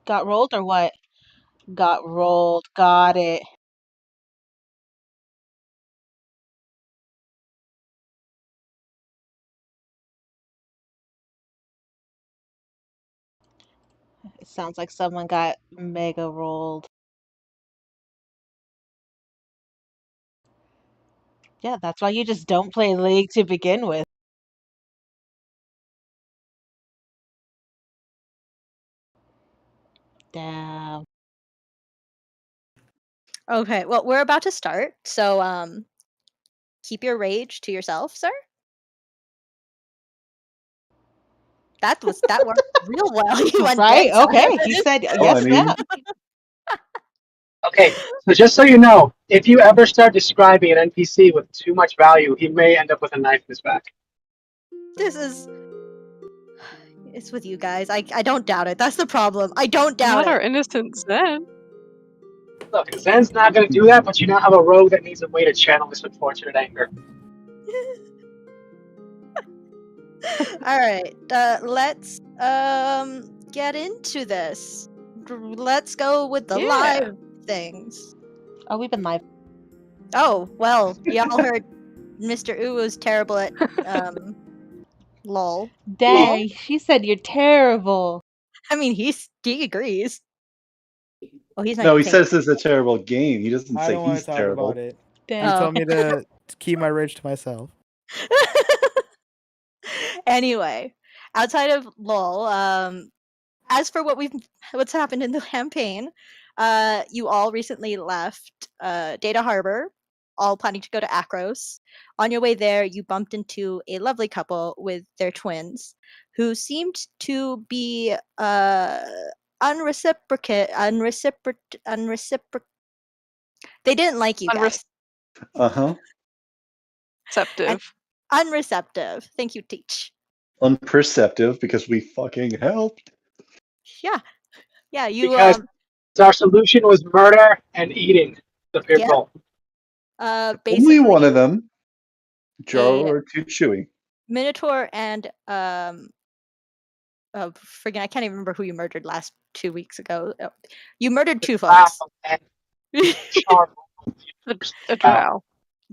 Got rolled or what? Got rolled. Got it. It sounds like someone got mega rolled. Yeah, that's why you just don't play League to begin with. Damn. Okay, well, we're about to start, so keep your rage to yourself, sir. That worked real well. You went Right? dead Okay. He silent. said Oh, I yes, ma'am. mean, Okay, so just so you know, if you ever start describing an NPC with too much value, he may end up with a knife in his back. It's with you guys. I don't doubt it. That's the problem. I don't doubt Not it. our innocent Zen. Look, Zen's not going to do that, but you now have a rogue that needs a way to channel this unfortunate anger. All right, let's get into this. Let's go with the Yeah. live things. Oh, we've been live. Oh well, y'all heard Mr. Uwu's terrible at lol. Dang, she said you're terrible. I mean, he agrees. Oh, he's not. no, he taking- says it's a terrible game. He doesn't I say don't want he's to talk terrible. about it. Damn. You told me to keep my rage to myself. Anyway, outside of lol, as for what's happened in the campaign, you all recently left Data Harbor, all planning to go to Akros. On your way there, you bumped into a lovely couple with their twins, who seemed to be unreciprocate. They didn't like you guys. Uh-huh. Receptive. Unreceptive. Thank you, Teach. Unperceptive because we fucking helped. Yeah. You Because our solution was murder and eating the people. basically Only one of them. Joe or too chewy. Minotaur and friggin' I can't even remember who you murdered last 2 weeks ago. You murdered two folks. A drow.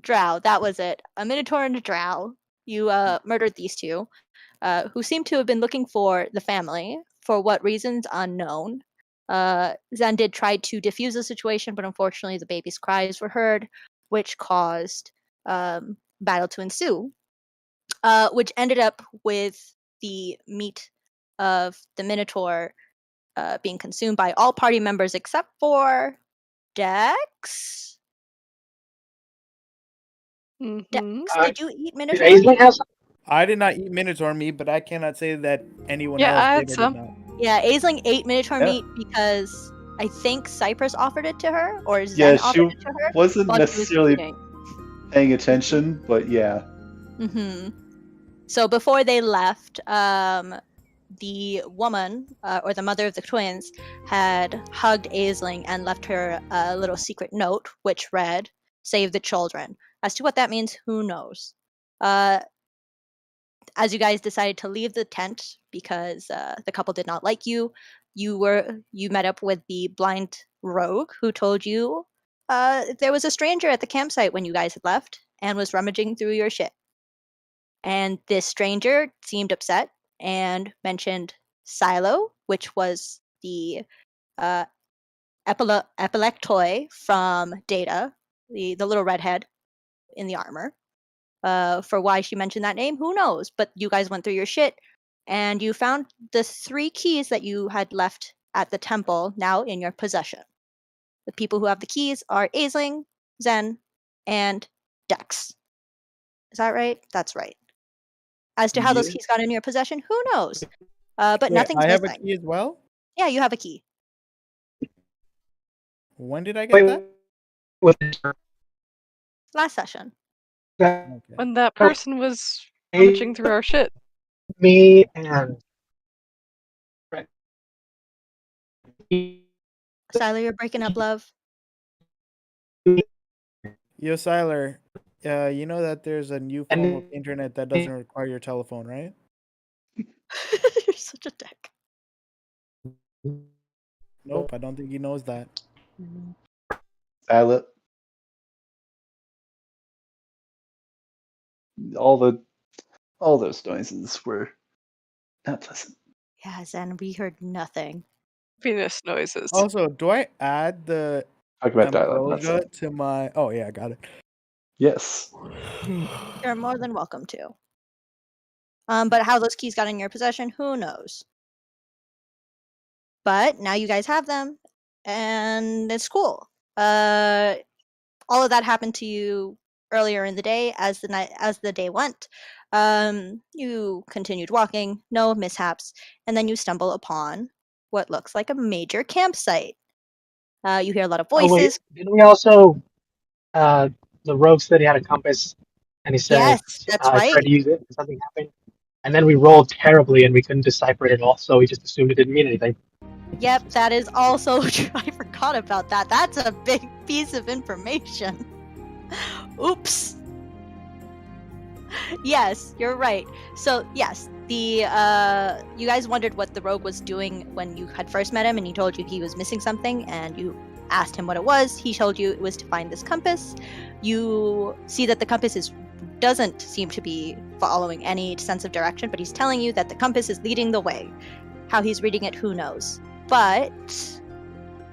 Drow, that was it. A Minotaur and a Drow. You murdered these two, who seem to have been looking for the family. For what reasons, unknown. Zen did try to defuse the situation, but unfortunately the baby's cries were heard, which caused battle to ensue. Which ended up with the meat of the Minotaur being consumed by all party members except for Dex. Dex, did you eat Minotaur? I did not eat Minotaur meat, but I cannot say that anyone Yeah, else I did had or did some. not. Yeah, Aisling ate Minotaur meat because I think Cypress offered it to her, or Zen Yeah, offered it to her. wasn't while she was necessarily eating. paying attention, but yeah. So before they left, the woman, or the mother of the twins, had hugged Aisling and left her a little secret note, which read, "Save the children." As to what that means, who knows? As you guys decided to leave the tent because the couple did not like you, you met up with the blind rogue who told you there was a stranger at the campsite when you guys had left and was rummaging through your shit. And this stranger seemed upset and mentioned Silo, which was the epileptoi from Data, the little redhead in the armor. For why she mentioned that name, who knows? But you guys went through your shit, and you found the 3 keys that you had left at the temple now in your possession. The people who have the keys are Aisling, Zen, and Dex. Is that right? That's right. As to how those keys got in your possession, who knows? But Wait, nothing's I have missing. a key as well? Yeah, you have a key. When did I get that? Last session. Okay. When that person was rummaging through our shit. Me and Siler, you're breaking up, love. Yo, Siler, you know that there's a new form of internet that doesn't require your telephone, right? You're such a dick. Nope, I don't think he knows that. Violet. All those noises were not pleasant. Yeah, Zen, we heard nothing. Venus noises. Also, do I add the Talk about dialogue, not ambrosia sound. to my? Oh yeah, I got it. Yes. You're more than welcome to. But how those keys got in your possession, who knows? But now you guys have them, and it's cool. All of that happened to you earlier in the day as the day went. You continued walking, no mishaps, and then you stumble upon what looks like a major campsite. You hear a lot of Oh wait, voices. didn't we also? The rogue said he had a compass, and he said Yes, that's I tried right. to use it, and something happened. And then we rolled terribly, and we couldn't decipher it at all, so we just assumed it didn't mean anything. Yep, that is also true. I forgot about that. That's a big piece of information. Oops. Yes, you're right. So yes, the you guys wondered what the rogue was doing when you had first met him, and he told you he was missing something, and you asked him what it was. He told you it was to find this compass. You see that the compass doesn't seem to be following any sense of direction, but he's telling you that the compass is leading the way. How he's reading it, who knows? But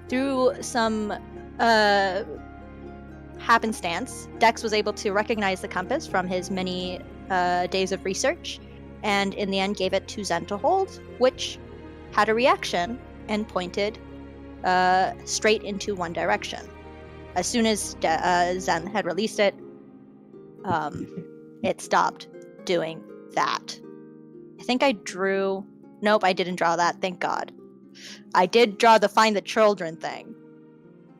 through some happenstance, Dex was able to recognize the compass from his many days of research, and in the end gave it to Zen to hold, which had a reaction and pointed straight into one direction. As soon as Zen had released it, it stopped doing that. I think I drew... Nope, I didn't draw that, thank God. I did draw the find the children thing,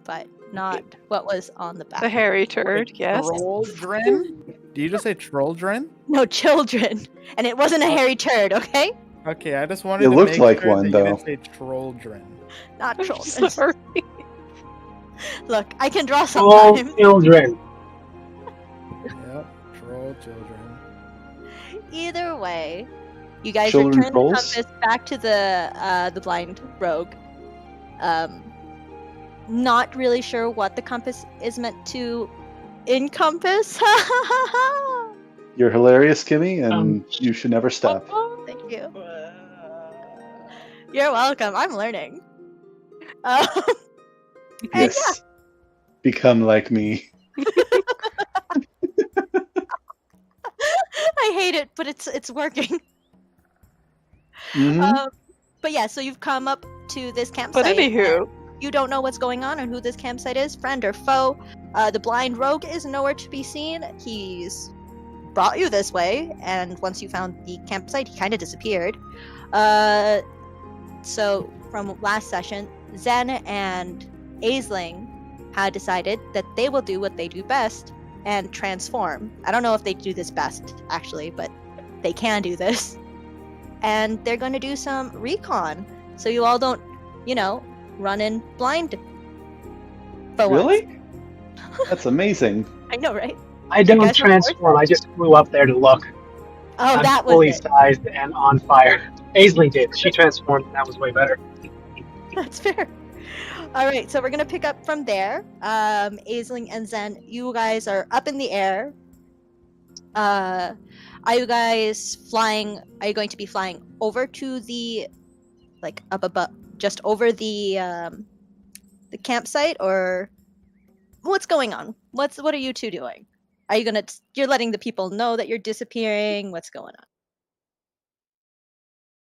but not what was on the back. The hairy turd, yes. Trolldren? Did you just say Trolldren? No, children. And it wasn't a hairy turd, okay? Okay, I just wanted It to looked make like sure one, that you though. didn't say Trolldren. Not I'm children. sorry. Look, I can draw All sometimes. children. Yep, Troll children. Either way, you guys Children return the trolls? compass back to the blind rogue. Not really sure what the compass is meant to encompass. You're hilarious, Kimmy, and you should never stop. Thank you. You're welcome. I'm learning. And Yes. Become like me. I hate it, but it's working. Mhm. But yeah, so you've come up to this But campsite. anywho, You don't know what's going on and who this campsite is, friend or foe. The blind rogue is nowhere to be seen. He's brought you this way, and once you found the campsite, he kind of disappeared. So from last session, Zen and Aisling had decided that they will do what they do best and transform. I don't know if they do this best, actually, but they can do this. And they're going to do some recon, so you all don't, run in blind. For once. Really? That's amazing. I know, right? I You don't guys transform. I just flew up there to look. Oh, I'm that was fully it. sized and on fire. Aisling did. She transformed, and that was way better. That's fair. All right, so we're gonna pick up from there. Aisling and Zen, you guys are up in the air. Are you guys flying? Are you going to be flying over to the, like up above, just over the campsite, or what's going on? What are you two doing? Are you gonna? You're letting the people know that you're disappearing. What's going on?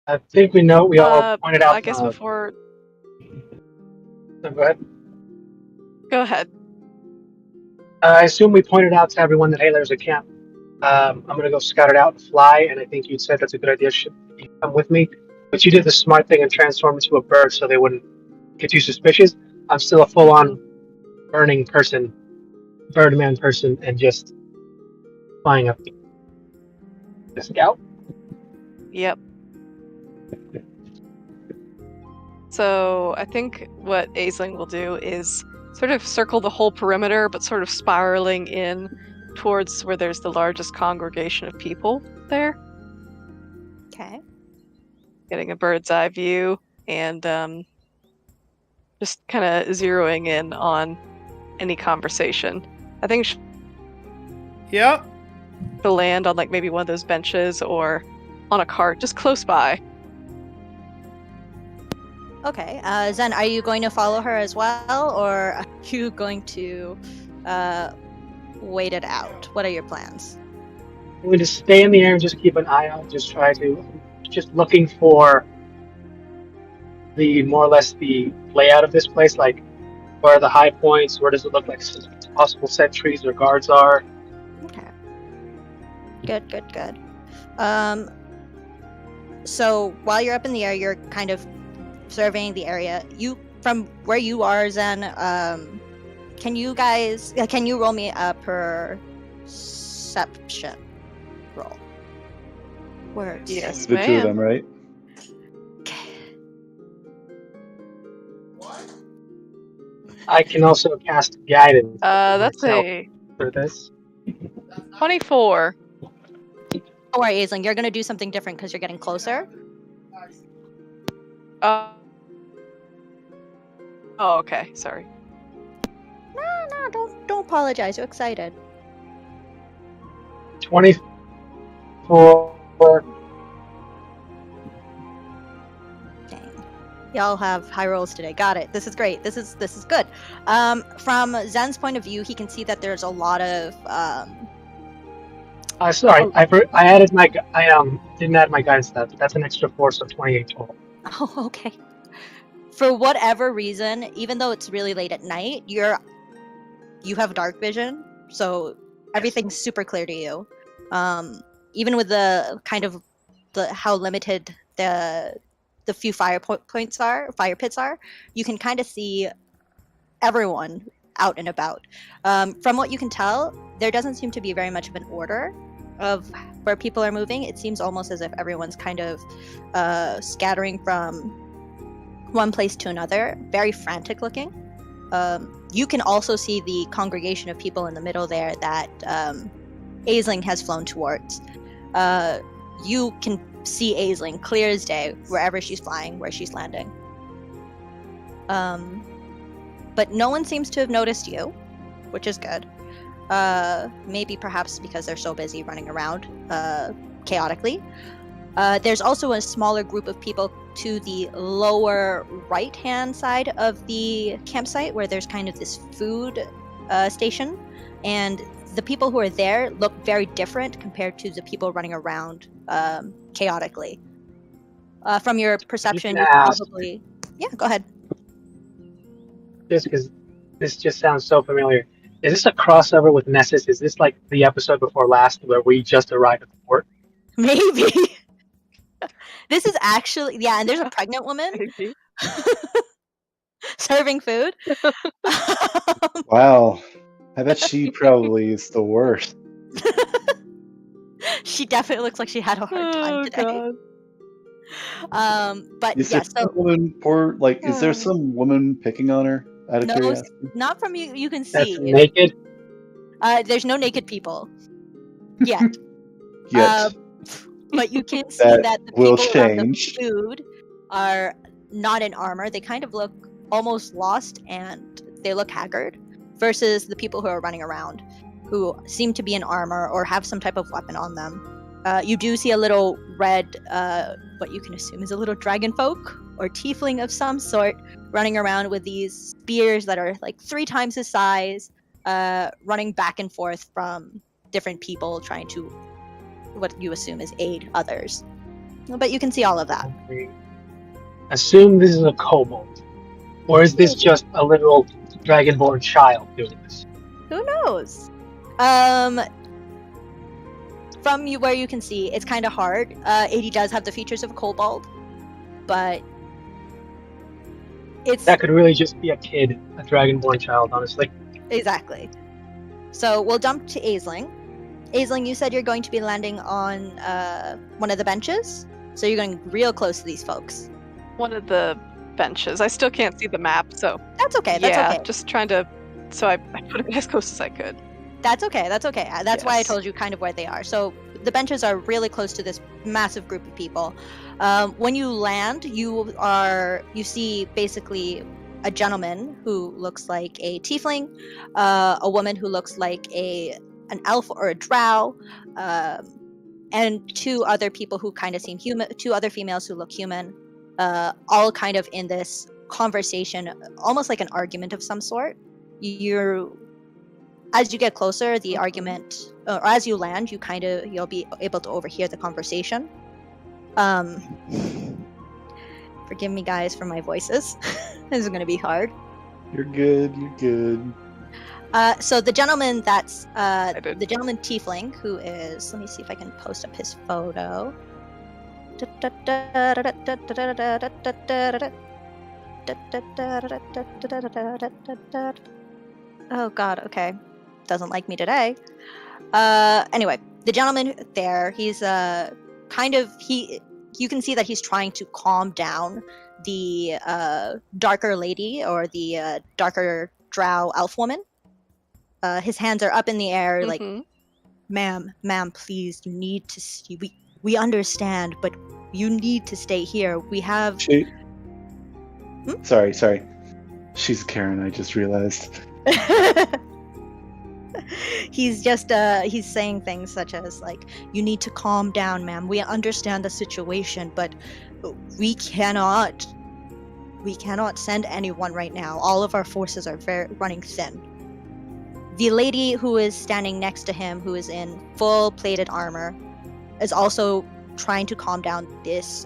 I think we know. We all pointed out. I guess before... Go ahead. Go ahead. I assume we pointed out to everyone that, hey, there's a camp. I'm going to go scout it out and fly, and I think you'd said that's a good idea. Should you come with me? But you did the smart thing and transformed into a bird so they wouldn't get too suspicious. I'm still a full-on burning person, birdman person, and just flying up the scout. Yep. So I think what Aisling will do is sort of circle the whole perimeter, but sort of spiraling in towards where there's the largest congregation of people there. Okay. Getting a bird's eye view, and just kind of zeroing in on any conversation. I think Yep. she'll land on like maybe one of those benches or on a cart just close by. Okay. Zen, are you going to follow her as well, or are you going to wait it out? What are your plans? I'm going to stay in the air and just keep an eye out. Just looking for the more or less the layout of this place, like where are the high points, where does it look like possible sentries or guards are. Okay. Good. So while you're up in the air, you're kind of surveying the area. From where you are, Zen, can you roll me a perception roll? Words. Yes, The two of them, ma'am. right? I can also cast guidance. That's myself a for this. 24. Don't worry, Aisling, you're gonna do something different because you're getting closer. Oh, okay. Sorry. No, don't apologize. You're excited. 24. Dang. Y'all have high rolls today. Got it. This is great. This is good. From Zen's point of view, he can see that there's a lot of Sorry, I didn't add my guidance stat. That's an extra 4, so 28 total. Oh, okay. For whatever reason, even though it's really late at night, you have dark vision, so everything's super clear to you. Even with the kind of how limited the few fire pits are, you can kind of see everyone out and about. From what you can tell, there doesn't seem to be very much of an order of where people are moving. It seems almost as if everyone's kind of scattering from one place to another, very frantic looking. You can also see the congregation of people in the middle there that Aisling has flown towards. You can see Aisling clear as day wherever she's flying, where she's landing. But no one seems to have noticed you, which is good. Maybe perhaps because they're so busy running around chaotically. There's also a smaller group of people to the lower right-hand side of the campsite where there's kind of this food station, and the people who are there look very different compared to the people running around chaotically. From your perception, you probably... Yeah, go ahead. Just because this just sounds so familiar. Is this a crossover with Nessus? Is this like the episode before last where we just arrived at the port? Maybe. This is actually... Yeah, and there's a pregnant woman Maybe. serving food. Wow. I bet she probably is the worst. She definitely looks like she had a hard time today. God. But Is yeah, there some woman is there some woman picking on her out of No, curiosity? not from you can That's see. naked? There's no naked people yet. Yet. But you can see That that the will people around the change. food are not in armor. They kind of look almost lost and they look haggard, versus the people who are running around, who seem to be in armor or have some type of weapon on them. You do see a little red, what you can assume is a little dragon folk or tiefling of some sort, running around with these spears that are like 3 times his size, running back and forth from different people trying to, what you assume is, aid others. But you can see all of that. Assume this is a kobold. Or is this just a literal dragonborn child doing this? Who knows? From where you can see, it's kind of hard. He does have the features of a kobold, but it's... That could really just be a kid, a dragonborn child, honestly. Exactly. So we'll jump to Aisling. Aisling, you said you're going to be landing on one of the benches, so you're going real close to these folks. One of the benches. I still can't see the map, so That's okay. yeah, Okay. just trying to. So I put it as close as I could. That's okay. That's why I Yes. told you kind of where they are. So the benches are really close to this massive group of people. When you land, you see basically a gentleman who looks like a tiefling, a woman who looks like an elf or a drow, and two other people who kind of seem human, two other females who look human, all kind of in this conversation, almost like an argument of some sort. As you get closer, the argument, or as you land, you'll be able to overhear the conversation. Forgive me, guys, for my voices. This is going to be hard. You're good. You're good. So the gentleman the gentleman tiefling, who is, let me see if I can post up his photo. Oh god, okay. Doesn't like me today. Anyway, the gentleman there, he's you can see that he's trying to calm down the darker lady, or the darker drow elf woman. His hands are up in the air, like, ma'am, please, you need to we understand, but you need to stay here. We have Sorry. She's Karen, I just realized. He's just he's saying things such as, like, you need to calm down, ma'am. We understand the situation, but we cannot send anyone right now. All of our forces are running thin. The lady who is standing next to him, who is in full plated armor, is also trying to calm down this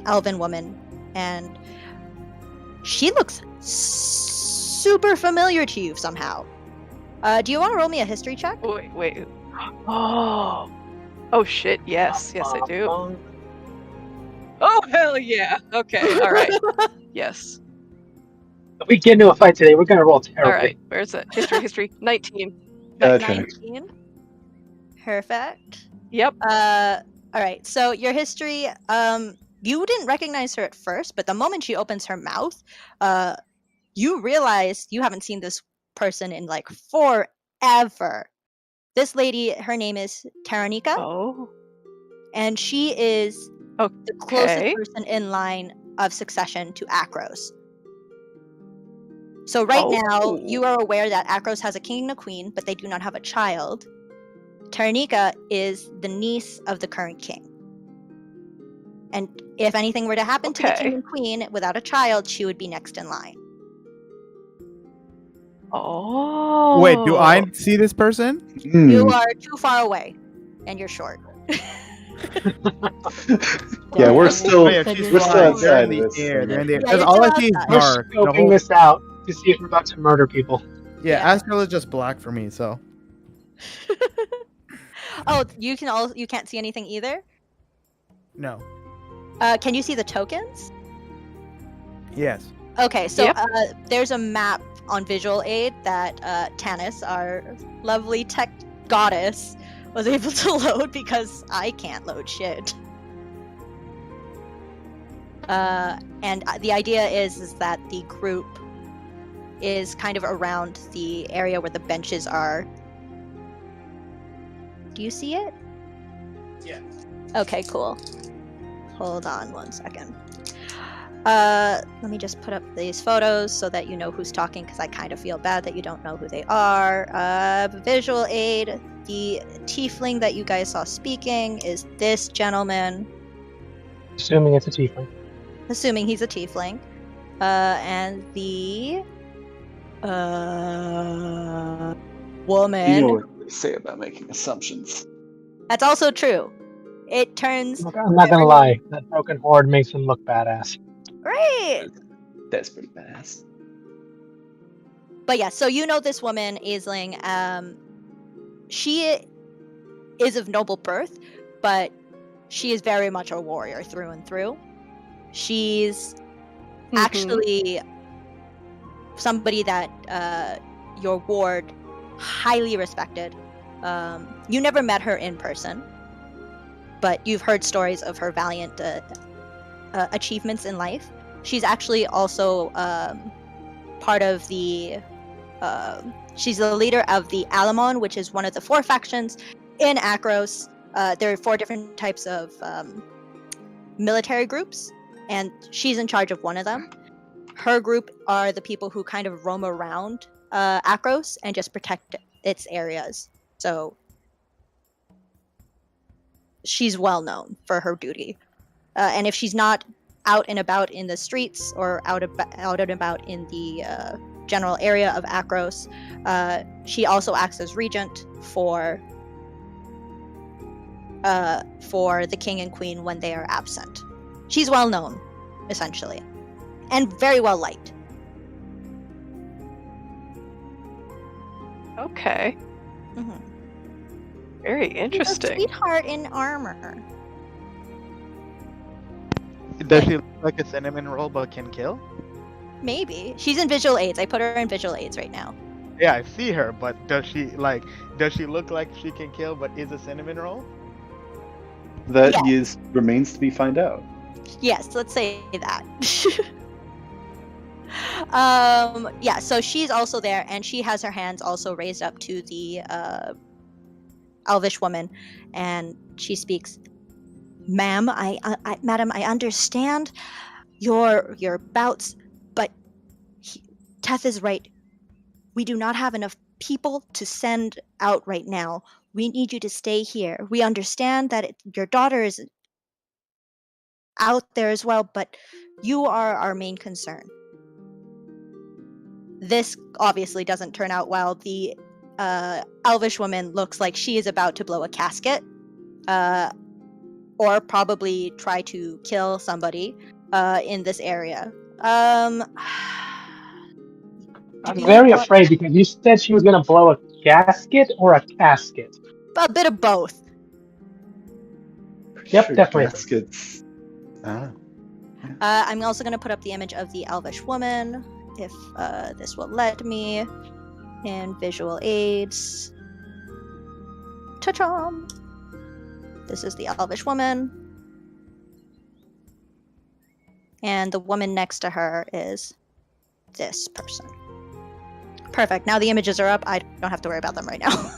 elven woman, and she looks super familiar to you somehow. Do you want to roll me a history check? Wait. Oh shit, yes, I do. Oh, hell yeah. Okay, alright. Yes. If we get into a fight today, we're going to roll terribly. Alright, where's it? History. 19. That tracks. 19. Perfect. Yep. Alright, so your history, you didn't recognize her at first, but the moment she opens her mouth, you realize you haven't seen this person in, like, forever. This lady, her name is Taranika. Oh. And she is the closest person in line of succession to Akros. So now, you are aware that Akros has a king and a queen, but they do not have a child. Taranika is the niece of the current king. And if anything were to happen to the king and queen without a child, she would be next in line. Oh. Wait, do I see this person? You are too far away, and you're short. Yeah, we're still She's outside of in the this. air. They're in the air. Yeah, Because you're all I still see is outside. We're dark. The scoping whole- this out to see if we're about to murder people. Yeah, Astral is just black for me, so. Oh, you can't see anything either? No. Can you see the tokens? Yes. Okay, so Yep. there's a map on visual aid that Tanis, our lovely tech goddess, was able to load because I can't load shit. And the idea is that the group is kind of around the area where the benches are. Do you see it? Yeah. Okay, cool. Hold on one second. Let me just put up these photos so that you know who's talking, because I kind of feel bad that you don't know who they are. Visual aid. The tiefling that you guys saw speaking is this gentleman. Assuming it's a tiefling. Assuming he's a tiefling. And the woman. You know what they say about making assumptions. That's also true. It turns. I'm not gonna lie, that broken horde makes him look badass. Right. That's pretty badass. But yeah, so you know this woman, Aisling. She is of noble birth, but she is very much a warrior through and through. She's actually somebody that your ward highly respected. You never met her in person, but you've heard stories of her valiant achievements in life. She's actually also part of the she's the leader of the Alamon, which is one of the 4 factions in Akros. There are 4 different types of military groups, and she's in charge of one of them. Her group are the people who kind of roam around Akros and just protect its areas. So she's well known for her duty. And if she's not out and about in the streets or out and about in the general area of Akros, she also acts as regent for the king and queen when they are absent. She's well known, essentially, and very well liked. Okay. Mhm. Very She's a interesting. sweetheart in armor. Does she look like a cinnamon roll but can kill? Maybe. She's in visual aids. I put her in visual aids right now. Yeah, I see her, but does she look like she can kill but is a cinnamon roll? That Yeah. remains to be found out. Yes, let's say that. Yeah, so she's also there, and she has her hands also raised up to the elvish woman, and she speaks. Ma'am, madam, I understand your bouts, but Teth is right. We do not have enough people to send out right now. We need you to stay here. We understand that your daughter is out there as well, but you are our main concern. This obviously doesn't turn out well. The elvish woman looks like she is about to blow a casket, or probably try to kill somebody in this area. I'm very afraid because you said she was going to blow a gasket or a casket. A bit of both. Yep, definitely. Gaskets. Ah. I'm also going to put up the image of the elvish woman, if this will let me, in visual aids. Ta-cha! This is the elvish woman. And the woman next to her is this person. Perfect. Now the images are up. I don't have to worry about them right now.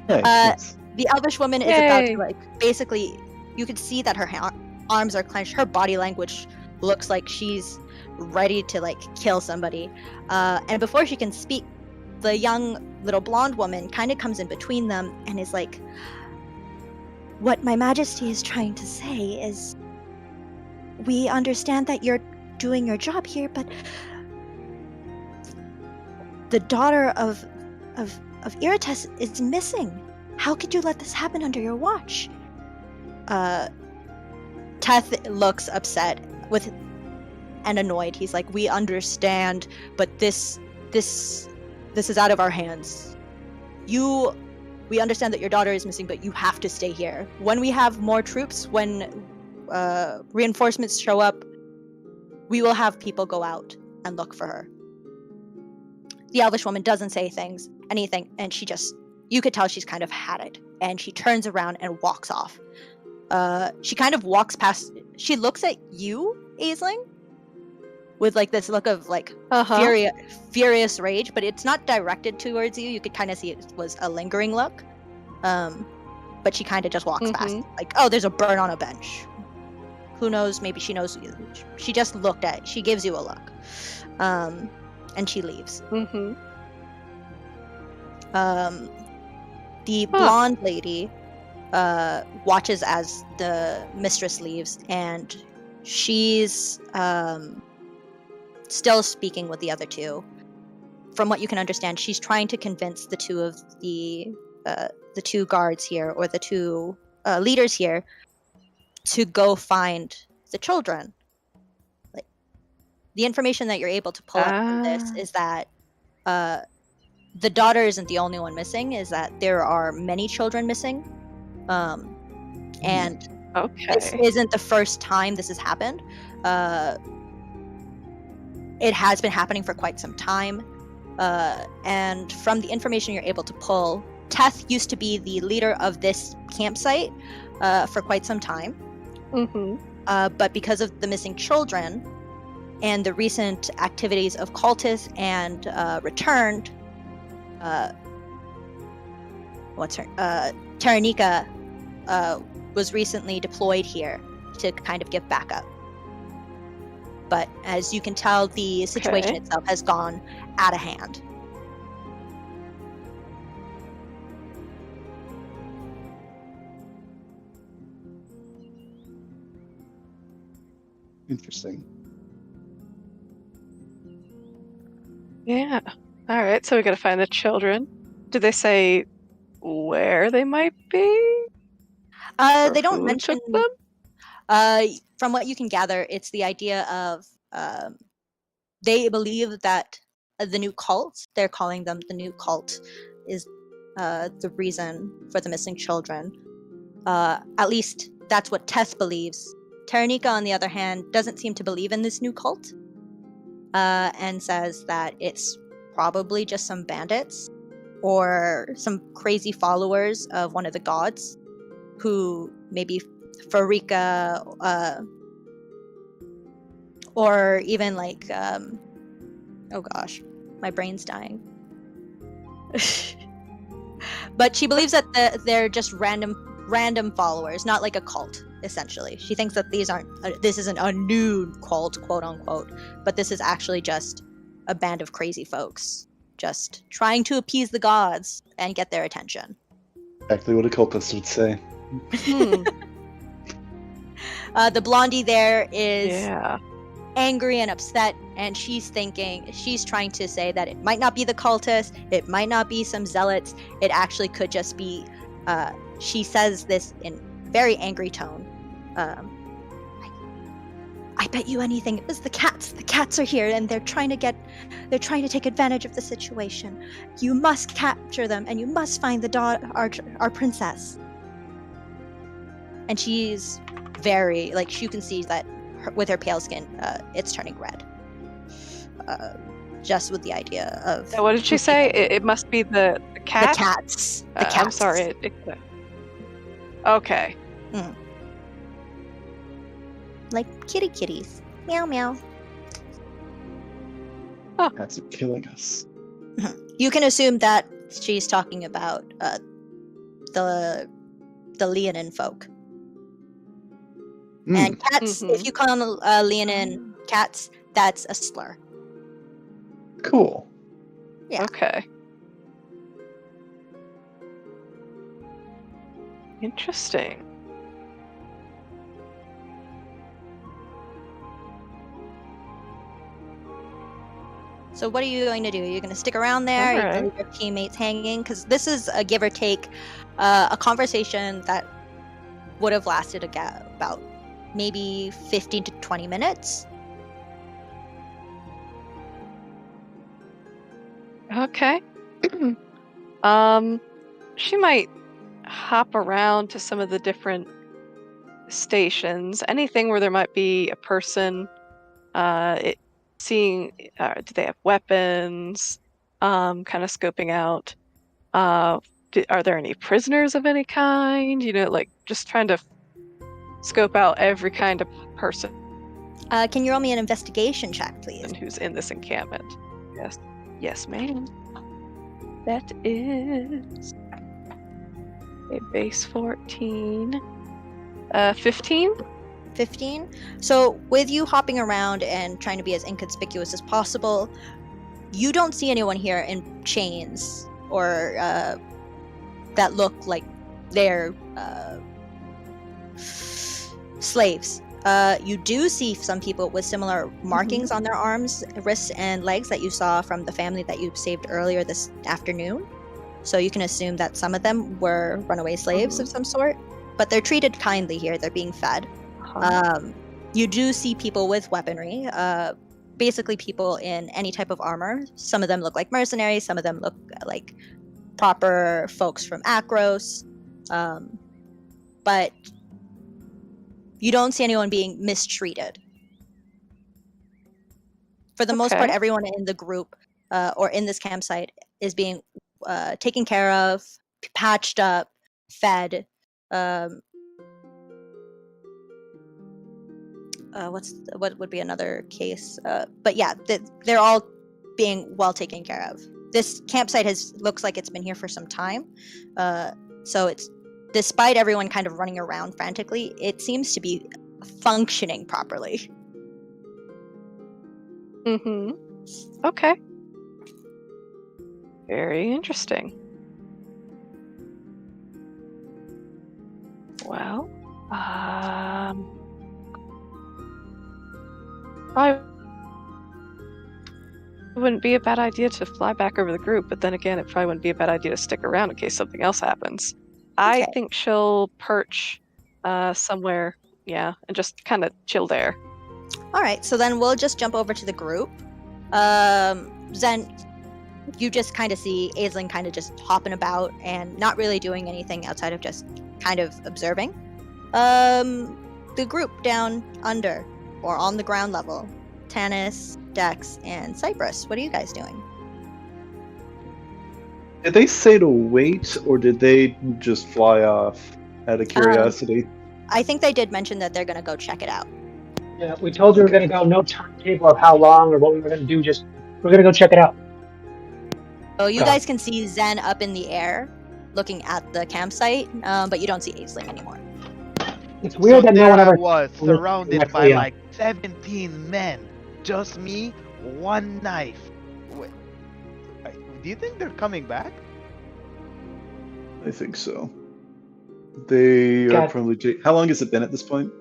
Nice. The elvish woman is about Yay. to, like, basically, you can see that her arms are clenched. Her body language looks like she's ready to, like, kill somebody. And before she can speak, the young little blonde woman kind of comes in between them and is like, what my majesty is trying to say is, we understand that you're doing your job here, but the daughter of Irates is missing. How could you let this happen under your watch? Teth looks upset and annoyed. He's like, we understand, but this is out of our hands. We understand that your daughter is missing, but you have to stay here. When we have more troops, when reinforcements show up, we will have people go out and look for her. The elvish woman doesn't say anything, and you could tell she's kind of had it, and she turns around and walks off. She kind of walks past, she looks at you, Aisling, with like this look of like furious rage, but it's not directed towards you. You could kind of see it was a lingering look. But she kind of just walks past, like, oh, there's a burn on a bench. Who knows? Maybe she knows you. She just looked at it. She gives you a look. And she leaves. The blonde lady watches as the mistress leaves, and she's still speaking with the other two. From what you can understand, she's trying to convince the two of the two guards here, or the two leaders here, to go find the children. Like, the information that you're able to pull up from this is that the daughter isn't the only one missing, is that there are many children missing. And this isn't the first time this has happened. It has been happening for quite some time. And from the information you're able to pull, Teth used to be the leader of this campsite for quite some time. But because of the missing children and the recent activities of cultists and returned, Taranika was recently deployed here to kind of give backup. but as you can tell, the situation Okay. itself has gone out of hand. Interesting. Yeah. All right. So we got to find the children. Did they say where they might be? Or They don't who mention. took them? From what you can gather, it's the idea of they believe that the new cult, they're calling them the new cult, is the reason for the missing children. At least that's what Tess believes. Taranika, on the other hand, doesn't seem to believe in this new cult, and says that it's probably just some bandits or some crazy followers of one of the gods who maybe Farika, or even like oh gosh, my brain's dying. But she believes that they're just random followers, not like a cult. Essentially, she thinks that this isn't a new cult, quote unquote, but this is actually just a band of crazy folks just trying to appease the gods and get their attention. Exactly what a cultist would say. The blondie there is Yeah. angry and upset, and she's trying to say that it might not be the cultists, it might not be some zealots, it actually could just be she says this in very angry tone. I bet you anything it was the cats are here and they're trying to take advantage of the situation. You must capture them and you must find our princess. And she's very, like, you can see that with her pale skin, it's turning red. Just with the idea of... Now, what did she say? It must be the cat? The cats. I'm sorry. Okay. Like kitties. Meow, meow. Cats are killing us. You can assume that she's talking about the Leonin folk. And cats, if you call them Leonin cats, that's a slur. Cool. Yeah. Okay. Interesting. So what are you going to do? Are you going to stick around there? Are you going to leave your teammates hanging? Because this is a give or take a conversation that would have lasted about maybe 15 to 20 minutes. Okay. She might hop around to some of the different stations. Anything where there might be a person. Seeing, do they have weapons? Kind of scoping out. Are there any prisoners of any kind? Like just trying to scope out every kind of person. Can you roll me an investigation check, please? And who's in this encampment? Yes, ma'am. That is a base 14. 15. 15. So with you hopping around and trying to be as inconspicuous as possible, you don't see anyone here in chains or that look like they're slaves. You do see some people with similar markings on their arms, wrists, and legs that you saw from the family that you saved earlier this afternoon. So you can assume that some of them were runaway slaves of some sort, but they're treated kindly here. They're being fed. You do see people with weaponry, basically people in any type of armor. Some of them look like mercenaries, some of them look like proper folks from Akros, but you don't see anyone being mistreated. For the most part, everyone in the group or in this campsite is being taken care of, patched up, fed. What would be another case? But yeah, they're all being well taken care of. This campsite looks like it's been here for some time, so it's, despite everyone kind of running around frantically, it seems to be functioning properly. Mm-hmm. Okay. Very interesting. Well, probably wouldn't be a bad idea to fly back over the group, but then again, it probably wouldn't be a bad idea to stick around in case something else happens. I Okay. think she'll perch somewhere, and just kind of chill there. All right, so then we'll just jump over to the group. Zen, you just kind of see Aisling kind of just hopping about and not really doing anything outside of just kind of observing. The group down under or on the ground level, Tanis, Dex, and Cypress, what are you guys doing? Did they say to wait, or did they just fly off out of curiosity? I think they did mention that they're going to go check it out. Yeah, we told you we were going to go. No timetable of how long or what we were going to do. Just we're going to go check it out. So you guys can see Zen up in the air, looking at the campsite, but you don't see Aisling anymore. It's weird that no one ever was surrounded by directly up. like 17 men, just me, one knife. Wait, do you think they're coming back? I think so. They are God. probably... How long has it been at this point?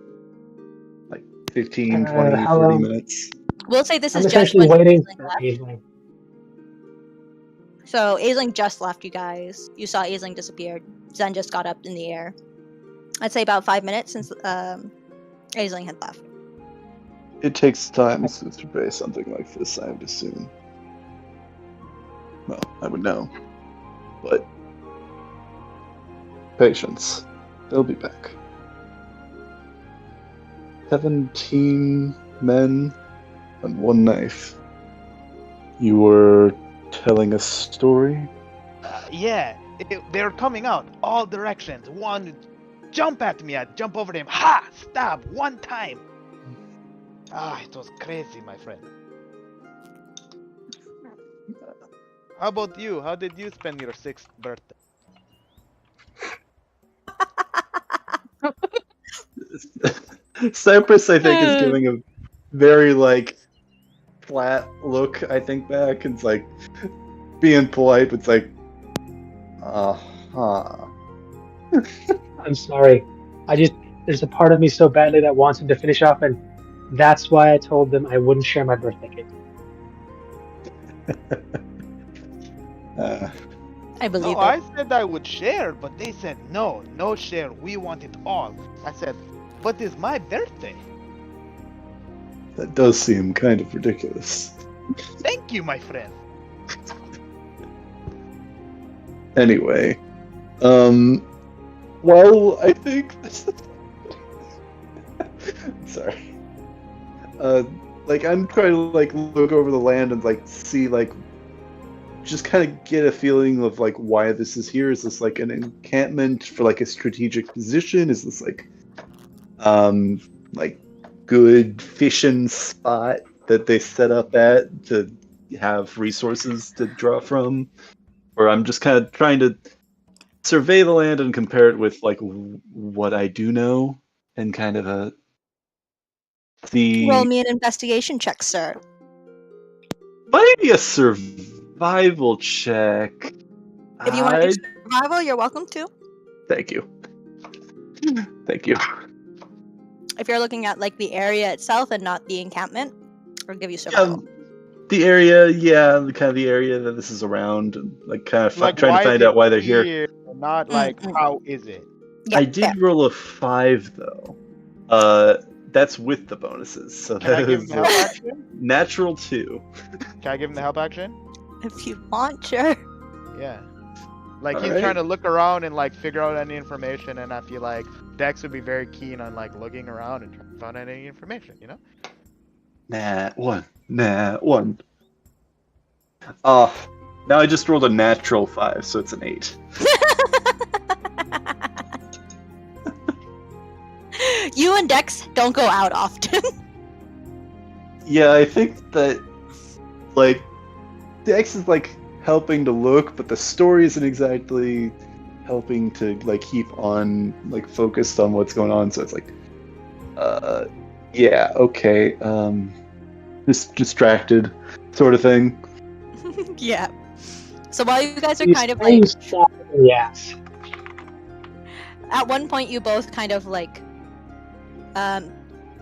Like 15, 20, how 30 long? minutes? We'll say this I'm is just essentially when waiting Aisling for left. Aisling. So Aisling just left you guys. You saw Aisling disappear. Zen just got up in the air. I'd say about 5 minutes since Aisling had left. It takes time to survey something like this, I would assume. Well, I would know. But... patience. They'll be back. 17 men and one knife. You were telling a story? Yeah, they're coming out all directions. One, jump at me, I'd jump over them. Ha! Stab one time. It was crazy, my friend. How about you? How did you spend your 6th birthday? Cypress, I think, is giving a very, like, flat look, I think, back. And it's like, being polite, but it's like, I'm sorry. There's a part of me so badly that wants him to finish off, and that's why I told them I wouldn't share my birthday cake. I believe No, it. I said I would share, but they said no share. We want it all. I said, but it's my birthday. That does seem kind of ridiculous. Thank you, my friend. Anyway, well, I think sorry. Like, I'm trying to, like, look over the land and, like, see, like, just kind of get a feeling of, like, why this is here. Is this, like, an encampment for, like, a strategic position? Is this, like, good fishing spot that they set up at to have resources to draw from? Or I'm just kind of trying to survey the land and compare it with, like, what I do know and kind of see... Roll me an investigation check, sir. Might be a survival check. If you want to do survival, you're welcome to. Thank you. Thank you. If you're looking at like the area itself and not the encampment, I'll give you survival. The area, kind of the area that this is around, and like kind of Like, trying to find out why they're here. Not like how is it? Yeah, I did fair. roll a 5 though. That's with the bonuses, so Can I that give him is the help action? natural 2. Can I give him the help action? If you want, sure. Yeah. Like, he's Alright. trying to look around and like figure out any information, and I feel like Dex would be very keen on like looking around and trying to find out any information, you know? Nah, 1. Now I just rolled a natural 5, so it's an 8. You and Dex don't go out often. Yeah, I think that, like, Dex is, like, helping to look, but the story isn't exactly helping to, like, keep on, like, focused on what's going on, so it's like, yeah, okay, just distracted, sort of thing. Yeah. So while you guys are You kind of spring like, shot in the ass. at one point you both kind of like,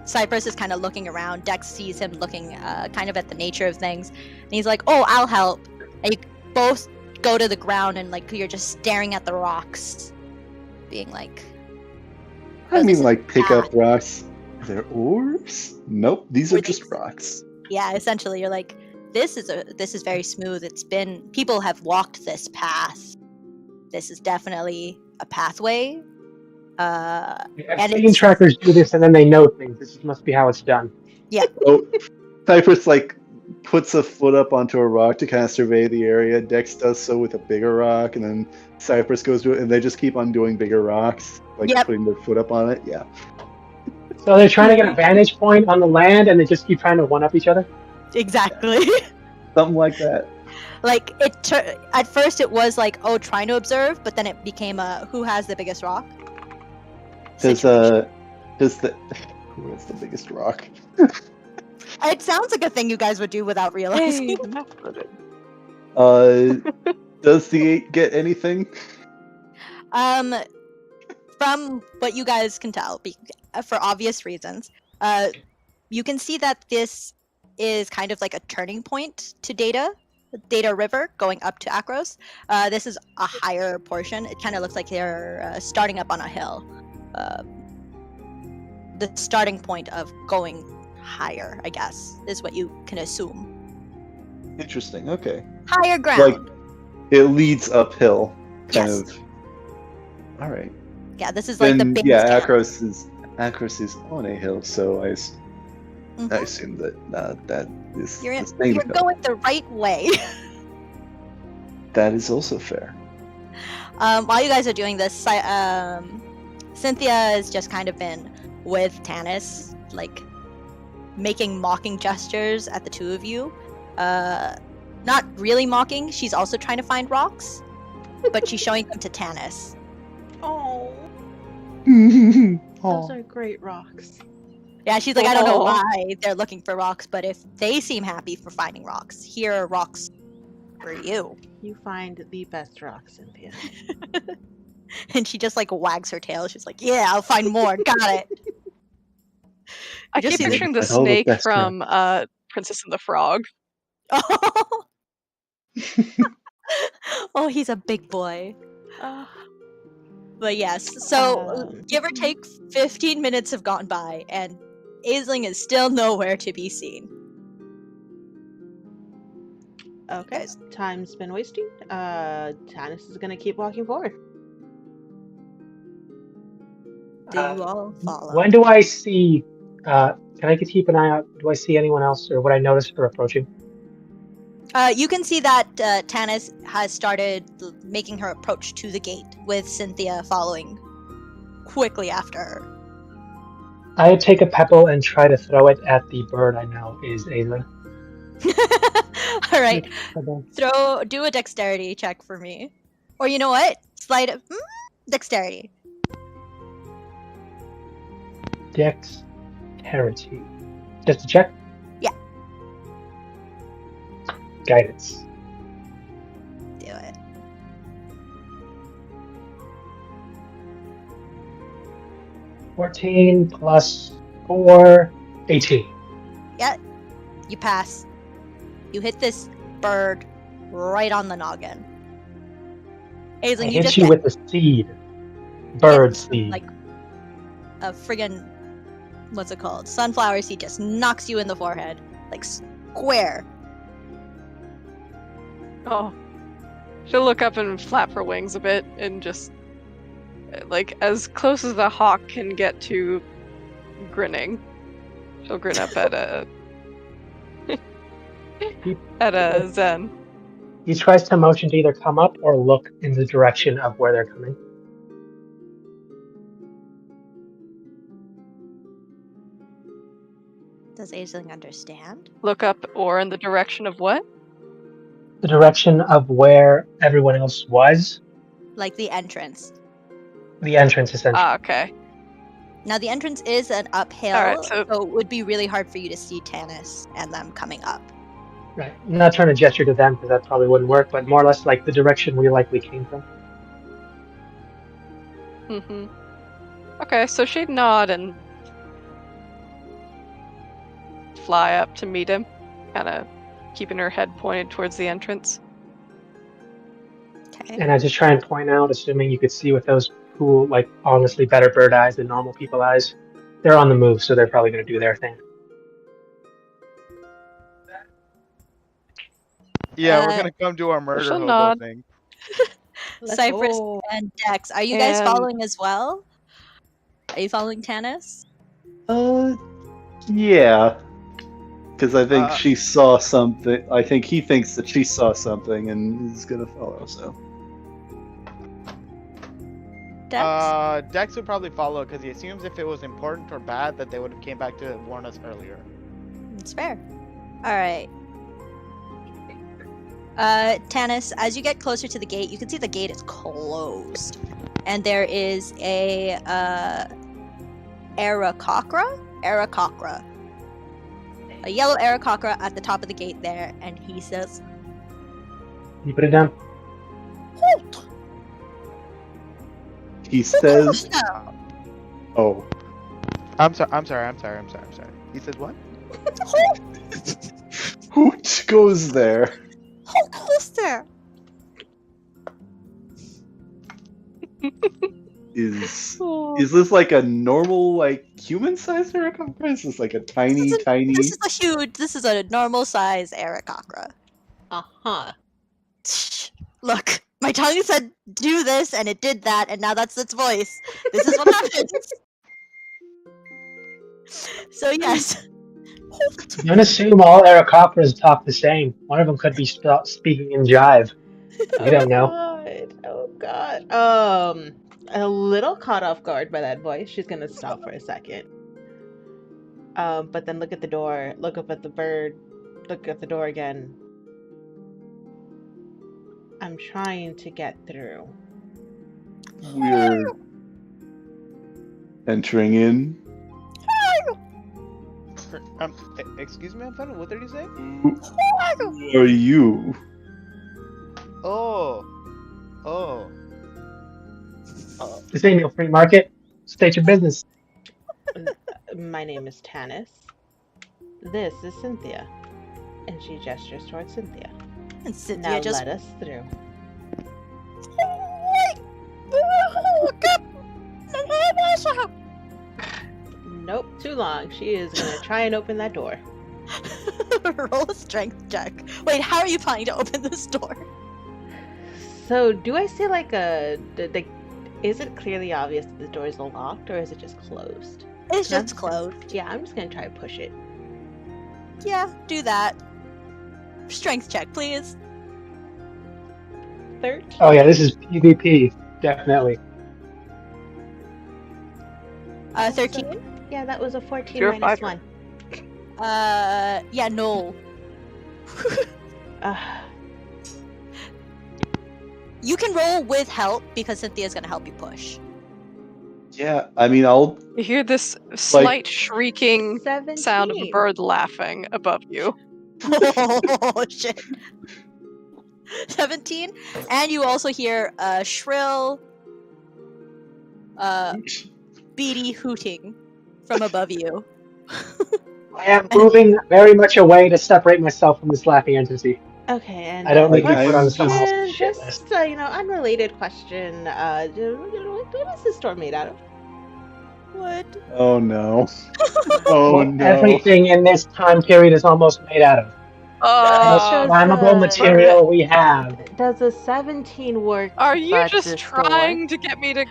Cypress is kind of looking around. Dex sees him looking kind of at the nature of things, and he's like, "Oh, I'll help." And you both go to the ground, and like you're just staring at the rocks, being like, I this mean, is like, pick bad. up rocks. Are there orbs? Nope, these are With just ex- rocks. yeah, essentially, you're like, this is very smooth. People have walked this path. This is definitely a pathway. I've And seen it's trackers do this and then they know things. This must be how it's done. Oh, Cypress, like, puts a foot up onto a rock to kind of survey the area. Dex does so with a bigger rock, and then Cypress goes to it, and they just keep on doing bigger rocks, like Yep. putting their foot up on it. Yeah. So they're trying to get a vantage point on the land and they just keep trying to one-up each other? exactly. Something like that. Like at first it was like, oh, trying to observe, but then it became a who has the biggest rock situation. Who has the biggest rock? It sounds like a thing you guys would do without realizing. Hey, the map loaded. Does the 8 get anything? From what you guys can tell, for obvious reasons, you can see that this is kind of like a turning point to Data River going up to Akros. This is a higher portion. It kind of looks like they're starting up on a hill. The starting point of going higher, I guess, is what you can assume. Interesting. Okay. Higher ground. Like, it leads uphill. Kind Yes. of. All right. Yeah, this is like the Then, big yeah, camp. Akros is on a hill, so I Mhm. assume that that is You're the same you're hill. going the right way. That is also fair. While you guys are doing this, Cynthia has just kind of been with Tanis, like making mocking gestures at the two of you. Not really mocking. She's also trying to find rocks, but she's showing them to Tanis. Oh, Aw. those are great rocks. Yeah, she's like, I don't know Oh. why they're looking for rocks, but if they seem happy for finding rocks, here are rocks for you. You find the best rocks, Cynthia. And she just like wags her tail. She's like, yeah, I'll find more. Got it. I just keep see the- picturing the Find all the snake best from Princess and the Frog. Oh, oh, he's a big boy. But yes, so give or take 15 minutes have gone by, and Aisling is still nowhere to be seen. Okay, Guys. time's been wasting. Tanis is gonna keep walking forward. Do you all follow? When do I see... can I keep an eye out? Do I see anyone else or would I notice her approaching? You can see that Tanis has started making her approach to the gate, with Cynthia following quickly after her. I take a pebble and try to throw it at the bird I know is Aisling. All right, Pebble. do a dexterity check for me, or you know what? Dexterity. Dexterity. Just a check? Yeah. Guidance. Do it. $14 plus 4, 18. You pass. You hit this bird right on the noggin. I Aisling, you hit just you get with the seed. Bird seed. like a friggin' what's it called? Sunflower seed just knocks you in the forehead, like square. Oh. She'll look up and flap her wings a bit and just, like, as close as a hawk can get to grinning. She'll grin up at Zen. He tries to motion to either come up or look in the direction of where they're coming. Does Aisling understand? Look up or in the direction of what? The direction of where everyone else was. Like the entrance. The entrance, essentially. Ah, okay. Now the entrance is an uphill, Alright, so so- it would be really hard for you to see Tanis and them coming up. Right. I'm not trying to gesture to them because that probably wouldn't work, but more or less like the direction we likely came from. Mm-hmm. Okay, so she'd nod and fly up to meet him, kind of keeping her head pointed towards the entrance. Okay. And I just try and point out, assuming you could see with those cool, like honestly better bird eyes than normal people eyes. They're on the move, so they're probably going to do their thing. Yeah, we're Uh, gonna come do our murder she'll hobo nod. thing. Let's Cypress go. and Dex, are you guys And- following as well? Are you following Tanis? Yeah. Because I think Uh, she saw something. I think he thinks that she saw something and is gonna follow. So Dex? Dex would probably follow because he assumes if it was important or bad that they would have came back to warn us earlier. It's fair. Alright. Tanis, as you get closer to the gate, you can see the gate is closed. And there is a, Aarakocra? A yellow Aarakocra at the top of the gate there, and he says, You put it down. Halt! he says, Now! "Oh, I'm sorry. He says what? who goes there?" How close there? Is this like a normal, like human-sized Aarakocra? Is this like a tiny, tiny? This is a normal size Aarakocra. Uh-huh. Look, my tongue said do this, and it did that, and now that's its voice. This is what happens. So yes. I'm going to assume all Aarakocras talk the same. One of them could be speaking in jive. We don't know. Oh god. A little caught off guard by that voice. She's gonna stop for a second. But then look at the door, look up at the bird, look at the door again. I'm trying to get through. We're entering in. Excuse me, Anton, what did he say? Who are you? Oh. This ain't no free market. State your business. My name is Tanis. This is Cynthia. And she gestures towards Cynthia. And Cynthia Now just let us through. Nope, too long. She is gonna try and open that door. roll a strength check. Wait, how are you planning to open this door? So, do I see like is it clearly obvious that the door is locked or is it just closed? It's Yeah. just closed. Yeah, I'm just gonna try to push it. Yeah, do that. Strength check, please. 13. Oh yeah, this is PvP. Definitely. 13? Yeah, that was a 14 You're a minus fighter. 1. Yeah, no. You can roll with help because Cynthia's gonna help you push. Yeah, I mean, I'll. You hear this slight shrieking 17. sound of a bird laughing above you. Oh shit. 17, and you also hear a shrill, beady hooting from above you. I am moving very much away to separate myself from this laughing entity. Okay, and I don't need to be Like, put on I'm someone and else's shit list. just unrelated question. What is this door made out of? What? Oh no. Oh What no. everything in this time period is almost made out of. Most Shows flammable the- material we have. Does a 17 work? Are you but just this door? trying to get me to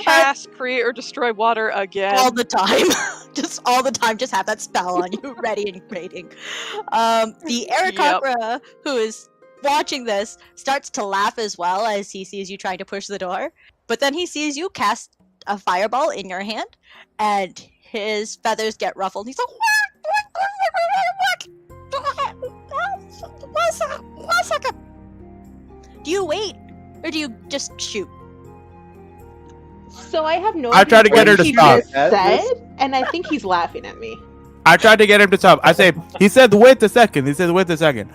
cast, create, or destroy water again? All the time. Just all the time, just have that spell on you, ready and waiting. The Aarakocra, who is watching this, starts to laugh as well as he sees you trying to push the door. But then he sees you cast a fireball in your hand, and his feathers get ruffled. He's like, one second. Do you wait, or do you just shoot? So I have no I tried to idea get her what to he stop. just said, and I think he's laughing at me. I tried to get him to stop. I say, he said, wait a second. He said, wait a second.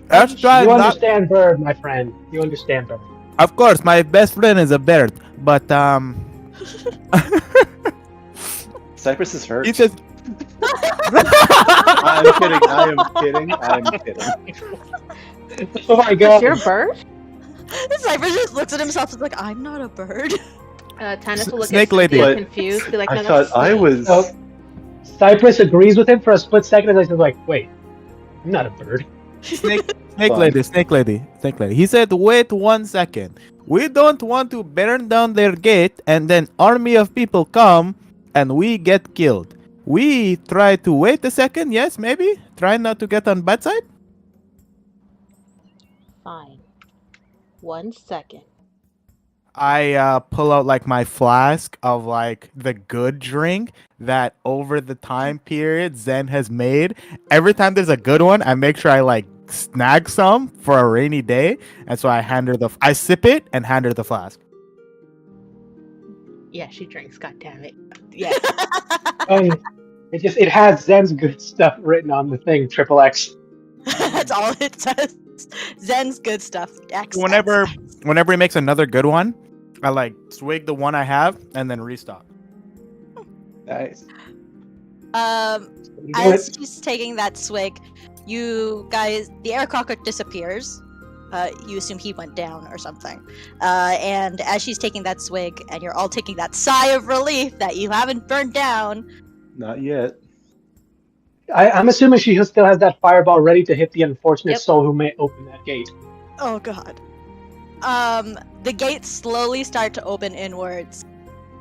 Let's you try You not. understand bird, my friend. You understand bird. Of course, my best friend is a bird, but Cypress is hurt. he says, I'm kidding. I am kidding. I'm kidding. Oh my Is god. your bird? Cypress just looks at himself and is like, I'm not a bird. Tannis will look Snake at lady. Cynthia But confused, be like, no, I that's thought I snake. was. Oh. Cypress agrees with him for a split second, and I said, like, wait, I'm not a bird. snake Fine. lady. He said, wait 1 second. We don't want to burn down their gate and then army of people come and we get killed. We try to wait a second, yes, maybe? Try not to get on bad side? Fine. 1 second. I pull out like my flask of like the good drink that over the time period Zen has made. Every time there's a good one, I make sure I like snag some for a rainy day, and so I sip it and hand her the flask. Yeah, she drinks, god damn it. Yeah. It has Zen's good stuff written on the thing, XXX. That's all it says. Zen's good stuff. X, Whenever X. he makes another good one, I like swig the one I have and then restock. Nice. As she's taking that swig, you guys, the air cocker disappears. You assume he went down or something. And as she's taking that swig, and you're all taking that sigh of relief that you haven't burned down. Not yet. I'm assuming she still has that fireball ready to hit the unfortunate Yep. soul who may open that gate. Oh god. The gates slowly start to open inwards,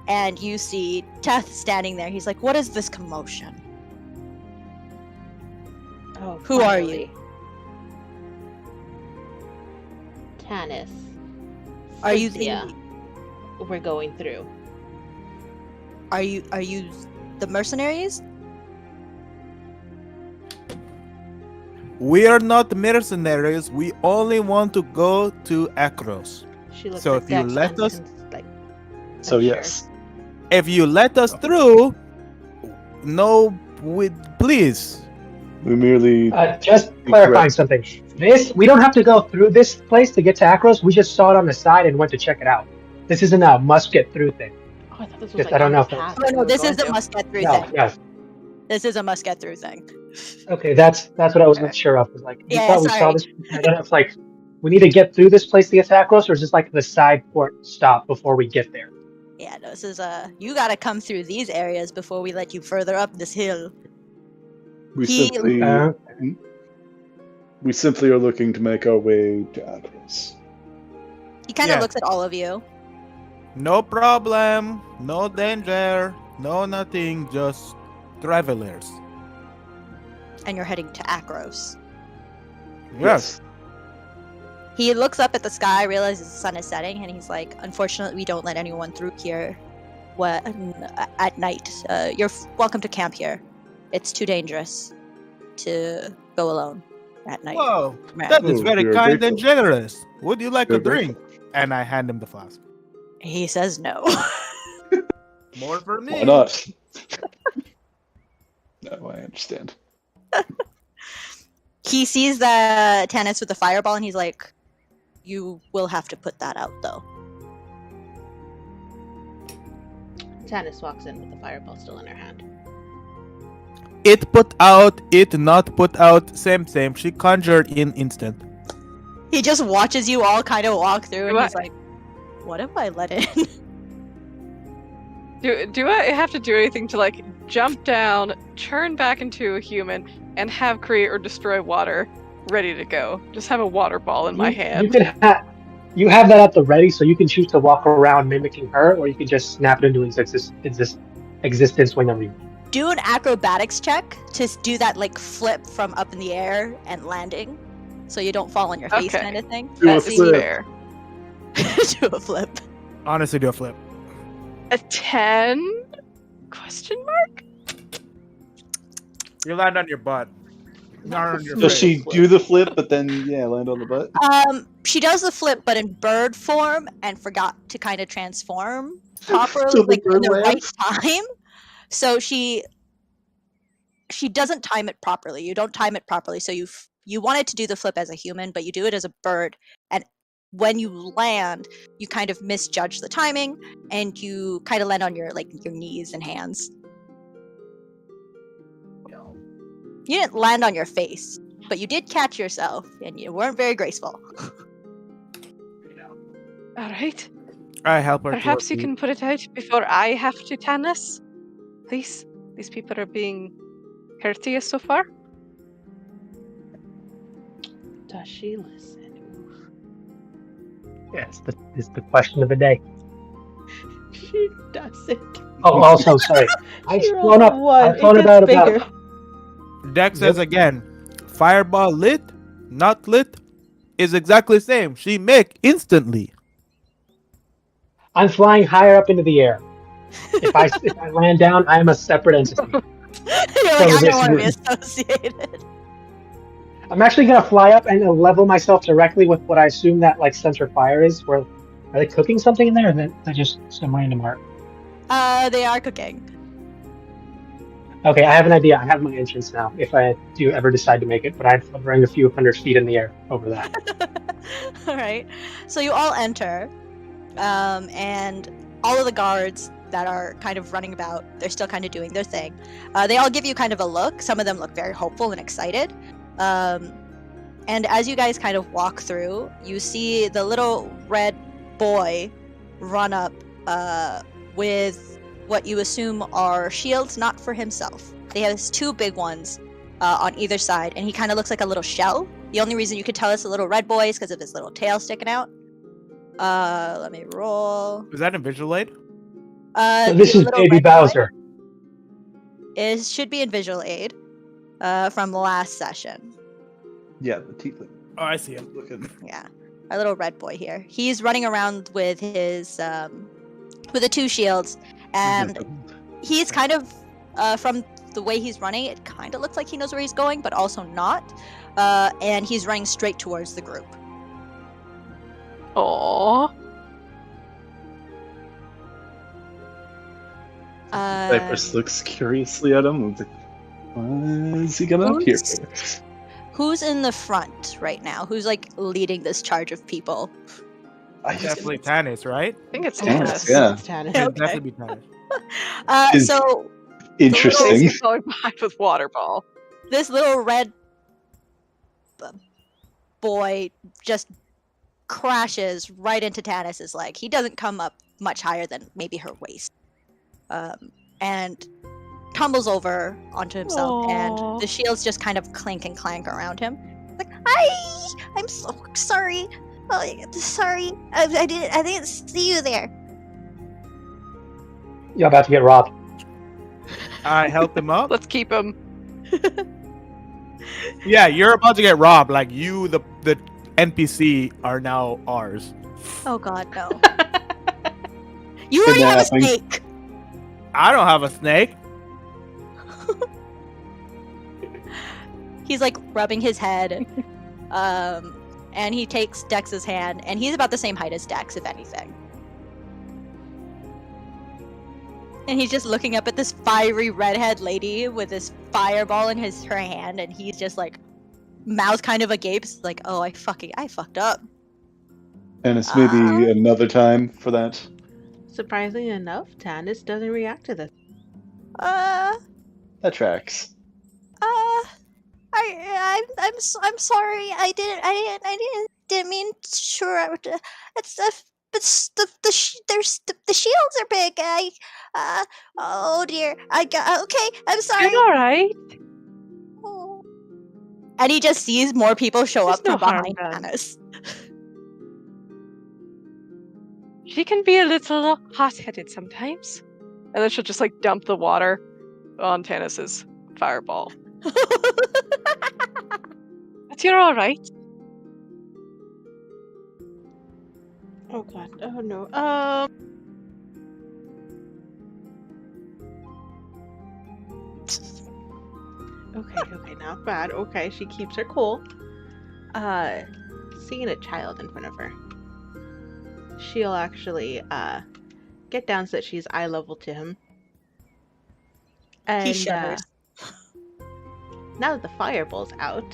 and you see Teth standing there. He's like, "What is this commotion? Oh, Who are finally. Tannis. Are you Cynthia, we're going through. Are you the mercenaries?" We are not mercenaries. We only want to go to Akros. She looks So like if you Dex let then, us- and like, So sure. yes. If you let us through, please. We merely. Just Be clarifying correct. something. We don't have to go through this place to get to Akros. We just saw it on the side and went to check it out. This isn't a must get through thing. Oh, I thought this was Just- like I don't on know the if path Oh that we no, were this going is a to. must get through No, thing. yes. This is a must get through thing. Okay, that's what I wasn't sure of. Was like, we Yeah, thought we sorry. saw this. I don't know if like we need to get through this place to get to Akros, or is this like the side port stop before we get there? Yeah, no, this is you gotta come through these areas before we let you further up this hill. We He- simply. We simply are looking to make our way to Akros. He kind of Yeah. looks at all of you. No problem. No danger. No nothing. Just travelers. And you're heading to Akros. Yes. He looks up at the sky, realizes the sun is setting, and he's like, "Unfortunately, we don't let anyone through here at night. You're welcome to camp here. It's too dangerous to go alone at night." Whoa, Yeah. that is Oh, very we are kind grateful. and generous. Would you like We a are grateful. drink? And I hand him the flask. He says no. More for me. Why not? No, I understand. He sees the Tannis with the fireball, and he's like, "You will have to put that out, though." Tannis walks in with the fireball still in her hand. It put out, it not put out. Same. She conjured in instant. He just watches you all kind of walk through, and Do he's like, "What if I let in?" Do I have to do anything to like jump down, turn back into a human, and have create or destroy water ready to go? Just have a water ball in my hand. You have that at the ready, so you can choose to walk around mimicking her, or you can just snap it into existence whenever you. Do an acrobatics check to do that like flip from up in the air and landing, so you don't fall on your face, Okay. kind of thing. Do a That is flip. fair. Do a flip. Honestly, do a flip. A 10? Question mark? You land on your butt. Not on your Does face. she do the flip, but then land on the butt? She does the flip, but in bird form, and forgot to kind of transform properly, So the like in bird the right lands? time. So she doesn't time it properly. You don't time it properly. So you wanted to do the flip as a human, but you do it as a bird, and when you land, you kind of misjudge the timing, and you kind of land on your knees and hands. You didn't land on your face, but you did catch yourself, and you weren't very graceful. All right. I help her. Perhaps you can put it out before I have to, Tanis. Please. These people are being courteous so far. Does she listen? Yeah, it's the question of the day. She doesn't. Oh, also, sorry. I've She thrown rolled up. a 1. I've thrown It about gets bigger. Dex says again, fireball lit, not lit, is exactly the same. She make instantly. I'm flying higher up into the air. If I land down, I am a separate entity. You're So like, I don't want to be this- associated. I'm actually gonna fly up and level myself directly with what I assume that center fire is. Where are they cooking something in there? Or they're just some random art. They are cooking. Okay, I have an idea. I have my entrance now. If I do ever decide to make it, but I'm hovering a few hundred feet in the air over that. All right. So you all enter, and all of the guards that are kind of running about, they're still kind of doing their thing. They all give you kind of a look. Some of them look very hopeful and excited. And as you guys kind of walk through, you see the little red boy run up with what you assume are shields, not for himself. They have two big ones on either side, and he kind of looks like a little shell. The only reason you could tell it's a little red boy is because of his little tail sticking out. Let me roll. Is that in visual aid? So this the is little Baby red boy Bowser. should be in visual aid from last session. Yeah, the teeth. Oh, I see him. Looking. Yeah, our little red boy here. He's running around with his with the two shields, and he's kind of from the way he's running, it kind of looks like he knows where he's going, but also not. And he's running straight towards the group. Aww. Cypress looks curiously at him. Like, what is he gonna up here for? Who's in the front right now? Who's leading this charge of people? Definitely Tanis, right? I think it's Tanis, Tanis. yeah. It's Tannis. It'd Okay. definitely be Tanis. Is- So Interesting. He's going behind with water ball. this little red boy just crashes right into Tanis's leg. He doesn't come up much higher than maybe her waist, and tumbles over onto himself. Aw. And the shields just kind of clink and clank around him. Like, I'm so sorry. Oh, sorry. I didn't see you there. You're about to get robbed. I helped him up. Let's keep him. Yeah, you're about to get robbed. Like you, the NPC are now ours. Oh God, no. You already have a Kidnapping. snake. I don't have a snake. He's rubbing his head, and he takes Dex's hand, and he's about the same height as Dex, if anything. And he's just looking up at this fiery redhead lady with this fireball in her hand, and he's just mouth kind of agape, oh, I fucked up. And it's maybe another time for that. Surprisingly enough, Tannis doesn't react to this. That tracks. I'm sorry. I didn't mean. Sure, it's the shields are big. Oh dear. Okay. I'm sorry. You're all right. Oh. And he just sees more people show There's up no from harm behind done. Tannis. She can be a little hot-headed sometimes. And then she'll just dump the water on Tanis's fireball. But you're all right. Oh God. Oh no. Okay, not bad. Okay, she keeps her cool. Seeing a child in front of her, she'll actually get down so that she's eye level to him. And He shudders. now that the fireball's out,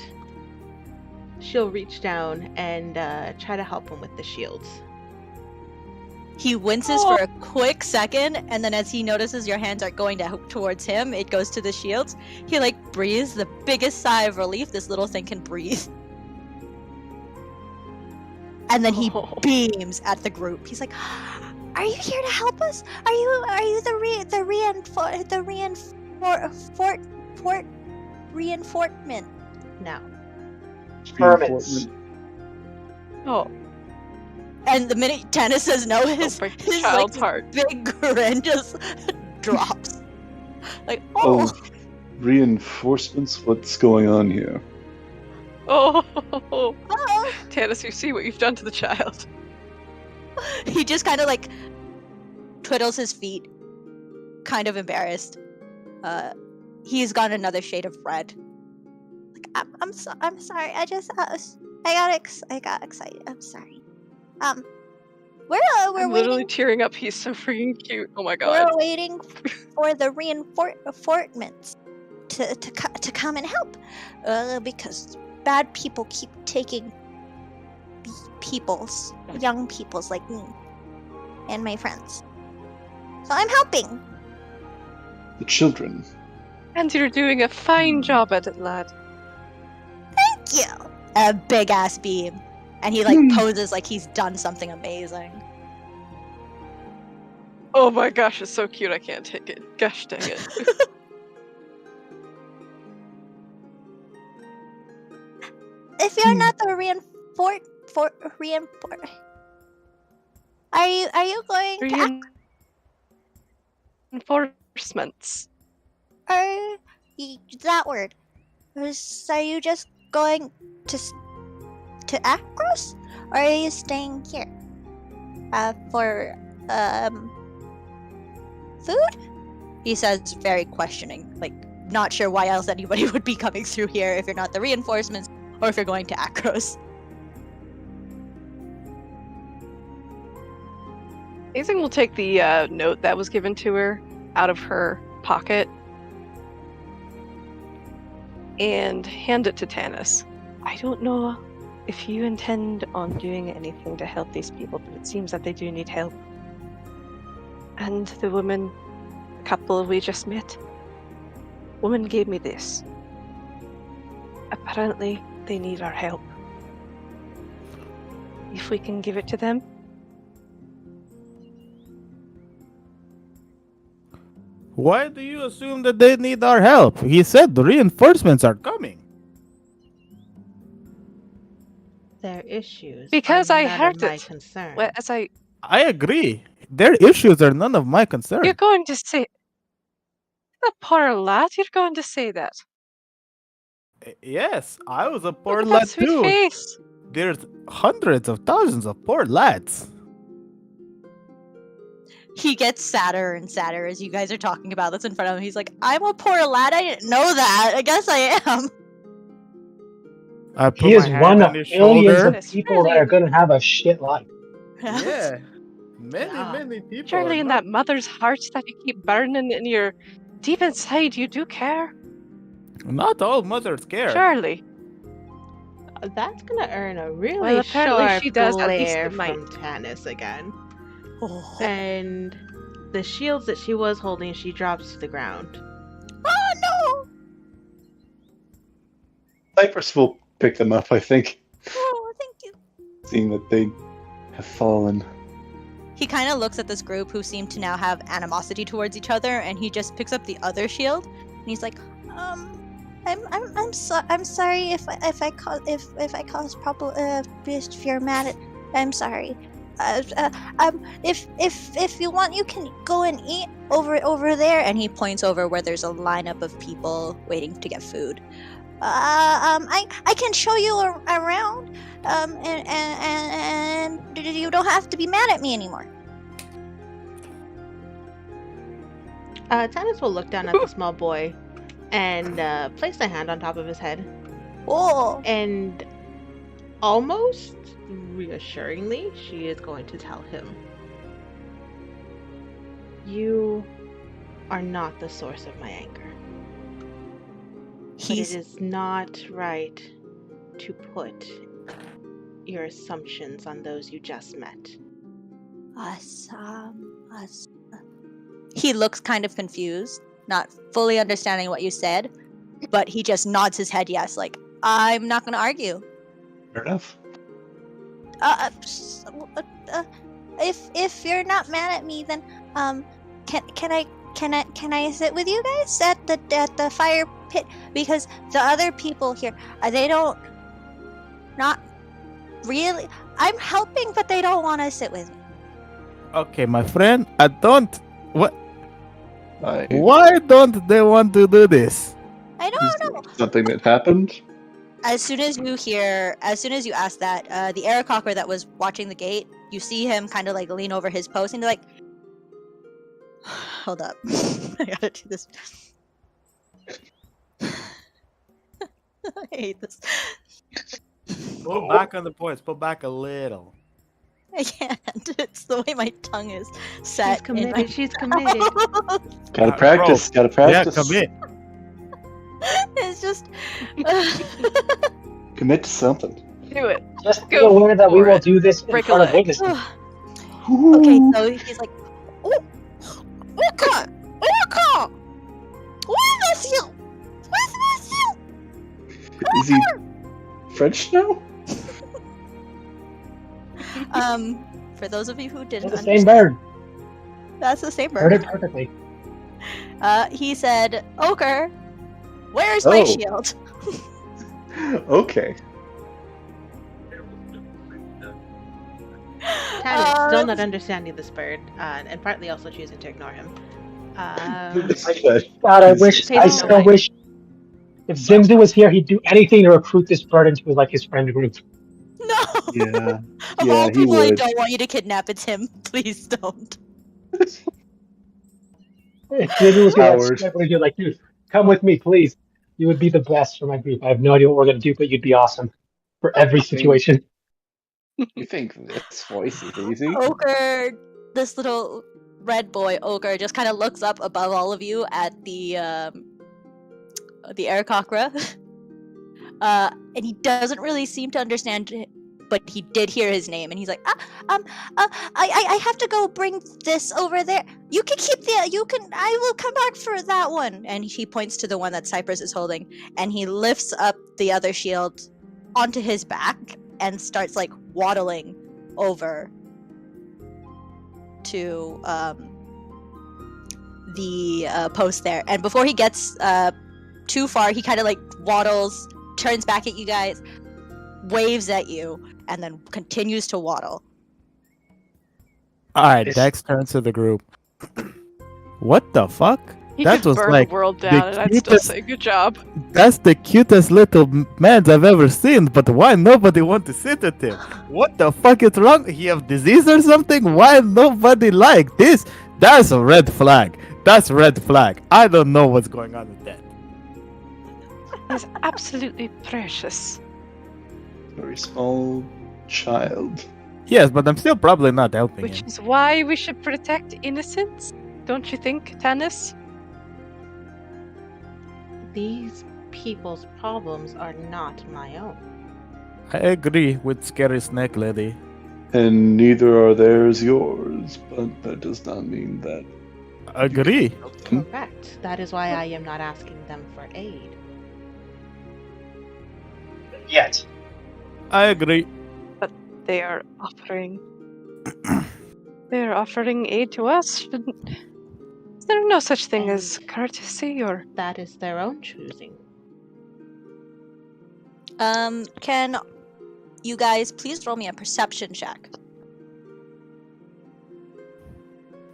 she'll reach down and try to help him with the shields. He winces for a quick second, and then as he notices your hands are going towards him, it goes to the shields. He like breathes the biggest sigh of relief this little thing can breathe. And then he beams at the group. He's like, "Are you here to help us? Are you the reinforcement?" Now, Ferments. Oh, And the minute Tannis says no, don't his break the his child's like heart. big grin just drops. Like, Oh, reinforcements? What's going on here? Oh, oh. Tannis, you see what you've done to the child. He just kind of like twiddles his feet, kind of embarrassed. He's got another shade of red. Like, I'm sorry. I got excited. I'm sorry. We're I'm literally waiting. tearing up. He's so freaking cute. Oh my god. We're waiting for the reinforcements to come and help. Because bad people keep taking young peoples like me and my friends. So I'm helping. The children. And you're doing a fine job at it, lad. Thank you. A big ass beam, and he like poses like he's done something amazing. Oh my gosh, it's so cute. I can't take it. Gosh dang it. If you're not the are you going to Reinforcements. that word? Are you just going to Akros, or are you staying here for food? He says, very questioning, like not sure why else anybody would be coming through here if you're not the reinforcements or if you're going to Akros. Azing will take the note that was given to her out of her pocket and hand it to Tannis. I don't know if you intend on doing anything to help these people, but it seems that they do need help. And the woman, couple we just met, woman gave me this. Apparently, they need our help. If we can give it to them. Why do you assume that they need our help? He said the reinforcements are coming. their issues Because are I none heard of my it. concern. Well, as I agree. Their issues are none of my concern. you're going to say, the poor lad, you're going to say that. Yes, I was a poor Look at lad that sweet too. face. There's hundreds of thousands of poor lads. He gets sadder and sadder as you guys are talking about this in front of him. He's like, I'm a poor lad. I didn't know that. I guess I am. I put He is my hand one on of his millions shoulder. of people that are going to have a shit life. Yeah, many, Yeah. many people. Surely are in not- that mother's heart that you keep burning in your deep inside, you do care. Not all mothers care. Surely. That's gonna earn a really Well, apparently sharp she does, at least glare it might. from Tannis again. Oh, And the shields that she was holding, she drops to the ground. no! Cypress will pick them up, I think, Oh, thank you. seeing that they have fallen. He kind of looks at this group who seem to now have animosity towards each other, and he just picks up the other shield, and he's like, I'm sorry if I cause problem. If you're mad at, I'm sorry. If you want, you can go and eat over there. And he points over where there's a lineup of people waiting to get food. I can show you around. And you don't have to be mad at me anymore. Tannis will look down at the small boy and place a hand on top of his head. Oh, And almost reassuringly, she is going to tell him, "You are not the source of my anger. But it is not right to put your assumptions on those you just met." us. He looks kind of confused, not fully understanding what you said, but he just nods his head yes, like, I'm not going to argue. Fair enough. If you're not mad at me, then can I sit with you guys at the fire pit? Because the other people here, they don't, not really. I'm helping, but they don't want to sit with me. Okay, my friend, I don't. What? I, Why don't they want to do this? I don't know. something that happened. As soon as you ask that, the Aarakocra that was watching the gate, you see him kind of like lean over his post and be like, hold up. I gotta do this. I hate this. Pull back on the points. Pull back a little. I can't. It's the way my tongue is set. She's committed. She's committed. Gotta practice. Gotta practice. Yeah, commit. It's just. Commit to something. Do it. Just be Go aware that we for will it. do this in Break a front of leg. witnesses. Okay, so he's like, oh, Oka, where is you? Where's you? Is he French now? For those of you who didn't It's the same understand, bird. that's the same Heard bird. it perfectly. He said, Oker, where's my Oh. shield? Okay. Tad is still not understanding this bird, and partly also choosing to ignore him. God, I still wish. If Zimzu was here, he'd do anything to recruit this bird into like his friend group. No. Yeah. Of Yeah, all he people I would. don't want you to kidnap, it's him. Please don't. If Zimzu was here, Howard. I'd be like, dude, come with me, please. You would be the best for my group. I have no idea what we're gonna do, but you'd be awesome for every situation. You think this voice is easy? Oker, this little red boy, Oker, just kind of looks up above all of you at the Aarakocra. And he doesn't really seem to understand it, but he did hear his name, and he's like, I have to go bring this over there. You can keep I will come back for that one. And he points to the one that Cypress is holding, and he lifts up the other shield onto his back and starts like waddling over to the post there. And before he gets too far, he kind of like waddles, turns back at you guys, waves at you, and then continues to waddle. All right, Yes. Dex turns to the group. What the fuck? He That could was burn like the world the down, and I'd still cutest- say good job. That's the cutest little man I've ever seen, but why nobody want to sit with him? What the fuck is wrong? He have disease or something? Why nobody like this? That's a red flag. That's red flag. I don't know what's going on with that. He's absolutely precious. Very small child. Yes, but I'm still probably not helping Which him. is why we should protect innocence, don't you think, Tannis? These people's problems are not my own. I agree with Scary Snake Lady. And neither are theirs yours, but that does not mean that. Agree. Correct. That is why I am not asking them for aid. Yet. I agree. They are offering. They are offering aid to us. Is there no such thing as courtesy or? That is their own choosing. Can you guys please roll me a perception check?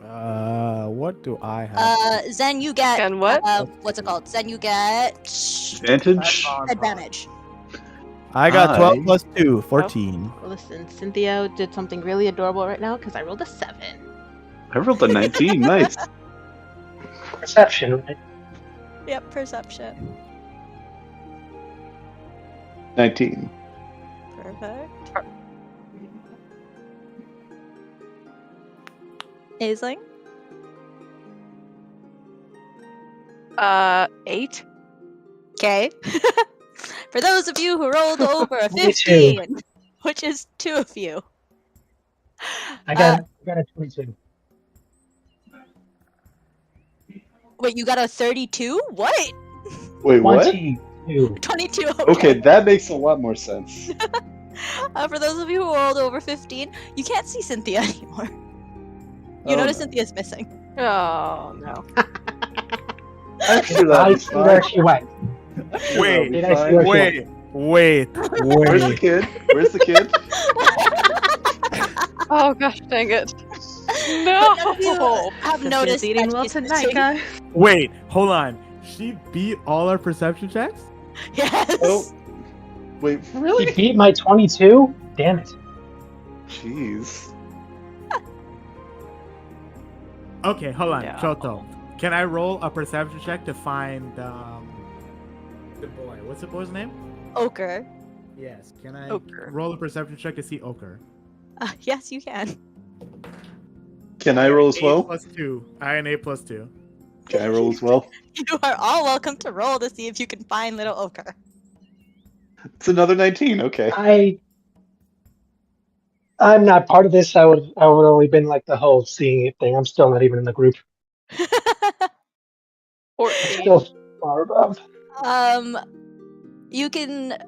What do I have? Zen, you get And what? what's it called? Zen, you get Advantage? advantage. I got 12 I- plus 2, 14. Listen, Cynthia did something really adorable right now because I rolled a 7. I rolled a 19. Nice. Perception, right? Yep, perception. 19. Perfect. Aisling? 8. Okay. For those of you who rolled over a 22. 15, which is 2 of you. I got a 22. Wait, you got a 32? What? Wait, what? 22. 22. Okay, that makes a lot more sense. For those of you who rolled over 15, you can't see Cynthia anymore. You Oh, notice no. Cynthia's missing. Oh no. I'm sure I that'll be see where she fine. went. I'm sure that'll be Did I see fine. where she Wait, wait, Where's the wait. kid? Where's the kid? Oh gosh, dang it. But none of you No. have Cynthia's noticed eating that well she's tonight, missing. guys. Wait, hold on. She beat all our perception checks? Yes. Oh, wait, She really? beat my 22? Damn it. Jeez. Okay, hold on, Yeah. Choto. Can I roll a perception check to find the boy? What's the boy's name? Ochre. Yes. Can I Ochre. roll a perception check to see Ochre? Yes, you can. Can I roll as well? +2. I an A+2. Can I roll as well? You are all welcome to roll to see if you can find little Ochre. It's another 19. Okay. I'm not part of this. I would only been like the whole seeing it thing. I'm still not even in the group. I'm 14. still far above. You can,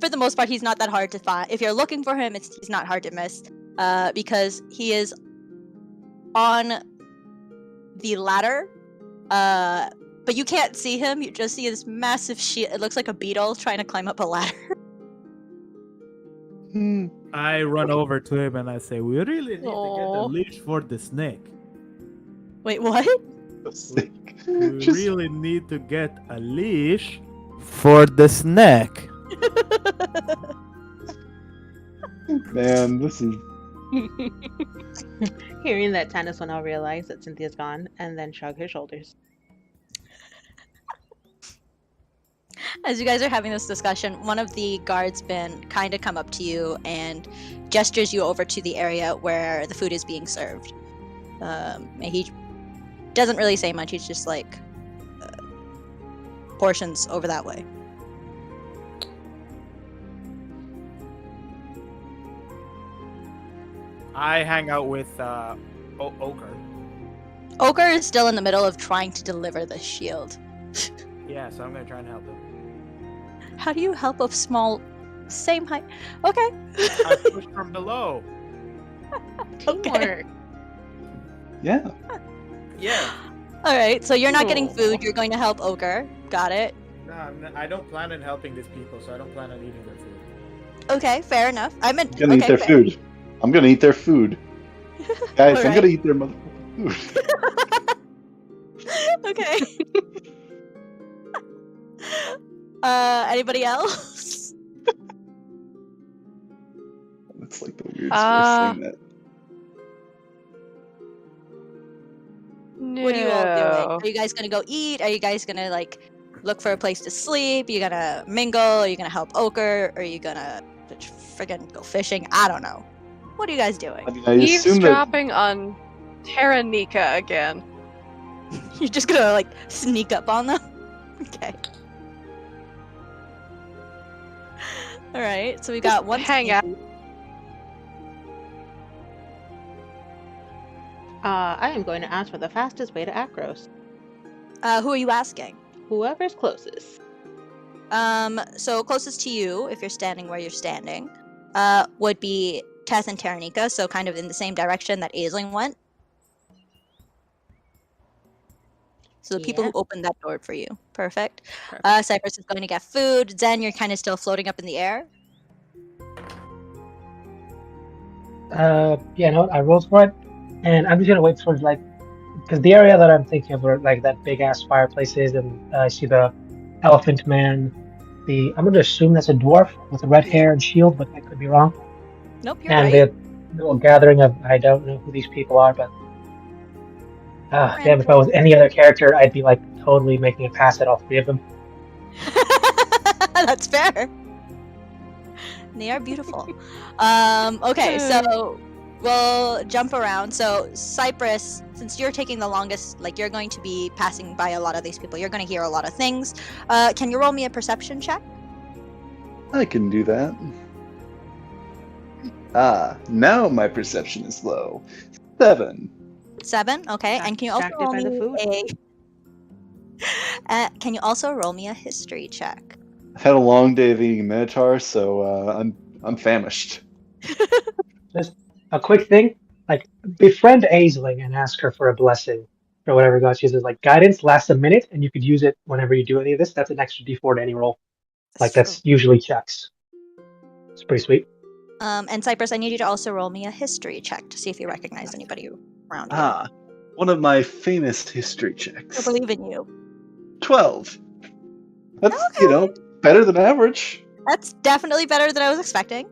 for the most part, he's not that hard to find. If you're looking for him, he's not hard to miss, because he is on the ladder, but you can't see him. You just see this massive shield. It looks like a beetle trying to climb up a ladder. I run over to him and I say, "We really need to get a Aw. leash for the snake. Wait, what? We Just- really need to get a leash for the snake." Man, this is. Hearing that, Tannis will now realize that Cynthia's gone and then shrug her shoulders. As you guys are having this discussion, one of the guardsmen kind of come up to you and gestures you over to the area where the food is being served. He doesn't really say much. He's just like, portions over that way. I hang out with Ochre. Ochre is still in the middle of trying to deliver the shield. Yeah, so I'm gonna try and help him. How do you help a small, same height? Okay. I push from below. Okay. Teamwork. Yeah. Yeah. All right. So you're not getting Aw. food. You're going to help Ochre. Got it. No, I don't plan on helping these people, so I don't plan on eating their food. Okay. Fair enough. I meant. I'm gonna eat okay, their fair. food. I'm gonna eat their food. Guys, I'm Alright. gonna eat their motherfucking food. Okay. Anybody else? That's like the weirdest way of saying that. What are you all doing? Are you guys gonna go eat? Are you guys gonna like look for a place to sleep? Are you gonna mingle? Are you gonna help Ochre? Are you gonna friggin' go fishing? I don't know. What are you guys doing? I mean, I assume that. Eavesdropping on Terranika again. You're just gonna like sneak up on them? Okay. All right. So we got one. hang out. I am going to ask for the fastest way to Akros. Who are you asking? Whoever's closest. So closest to you, if you're standing where you're standing, would be Tess and Taranika, so kind of in the same direction that Aisling went. So the people who opened that door for you. Perfect. Cypress is going to get food. Zen, you're kind of still floating up in the air. Yeah, no, I rolled for it, and I'm just gonna wait for like, because the area that I'm thinking of where like that big ass fireplace is, and I see the elephant man. I'm gonna assume that's a dwarf with red hair and shield, but I could be wrong. Nope, you're And right. the little gathering of I don't know who these people are, but damn, if I was any other character, I'd be like totally making a pass at all three of them. That's fair. They are beautiful. Okay, so we'll jump around. So Cypress, since you're taking the longest, like you're going to be passing by a lot of these people, you're going to hear a lot of things. Can you roll me a perception check? I can do that. Now my perception is low. 7. 7. Okay, Got and can you also distracted roll by the me food. can you also roll me a history check? I've had a long day of eating Minotaur, so I'm famished. Just a quick thing, like befriend Aisling and ask her for a blessing or whatever God she uses. Like guidance lasts a minute, and you could use it whenever you do any of this. That's an extra D4 to any roll. Like true. that's usually checks. It's pretty sweet. And Cypress, I need you to also roll me a history check to see if you recognize anybody around here. One of my famous history I checks. believe in you. 12. That's, Okay. better than average. That's definitely better than I was expecting.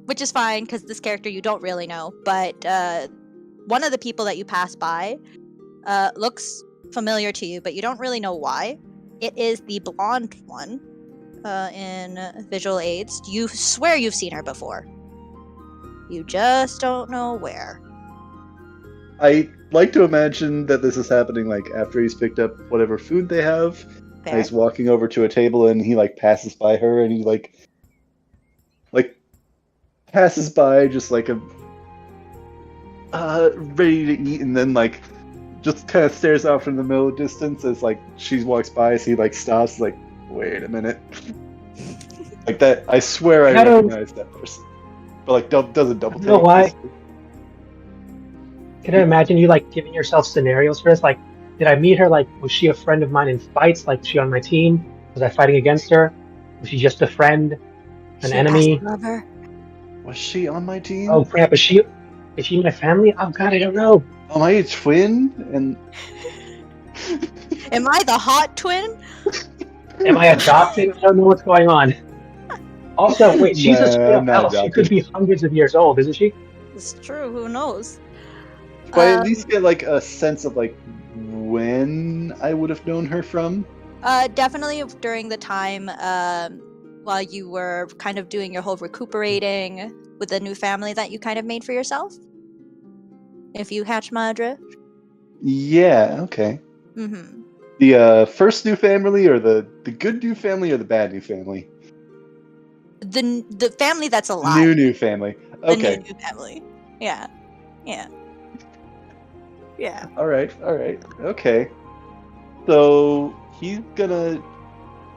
Which is fine because this character you don't really know, but one of the people that you pass by looks familiar to you, but you don't really know why. It is the blonde one in visual aids. You swear you've seen her before. You just don't know where. I like to imagine that this is happening like after he's picked up whatever food they have. And Fair. he's walking over to a table and he like passes by her and he like passes by just like a ready to eat and then like just kind of stares off from the middle distance as like she walks by, so he like stops like, wait a minute. Like that, I swear I recognize that person. But like doesn't double take. I don't know why. Can I imagine you like giving yourself scenarios for this? Like, did I meet her? Like, was she a friend of mine in fights? Like, was she on my team? Was I fighting against her? Was she just a friend? An enemy? Lover. Was she on my team? Oh crap! Is she my family? Oh god, I don't know. Am I a twin? And Am I the hot twin? Am I adopted? I don't know what's going on. Also, wait, she's a straight up elf. She could be hundreds of years old, isn't she? It's true. Who knows? do I at least get like a sense of like when I would have known her from? Definitely during the time while you were kind of doing your whole recuperating with the new family that you kind of made for yourself. If you catch my drift. Yeah. Okay. Mm-hmm. The first new family, or the good new family, or the bad new family? The family that's alive. New family. Okay. The new family. Yeah. Yeah. Yeah. All right. Okay. So he's gonna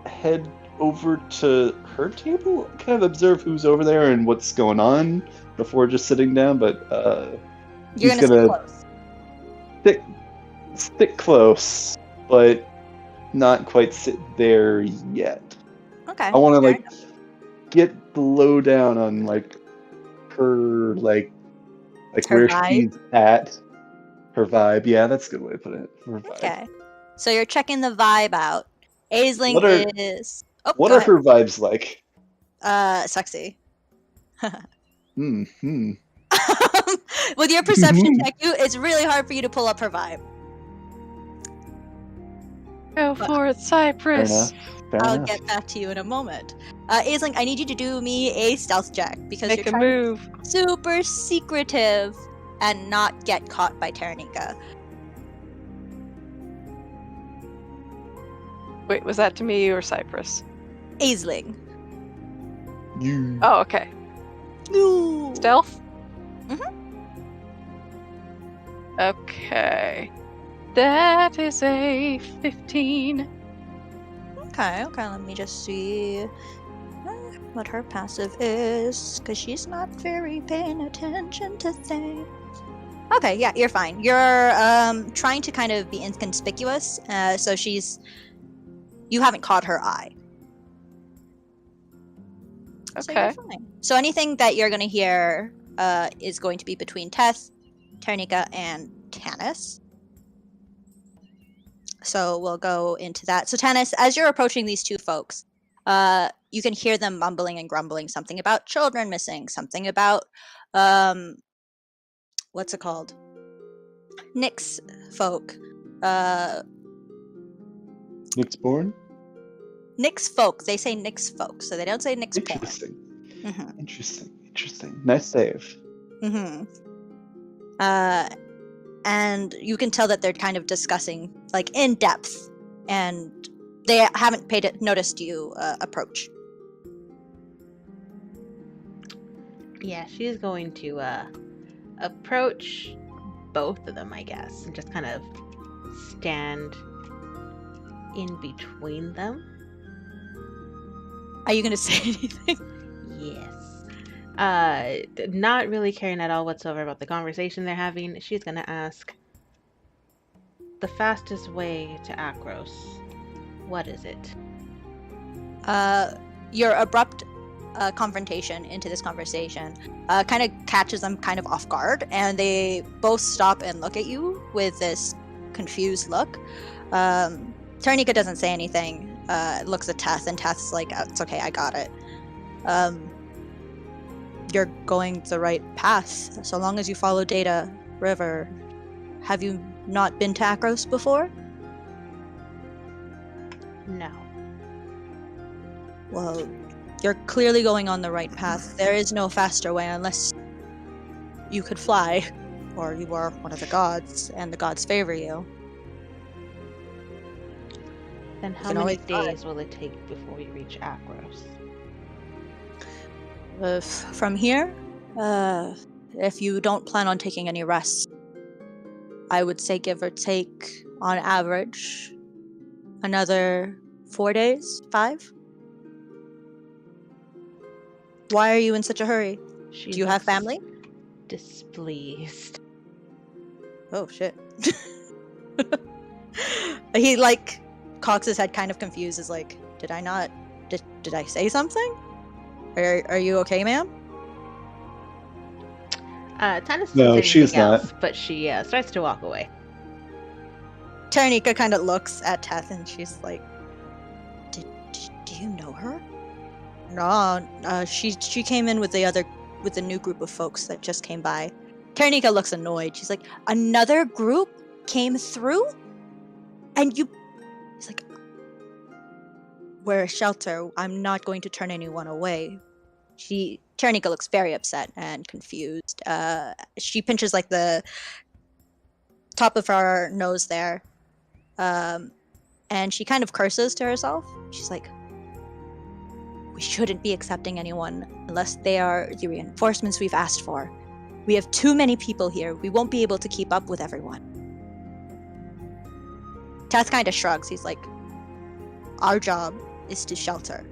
head over to her table, kind of observe who's over there and what's going on before just sitting down. But You're he's gonna stick close, but not quite sit there yet. Okay. I want to like get the lowdown on like her like her where vibe? she's at. Her vibe, yeah, that's a good way to put it. Her vibe. Okay. So you're checking the vibe out. Aisling is. Oh, what go are ahead. her vibes like? Sexy. Hmm. With your perception check, it's really hard for you to pull up her vibe. Go for it, Cypress. Fair I'll enough. get back to you in a moment. Aisling, I need you to do me a stealth check because Make you're a move. super secretive and not get caught by Taranika. Wait, was that to me or Cypress? Aisling. You. Oh, okay. No. Stealth? Mhm. Okay. That is a 15. Okay, let me just see what her passive is, because she's not very paying attention to things. Okay, yeah, you're fine. You're trying to kind of be inconspicuous, so you haven't caught her eye. So you're Okay. fine. So anything that you're going to hear is going to be between Tess, Taranika, and Tanis. So we'll go into that. So Tanis, as you're approaching these two folks, you can hear them mumbling and grumbling something about children missing, something about what's it called? Nick's folk Nixborn? Nyx folk. They say Nyx folk, so they don't say Nyx porn. Interesting. Mm-hmm. Interesting. Nice save. Mm-hmm. And you can tell that they're kind of discussing, like, in depth, and they haven't noticed you approach. Yeah, she's going to approach both of them, I guess, and just kind of stand in between them. Are you going to say anything? Yes. Not really caring at all whatsoever about the conversation they're having. She's gonna ask, the fastest way to Akros, what is it? Your abrupt confrontation into this conversation kind of catches them kind of off guard, and they both stop and look at you with this confused look. Ternika doesn't say anything, looks at Teth, and Teth's like, oh, it's okay, I got it. You're going the right path, so long as you follow Data River. Have you not been to Akros before? No. Well, you're clearly going on the right path. There is no faster way unless you could fly, or you are one of the gods, and the gods favor you. Then how can many always fly. days will it take before we reach Akros? From here, if you don't plan on taking any rest, I would say give or take, on average, another 4 days, 5. Why are you in such a hurry? She Do you have looks family? Displeased. Oh shit. He like cocks his head, kind of confused, is like, did I say something? Are you okay, ma'am? Tannis No, says she's anything else, not. but she starts to walk away. Ternika kind of looks at Teth and she's like, do you know her? No, she came in with the new group of folks that just came by. Ternika looks annoyed. She's like, another group came through? And you... He's like, we're a shelter. I'm not going to turn anyone away. Ternika looks very upset and confused. She pinches like the top of her nose there. And she kind of curses to herself. She's like, we shouldn't be accepting anyone unless they are the reinforcements we've asked for. We have too many people here. We won't be able to keep up with everyone. Teth kind of shrugs. He's like, our job is to shelter.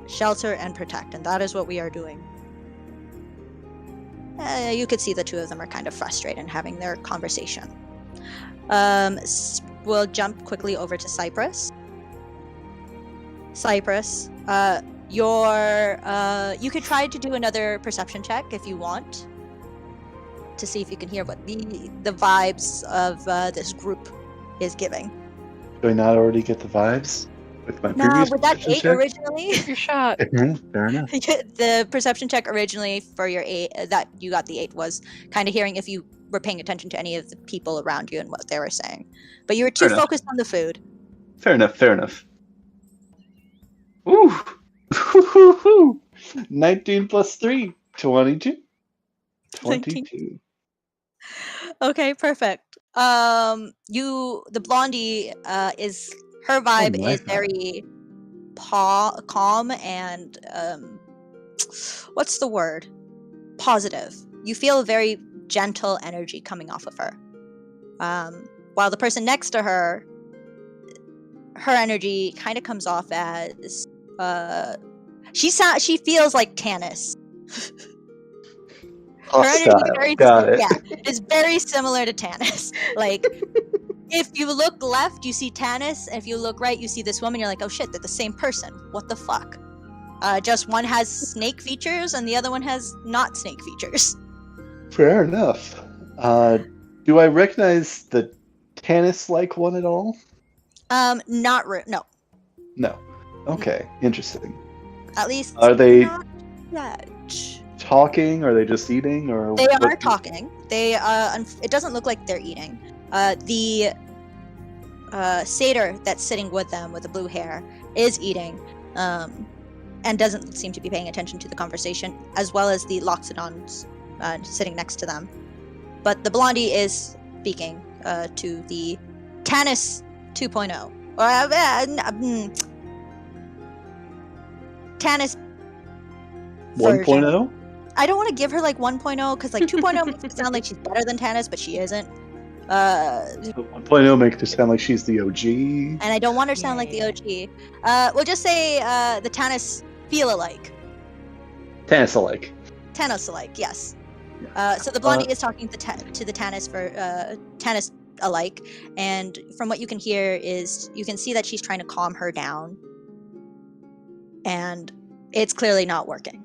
Shelter and protect, and that is what we are doing. You could see the two of them are kind of frustrated and having their conversation. We'll jump quickly over to Cypress. Cypress, you could try to do another perception check if you want, to see if you can hear what the vibes of this group is giving. Do I not already get the vibes with my previous with that perception 8 check? originally. Your shot. Fair enough. The perception check originally for your 8, that you got the 8, was kind of hearing if you were paying attention to any of the people around you and what they were saying. But you were too Fair enough. focused on the food. Fair enough. Ooh. 19 plus 3. 22. 22. Okay, perfect. The blondie is, her vibe my is God. very calm and what's the word? Positive. You feel a very gentle energy coming off of her. While the person next to her energy kind of comes off as she feels like Tannis. Her energy Hostile. Got it. is very similar to Tannis. Like, if you look left, you see Tannis. If you look right, you see this woman. You're like, oh shit, they're the same person. What the fuck? Just one has snake features and the other one has not snake features. Fair enough. Do I recognize the Tannis-like one at all? No. No. Okay, interesting. At least Are they not yet. talking? Are they just eating? Or They are what- talking. They it doesn't look like they're eating. The satyr that's sitting with them with the blue hair is eating, and doesn't seem to be paying attention to the conversation, as well as the Loxodons sitting next to them. But the blondie is speaking to the Tanis 2.0. Tanis 1.0? I don't want to give her like 1.0 because like 2.0 makes it sound like she's better than Tanis, but she isn't. 1.0 makes her sound like she's the OG. And I don't want her to sound like the OG. We'll just say the Tanis feel alike. Tanis alike. Tanis alike, yes. So the blondie is talking to the Tanis for Tanis alike, and from what you can hear is you can see that she's trying to calm her down, and it's clearly not working.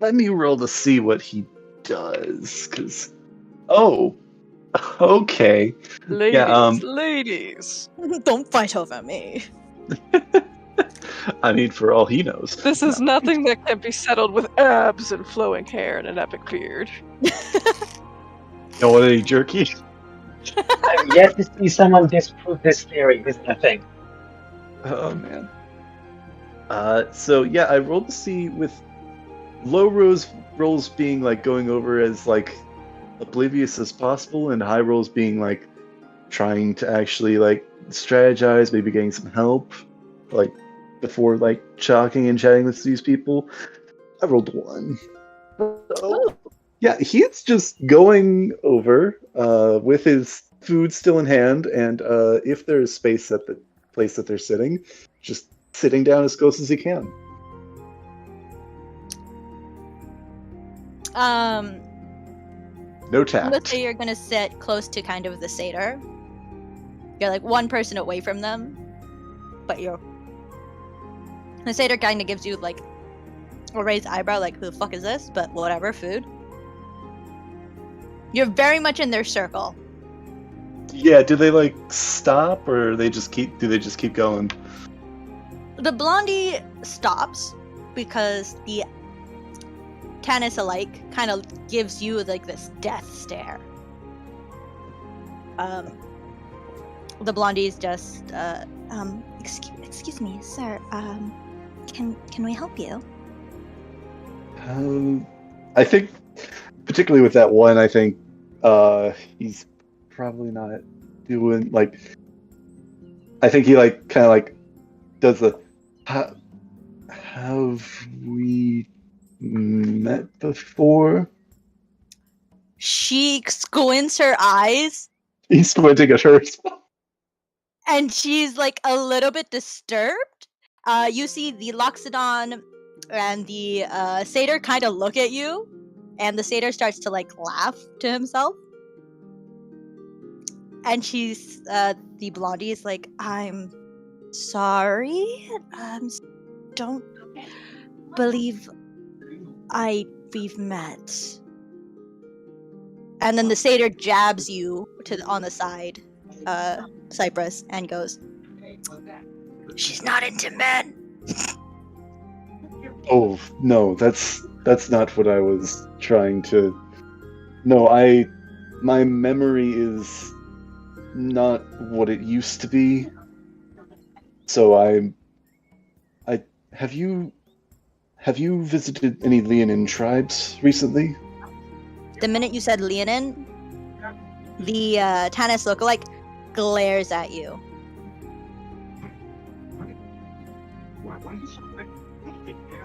Let me roll to see what he does, because... Oh, okay. Ladies. Don't fight over me. I mean, for all he knows. This is nothing that can be settled with abs and flowing hair and an epic beard. Don't want any jerky? I'm yet to see someone disprove this theory. This is the thing. Oh, man. So, yeah, I rolled to see with low rolls being, like, going over as, like, oblivious as possible, and high rolls being, like, trying to actually, like, strategize, maybe getting some help, like, before, like, talking and chatting with these people. I rolled 1. So, yeah, he's just going over with his food still in hand, and if there is space at the place that they're sitting, just sitting down as close as he can. No tact. Let's say you're gonna sit close to kind of the satyr. You're like one person away from them, but the satyr kind of gives you like a raised eyebrow, like who the fuck is this? But whatever, food. You're very much in their circle. Yeah, do they like stop or do they just keep going? The blondie stops because the Tanis alike kind of gives you like this death stare. The blondie's just excuse me, sir, can we help you? I think particularly with that one, I think he's probably not doing like. I think he like kind of like does the have we met before? She squints her eyes. He's squinting at her. And she's like a little bit disturbed. You see the Loxodon and the satyr kind of look at you, and the satyr starts to like laugh to himself. And she's the blondie is like, I'm sorry. Don't believe we've met. And then the satyr jabs you on the side, Cypress, and goes, she's not into men. Oh no, that's not what I was trying to. No, my memory is not what it used to be. So I have you visited any Leonin tribes recently? The minute you said Leonin, the Tanis lookalike glares at you.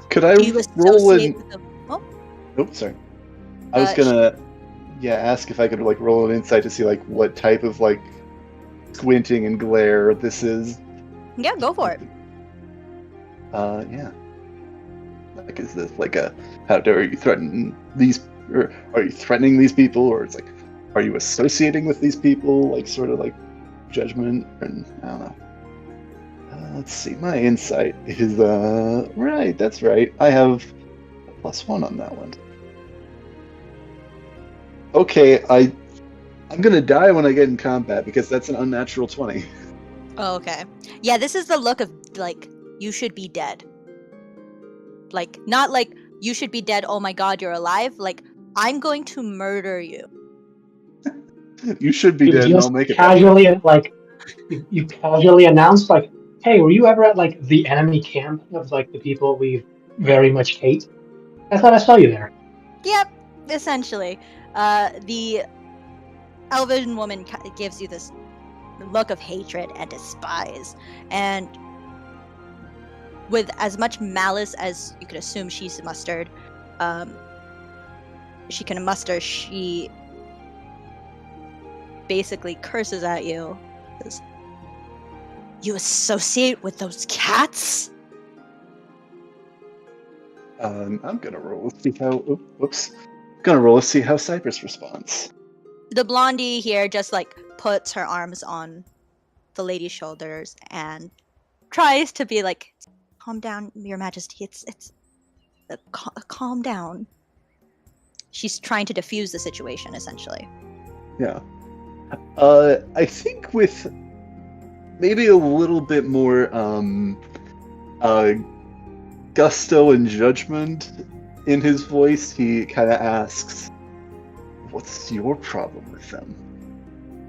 Could I Do you roll associate in? with the... Oh, Oops, sorry. I was gonna, ask if I could like roll an insight to see like what type of like squinting and glare this is. yeah, go for it. Yeah. Like, is this like a are you threatening these, or are you threatening these people, or it's like, are you associating with these people, like sort of like judgment, and I don't know. Let's see. My insight is right. That's right. I have a +1 on that one. Okay, I'm gonna die when I get in combat because that's an unnatural 20. Oh, okay. Yeah, this is the look of like you should be dead. Like not like you should be dead. Oh my god, you're alive. Like I'm going to murder you. You should be You dead, and I'll just make it better. casually, like, you casually announced, like, hey, were you ever at, like, the enemy camp of, like, the people we very much hate? I thought I saw you there. Yep, essentially. The elven woman gives you this look of hatred and despise, and with as much malice as you could assume she's mustered, she basically curses at you. Says, "You associate with those cats?" I'm gonna roll to see how. Whoops. Gonna roll to see how Cypress responds. The blondie here just like puts her arms on the lady's shoulders and tries to be like, "Calm down, Your Majesty. It's calm down." She's trying to diffuse the situation, essentially. Yeah. I think with maybe a little bit more gusto and judgment in his voice, he kind of asks, "What's your problem with them?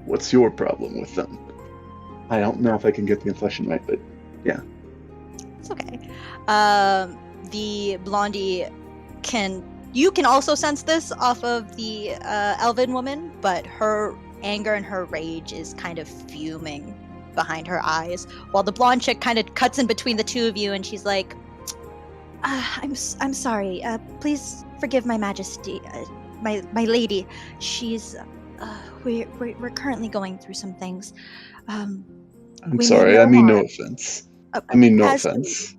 What's your problem with them?" I don't know if I can get the inflection right, but yeah. It's okay. The blondie you can also sense this off of the elven woman, but her anger and her rage is kind of fuming behind her eyes, while the blonde chick kind of cuts in between the two of you, and she's like, I'm sorry. Please forgive my Majesty, my lady. She's we're currently going through some things. I'm We sorry. mean no I mean no harm. offense. I mean no As- offense.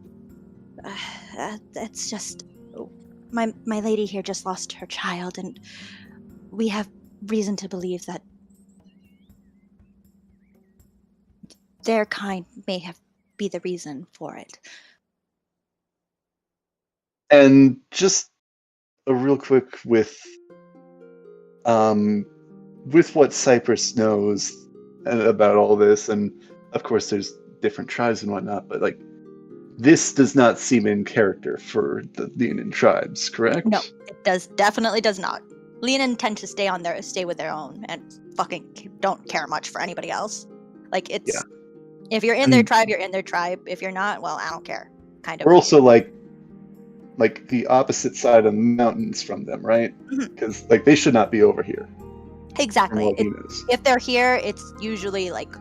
It's just my lady here just lost her child, and we have reason to believe that their kind may be the reason for it. And just a real quick with what Cypress knows about all this, and of course there's different tribes and whatnot, but like this does not seem in character for the Leonin tribes, correct? No, it definitely does not. Leonin tend to stay with their own and fucking don't care much for anybody else. Like it's if you're in their tribe, you're in their tribe. If you're not, well, I don't care. Kind of. We're also like the opposite side of the mountains from them, right? Mhm. Because like they should not be over here. Exactly. From what he knows. If they're here, it's usually like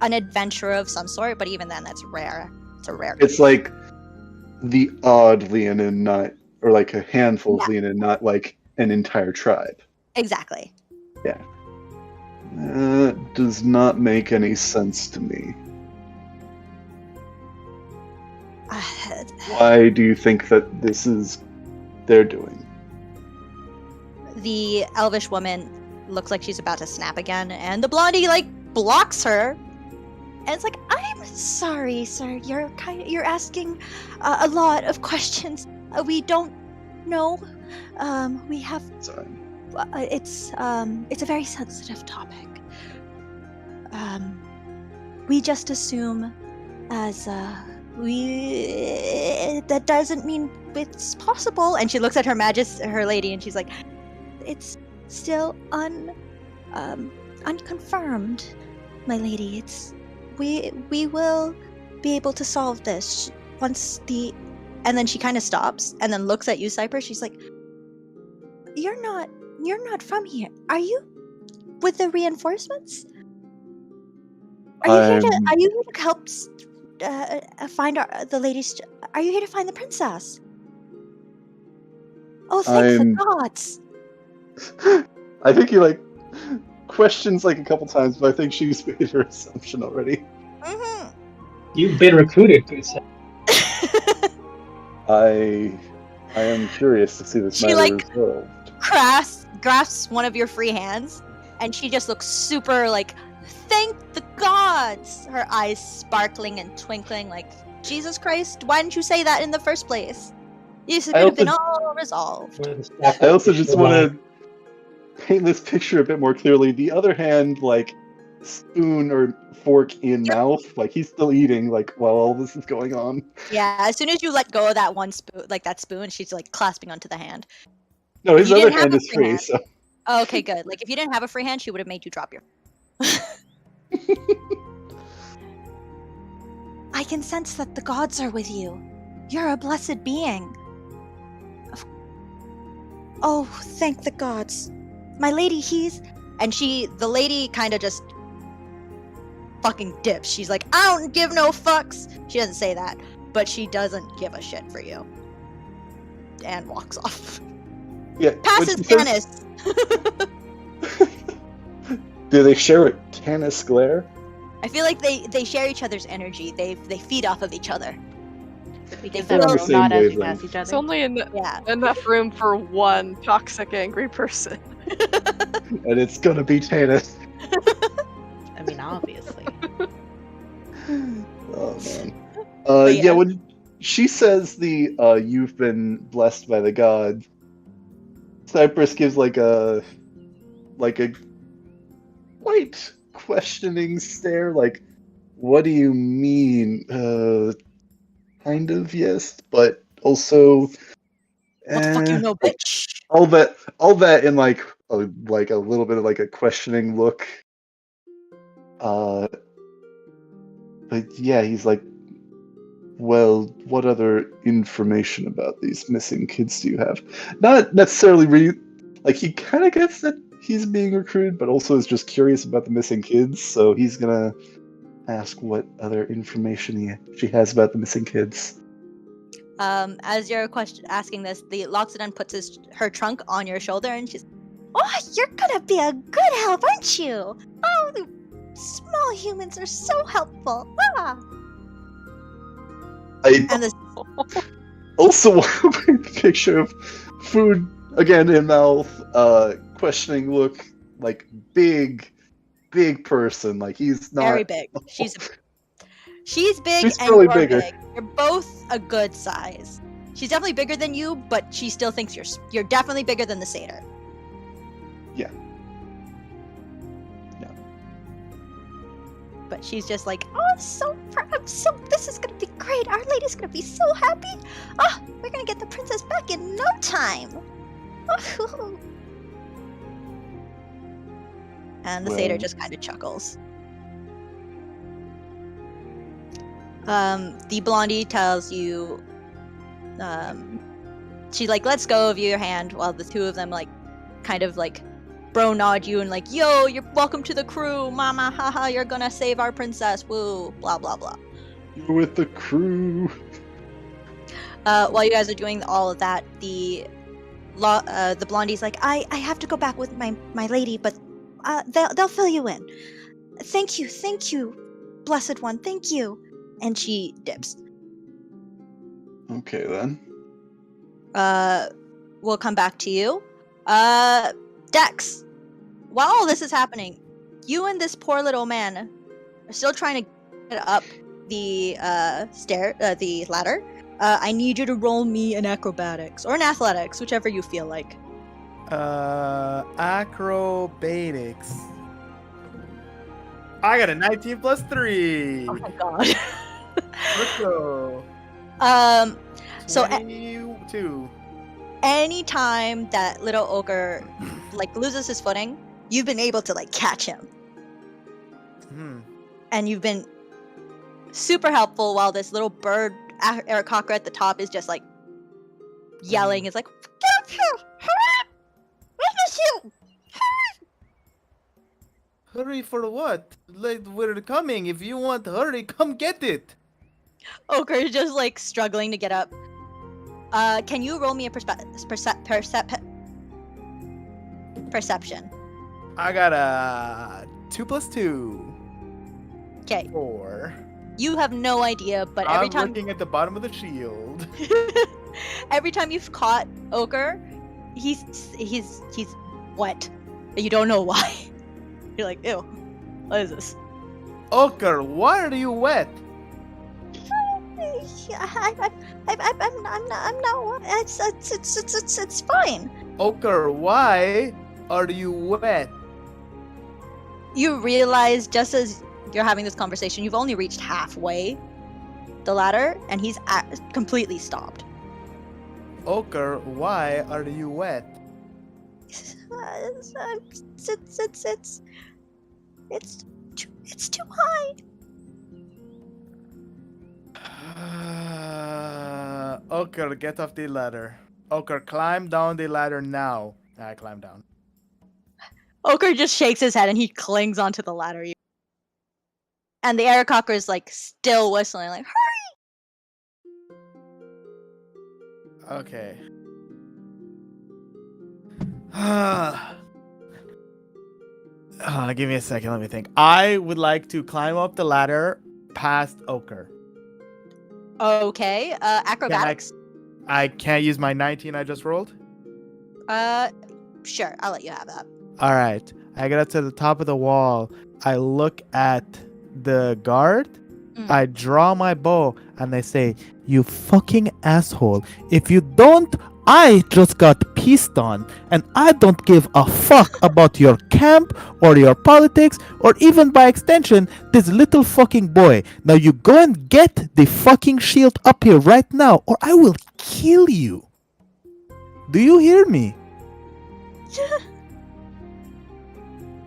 an adventure of some sort, but even then, that's rare. It's a rare. It's like the odd Leonin, not or like a handful of Leonin, not like an entire tribe. Exactly. Yeah. That does not make any sense to me. Why do you think that this is their doing? The elvish woman looks like she's about to snap again, and the blondie like blocks her. And it's like, I'm sorry, sir. You're asking a lot of questions. We don't know. We have. Sorry. It's a very sensitive topic. We just assume as that doesn't mean it's possible. And she looks at her lady, and she's like, it's still unconfirmed, my lady. It's we will be able to solve this once the. And then she kind of stops and then looks at you, Cypress. She's like, You're not from here. Are you with the reinforcements? Are you here to help find the ladies? Are you here to find the princess? Oh, thank the gods! I think he like questions like a couple times, but I think she's made her assumption already. Mm-hmm. You've been recruited, good sir. I am curious to see this She, matter like, resolved. grasps one of your free hands, and she just looks super like, thank the gods! Her eyes sparkling and twinkling like, Jesus Christ, why didn't you say that in the first place? This could have been all resolved. I also just want to paint this picture a bit more clearly. The other hand, like, spoon or fork in mouth, like he's still eating, like, while all this is going on. Yeah, as soon as you let go of that one spoon, like that spoon, she's like clasping onto the hand. No, his You other didn't have hand a is free free, hand. so. Oh, okay, good. Like, if you didn't have a free hand, she would have made you drop your... I can sense that the gods are with you. You're a blessed being. Oh, thank the gods. My lady, And the lady kind of just fucking dips. She's like, I don't give no fucks. She doesn't say that, but she doesn't give a shit for you. And walks off. Yeah. Passes Tannis. Do they share a Tannis glare? I feel like they share each other's energy. They feed off of each other. We give They're them on the room same nod as we wavelength. pass each It's other. only Yeah. enough room for one toxic, angry person. And it's gonna be Tannis. I mean, obviously. Oh man. But yeah. Yeah, when she says you've been blessed by the god, Cypress gives like a quite questioning stare, like, what do you mean? Kind of, yes, but also What the fuck you know, bitch? all that in like a little bit of like a questioning look. But yeah, he's like, well, what other information about these missing kids do you have? Not necessarily like, he kind of gets that he's being recruited, but also is just curious about the missing kids, so he's gonna ask what other information she has about the missing kids. As you're asking this, the Loxodon puts her trunk on your shoulder, and she's, oh, you're gonna be a good help, aren't you? Oh, the small humans are so helpful. Ah. I And this, also want a picture of food again in mouth, questioning look, like big person, like he's not very big. She's big, She's and probably you're bigger. big. You're both a good size. She's definitely bigger than you, but she still thinks you're definitely bigger than the satyr. Yeah. But she's just like, oh, I'm so proud. This is gonna be great. Our lady's gonna be so happy. Oh, we're gonna get the princess back in no time. And the satyr Well. just kind of chuckles. The blondie tells you, she like lets go of your hand while the two of them like kind of like bro nod you and like, yo, you're welcome to the crew, mama, haha, you're gonna save our princess, woo, blah blah blah. You're with the crew. While you guys are doing all of that, the blondie's like, I have to go back with my lady, but they'll fill you in. Thank you, blessed one, thank you. And she dips. Okay then. We'll come back to you. Dex, while all this is happening, you and this poor little man are still trying to get up the the ladder. I need you to roll me an acrobatics or an athletics, whichever you feel like. Acrobatics. I got a 19 plus 3. Oh my god. Let's go. So 22. anytime that little ogre like loses his footing, you've been able to like catch him. And you've been super helpful while this little bird Eric Cocker at the top is just like yelling. It's like, get up here! Hurry! Witness you! Hurry for what? Like, we're coming. If you want to hurry, come get it. Ogre is just like struggling to get up. Can you roll me a perception? I got a 2 plus 2. Okay. 4. You have no idea, but every I'm time looking at the bottom of the shield. every time you've caught Ogre, he's wet. And you don't know why. You're like, ew, what is this? Ochre, why are you wet? I'm not. It's fine. Ochre, why are you wet? You realize just as you're having this conversation, you've only reached halfway the ladder, and he's completely stopped. Ochre, why are you wet? It's too high. Oker, get off the ladder. Oker, climb down the ladder now. I climb down. Oker just shakes his head and he clings onto the ladder. And the Aarakocra is like still whistling, like Okay. Give me a second. Let me think. I would like to climb up the ladder past Oker. okay. Acrobatics. I can't use my 19 I just rolled. Sure. I'll let you have that. All right. I get up to the top of the wall. I look at the guard. I draw my bow and I say, "You fucking asshole. If you don't, I just got pissed on, and I don't give a fuck about your camp or your politics or even by extension this little fucking boy. Now you go and get the fucking shield up here right now or I will kill you. Do you hear me?"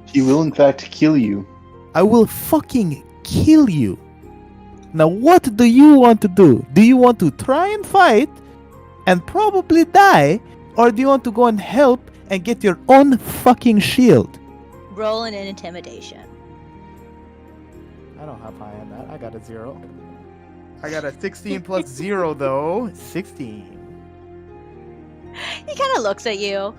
He will in fact kill you. I will fucking kill you. Now what do you want to do? Do you want to try and fight and probably die, or do you want to go and help and get your own fucking shield? Roll an intimidation. I don't have high on that. I got a 0. I got a 16 plus 0 though. 16. He kind of looks at you.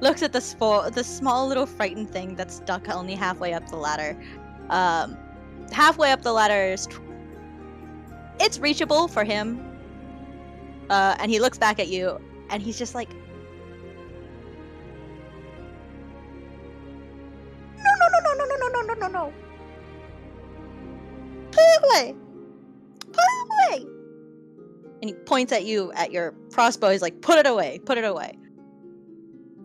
Looks at the small little frightened thing that's stuck only halfway up the ladder. Halfway up the ladder is it's reachable for him. And he looks back at you, and he's just like, no. Put it away. Put it away. And he points at you at your crossbow. He's like, put it away. Put it away.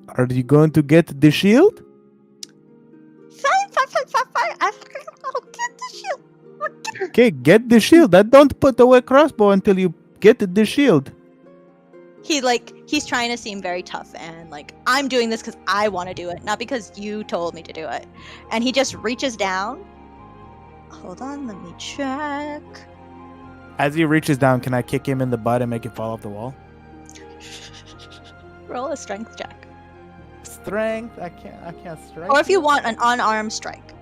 Are you going to get the shield? Fine. I'll get the shield. Okay, get the shield. I don't put away crossbow until you get the shield. He's trying to seem very tough and like, I'm doing this because I want to do it, not because you told me to do it. And he just reaches down. Hold on, let me check. As he reaches down, can I kick him in the butt and make him fall off the wall? Roll a strength check. Strength? I can't strike. Or if you want an unarmed strike.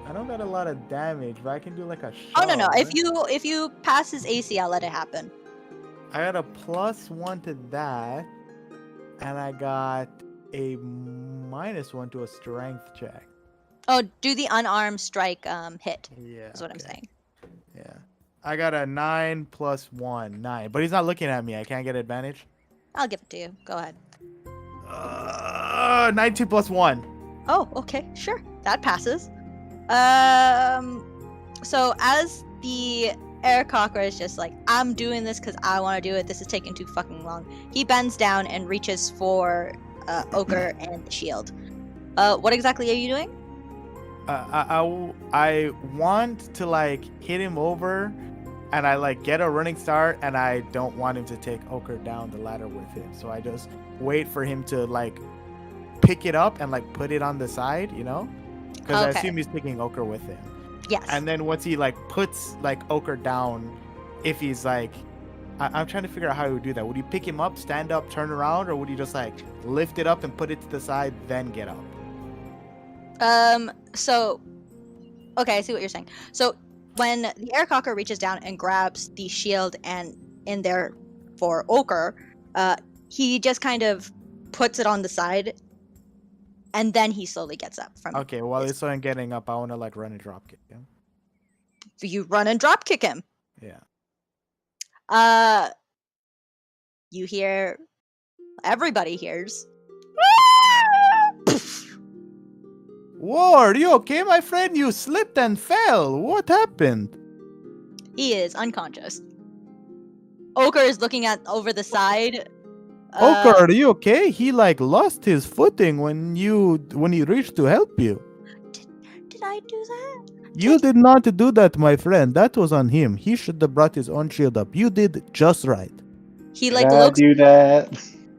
I don't got a lot of damage, but I can do like a shot. Oh no. If you pass his AC, I'll let it happen. I got a +1 to that, and I got a -1 to a strength check. Oh, do the unarmed strike hit. Yeah. Is what I'm saying. Yeah. I got a 9 + 1, 9. But he's not looking at me. I can't get advantage. I'll give it to you. Go ahead. 19 + 1. Oh, okay, sure. That passes. So as the Aarakocra is just like, I'm doing this because I want to do it. This is taking too fucking long. He bends down and reaches for Ochre and the shield. What exactly are you doing? I want to like hit him over, and I like get a running start, and I don't want him to take Ochre down the ladder with him. So I just wait for him to like pick it up and like put it on the side, you know? Because I assume he's taking Ochre with him. Yes. And then once he like puts like Ochre down, if he's like, I'm trying to figure out how he would do that. Would he pick him up, stand up, turn around, or would he just like lift it up and put it to the side, then get up? So, okay, I see what you're saying. So when the Aarakocra reaches down and grabs the shield and in there for Ochre, he just kind of puts it on the side, and then he slowly gets up from. Okay, while he's still getting up, I want to like run and drop kick him. You run and drop kick him. Yeah. You hear. Everybody hears. Whoa, are you okay, my friend? You slipped and fell. What happened? He is unconscious. Ochre is looking at over the side. Ochre, are you okay? He like lost his footing when he reached to help you. Did I do that? You did not do that, my friend. That was on him. He should have brought his own shield up. You did just right. He like Did I looks. do that?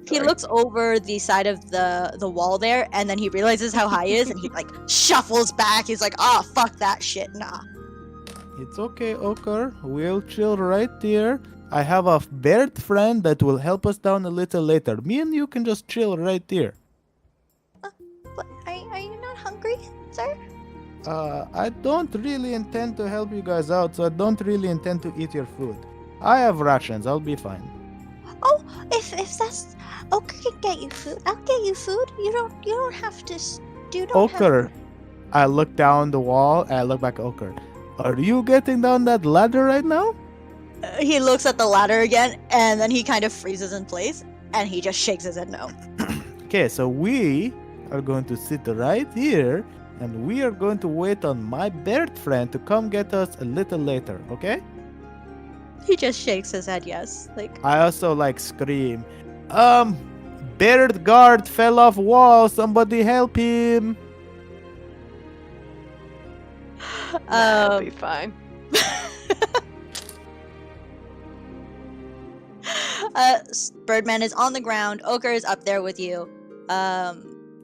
He looks over the side of the wall there, and then he realizes how high he is, and he like shuffles back. He's like, "Oh, fuck that shit, nah." It's okay, Oker. We'll chill right there. I have a bird friend that will help us down a little later. Me and you can just chill right there. What, are you not hungry, sir? I don't really intend to help you guys out, so I don't really intend to eat your food. I have rations. I'll be fine. Oh, if that's okay, can get you food. I'll get you food. You don't have to. You don't have Oker, I look down the wall and I look back at Oker. Are you getting down that ladder right now? He looks at the ladder again, and then he kind of freezes in place, and he just shakes his head no. Okay, so we are going to sit right here, and we are going to wait on my bird friend to come get us a little later, okay? He just shakes his head yes. Like, I also like scream, bird guard fell off wall, somebody help him. That'll be fine. Birdman is on the ground. Ochre is up there with you.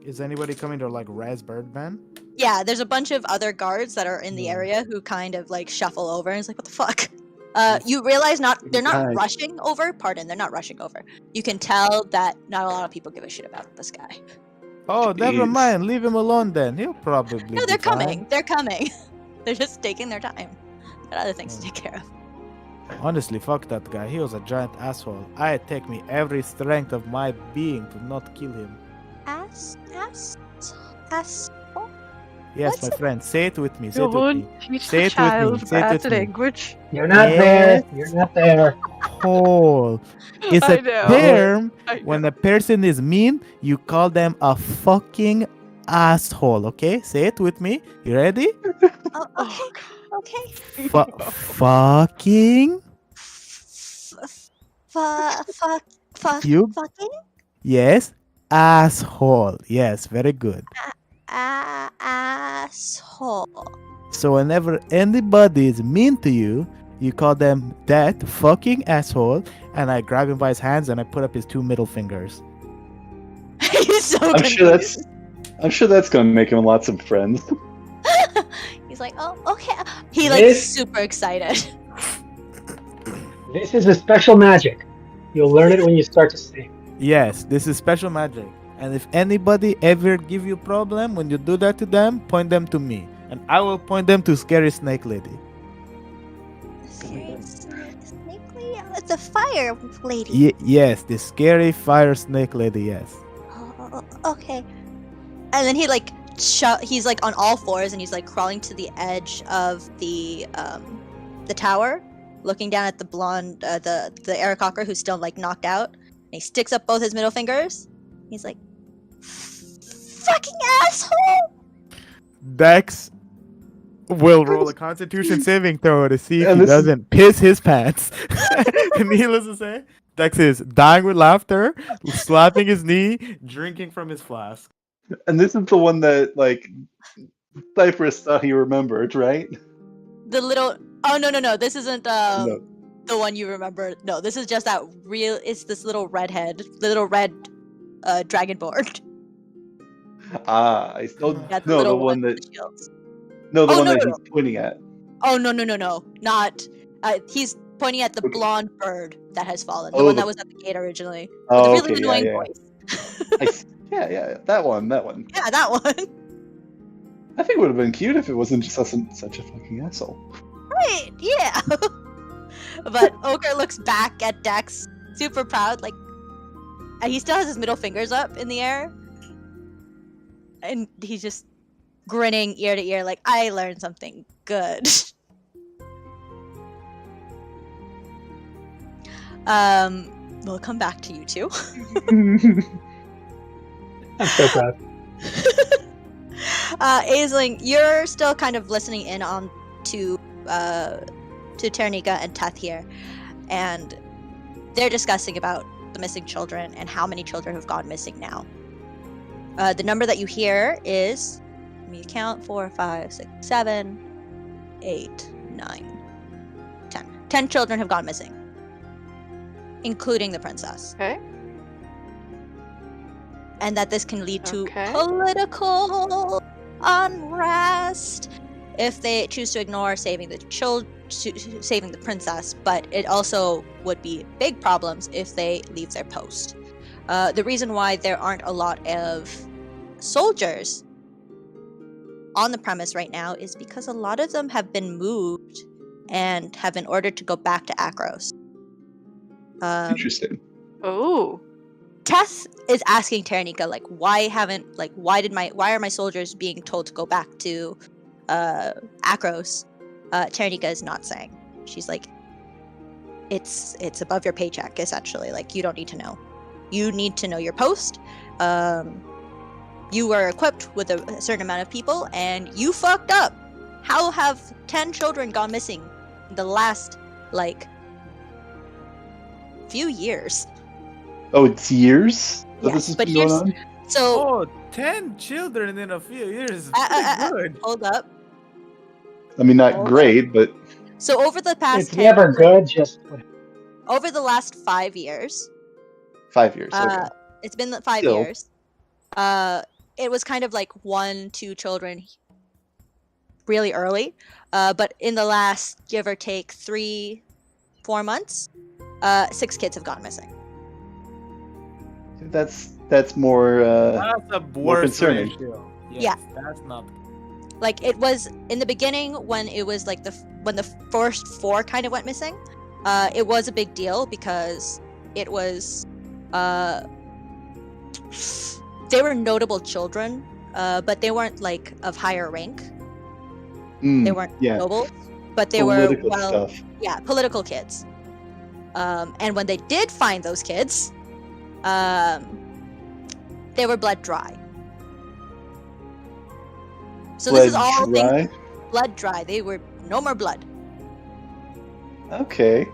Is anybody coming to like res Birdman? Yeah, there's a bunch of other guards that are in the area who kind of like shuffle over, and it's like, what the fuck? You realize they're not Nice. rushing over. Pardon, they're not rushing over. You can tell that not a lot of people give a shit about this guy. Oh, never Jeez. mind. Leave him alone then. He'll probably No, be they're fine. coming. They're coming. They're just taking their time. Got other things to take care of. Honestly, fuck that guy. He was a giant asshole. It take me every strength of my being to not kill him. Ass. Yes, What's my it- friend. Say it with me. Say You it with me. won't teach Say the it with me, child say it bad with me. language. You're not Yes. there. You're not there. Hole. It's I a know. term I when know. a person is mean, you call them a fucking asshole, okay? Say it with me. You ready? Oh, Oh, okay. Fucking. You- Fucking Yes. Asshole. Yes, very good. asshole. So whenever anybody is mean to you, you call them that fucking asshole, and I grab him by his hands and I put up his 2 middle fingers. He's so I'm sure confused. that's gonna make him lots of friends. He's like, oh, okay. He like This- super excited. This is a special magic. You'll learn it when you start to sing. Yes, this is special magic. And if anybody ever give you problem when you do that to them, point them to me. And I will point them to Scary Snake Lady. Snake lady? It's a fire lady. Yes, the scary fire snake lady, yes. Okay. And then he like he's like on all fours and he's like crawling to the edge of the tower, looking down at the blonde the Aarakocra who's still like knocked out. And he sticks up both his middle fingers. He's like, fucking asshole! Dex will roll a constitution saving throw to see if And he this is- doesn't piss his pants. Needless to say, Dex is dying with laughter, slapping his knee, drinking from his flask. And this is the one that like Cypress thought he remembered, right? The little no, this isn't No. the one you remember. No, this is just that real it's this little redhead, the little red dragonborn. I still Yeah, no the little one with that the shields. no the Oh, one no, that no, he's pointing at. Oh no, not he's pointing at the Okay. blonde bird that has fallen. The Oh, one the- that was at the gate originally. With Oh, the really okay, annoying yeah. voice. Yeah, that one. Yeah, that one. I think it would have been cute if it wasn't just such a fucking asshole. Right, yeah. But Ochre looks back at Dex, super proud, like, and he still has his middle fingers up in the air. And he's just grinning ear to ear, like, I learned something good. We'll come back to you two. I'm so proud. Aisling, you're still kind of listening in on to Ternika and Teth here, and they're discussing about the missing children and how many children have gone missing now. The number that you hear is, let me count, 4, 5, 6, 7, 8, 9, 10. 10 children have gone missing, including the princess. Okay. and that this can lead to Okay. political unrest if they choose to ignore saving the princess, but it also would be big problems if they leave their post. The reason why there aren't a lot of soldiers on the premise right now is because a lot of them have been moved and have been ordered to go back to Akros. Interesting. Oh. Tess is asking Taranika, like, why are my soldiers being told to go back to Akros? Taranika is not saying. She's like, it's above your paycheck, essentially. Like, you don't need to know. You need to know your post. You were equipped with a certain amount of people, and you fucked up. How have 10 children gone missing in the last, few years? Oh, it's years that Yes, this has but been going on? So, 10 children in a few years is pretty good. hold up. I mean, not Hold great, but So over the past It's 10 never good. Just over the last 5 years, 5 years. Okay. it's been 5 Still. years. It was kind of like 1-2 children really early, but in the last, give or take 3-4 months, 6 kids have gone missing. That's more That's a more worse concerning. ratio. Yeah. Yes, that's not. Like, it was in the beginning when it was like when the first 4 kind of went missing. It was a big deal because it was they were notable children, but they weren't like of higher rank. They weren't yeah. noble, but they Political were stuff. yeah, political kids. And when they did find those kids, they were bled dry. So this is all things Dry? blood dry. They were no more blood. Okay.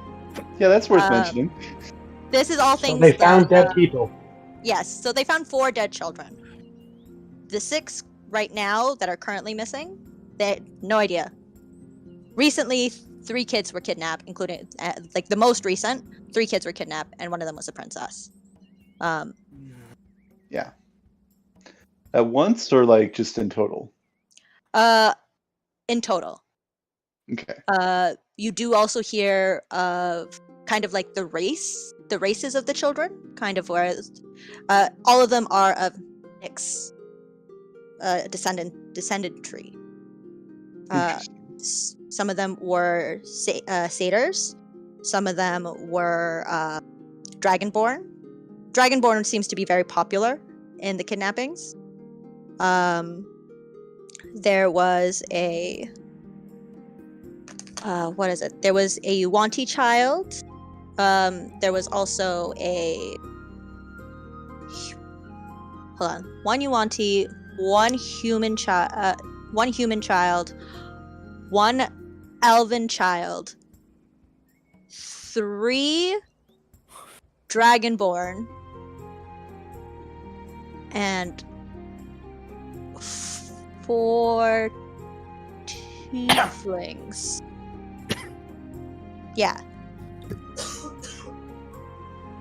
Yeah, that's worth mentioning. This is all so things they found that, dead people. Yes, so they found 4 dead children. The 6 right now that are currently missing, they no idea. Recently, 3 kids were kidnapped, including the most recent 3 kids were kidnapped, and one of them was a princess. Yeah. At once or just in total? In total. Okay. You do also hear of kind of like the races of the children, kind of where all of them are of mixed descendant tree. Some of them were satyrs. Some of them were dragonborn. Dragonborn seems to be very popular in the kidnappings. There was a what is it? There was a Yuanti child. There was also a one Yuanti, one human child, one elven child, 3 dragonborn, and 4 tieflings. Yeah.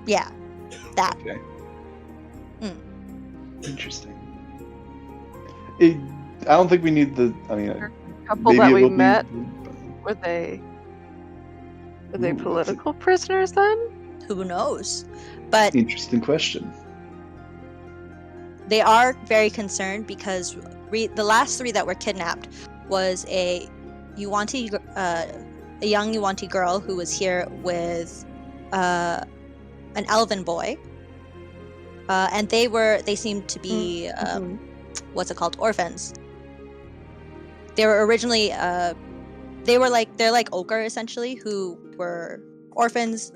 Yeah. That. Okay. Interesting. I don't think we need the. I mean, A couple maybe that it we will be- met, were they political prisoners then? Who knows? But Interesting question. they are very concerned because the last 3 that were kidnapped was a Yuanti, a young Yuanti girl who was here with an elven boy, and they seemed to be what's it called, orphans. They were originally they're like ochre essentially, who were orphans,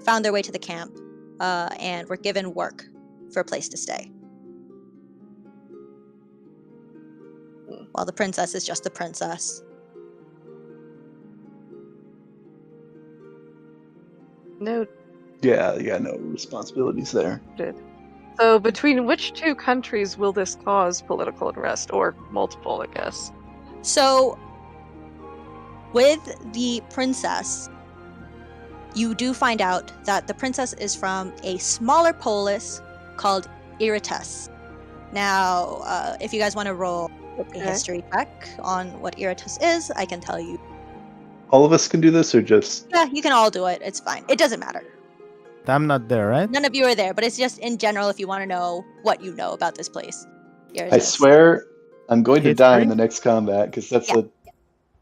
found their way to the camp, and were given work for a place to stay. While the princess is just the princess. No. Yeah, no responsibilities there. So between which 2 countries will this cause political unrest, or multiple, I guess? So, with the princess, you do find out that the princess is from a smaller polis called Iritus. Now, if you guys want to roll a Okay. history check on what Iritus is, I can tell you. All of us can do this, or just Yeah, you can all do it. It's fine. It doesn't matter. I'm not there, right? None of you are there, but it's just in general if you want to know what you know about this place. I swear I'm going to die in the History? next combat because that's Yeah. a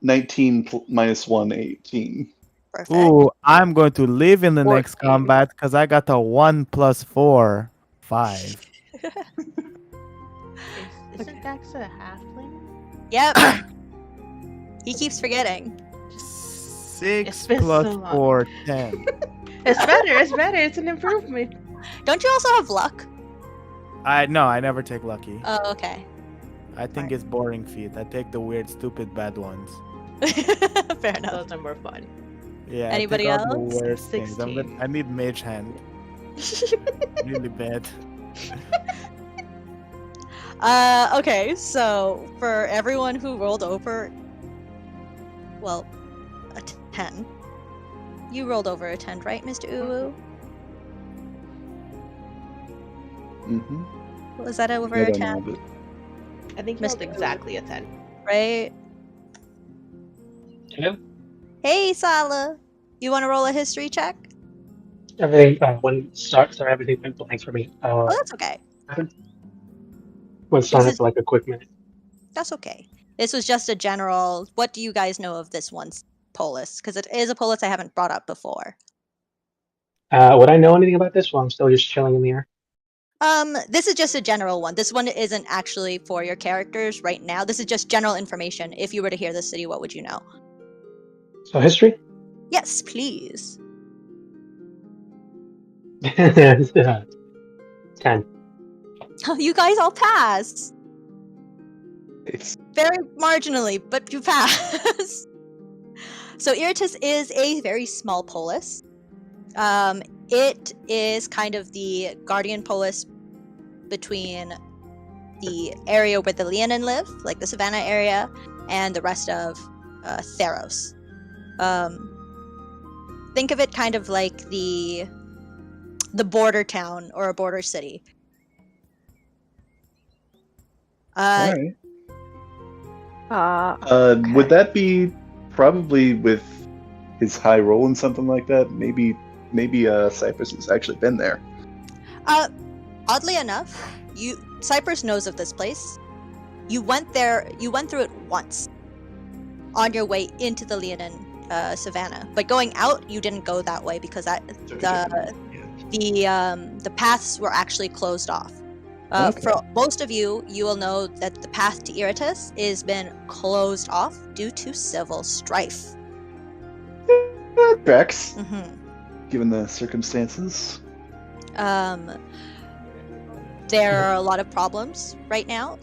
19 minus 1, 18. Perfect. Ooh, I'm going to live in the next 14. combat because I got a 1 + 4, 5. Isn't Dax a halfling? Yep. He keeps forgetting. 6 been + so long. 4, 10. It's better. It's better. It's an improvement. Don't you also have luck? No, I never take lucky. Oh, okay. I think it's boring feat. I take the weird, stupid, bad ones. Fair enough. Those are more fun. Yeah. Anybody I take all else? the worst things. 16. I need mage hand. Really bad. Okay, so for everyone who rolled over, well, a 10. You rolled over a 10, right, Mr. Uwu? Mm-hmm. Was that over I a don't 10, know, but I think he Missed rolled it. exactly a 10. right? Hello? Hey, Sala. You want to roll a history check? Everything everything went blank for me. Oh, that's okay. Went silent is- for like a quick minute. That's okay. This was just a general. What do you guys know of this one's polis? Because it is a polis I haven't brought up before. Would I know anything about this while I'm still just chilling in the air? This is just a general one. This one isn't actually for your characters right now. This is just general information. If you were to hear the city, what would you know? So history? Yes, please. 10. You guys all pass. it's Very marginally, but you pass. So Iritus is a very small polis. It is kind of the guardian polis between the area where the Leonin live, like the Savannah area, and the rest of Theros. Think of it kind of like the border town or a border city. all right. Okay. Would that be probably with his high roll and something like that? Maybe Cypress has actually been there. Oddly enough, Cypress knows of this place. You went there. You went through it once on your way into the Leonin Savannah, but going out, you didn't go that way because the paths were actually closed off. Okay. For most of you, you will know that the path to Iritus has been closed off due to civil strife. Tracks, Mm-hmm. given the circumstances. There are a lot of problems right now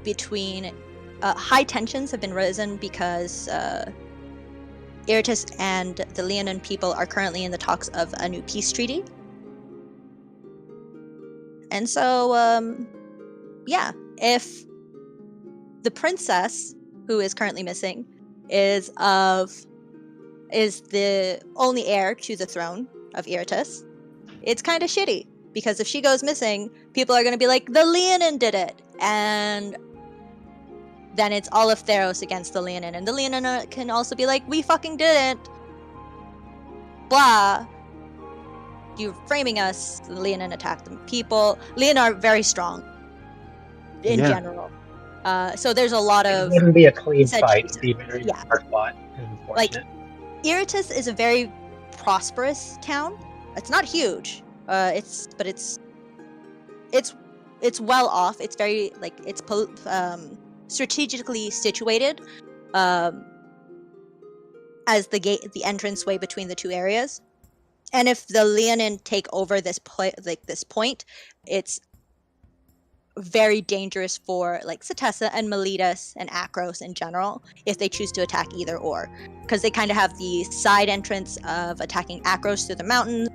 between high tensions have been risen because Iritus and the Leonin people are currently in the talks of a new peace treaty. And so, if the princess who is currently missing is the only heir to the throne of Iritus, it's kind of shitty because if she goes missing, people are going to be like, the Leonin did it, and then it's all of Theros against the Leonin, and the Leonin can also be like, we fucking didn't, blah. You're framing us. The Leonin attacked the people. Leonin are very strong in Yeah. general. So there's a lot It of wouldn't be a clean said fight. Jesus. It'd be very Yeah. hard fought and Like- unfortunate. Iritus is a very prosperous town. It's not huge. It's well off. It's very strategically situated as the entranceway between the two areas. And if the Leonin take over this point, it's very dangerous for like Satessa and Meletus and Akros in general if they choose to attack either or, because they kind of have the side entrance of attacking Akros through the mountains.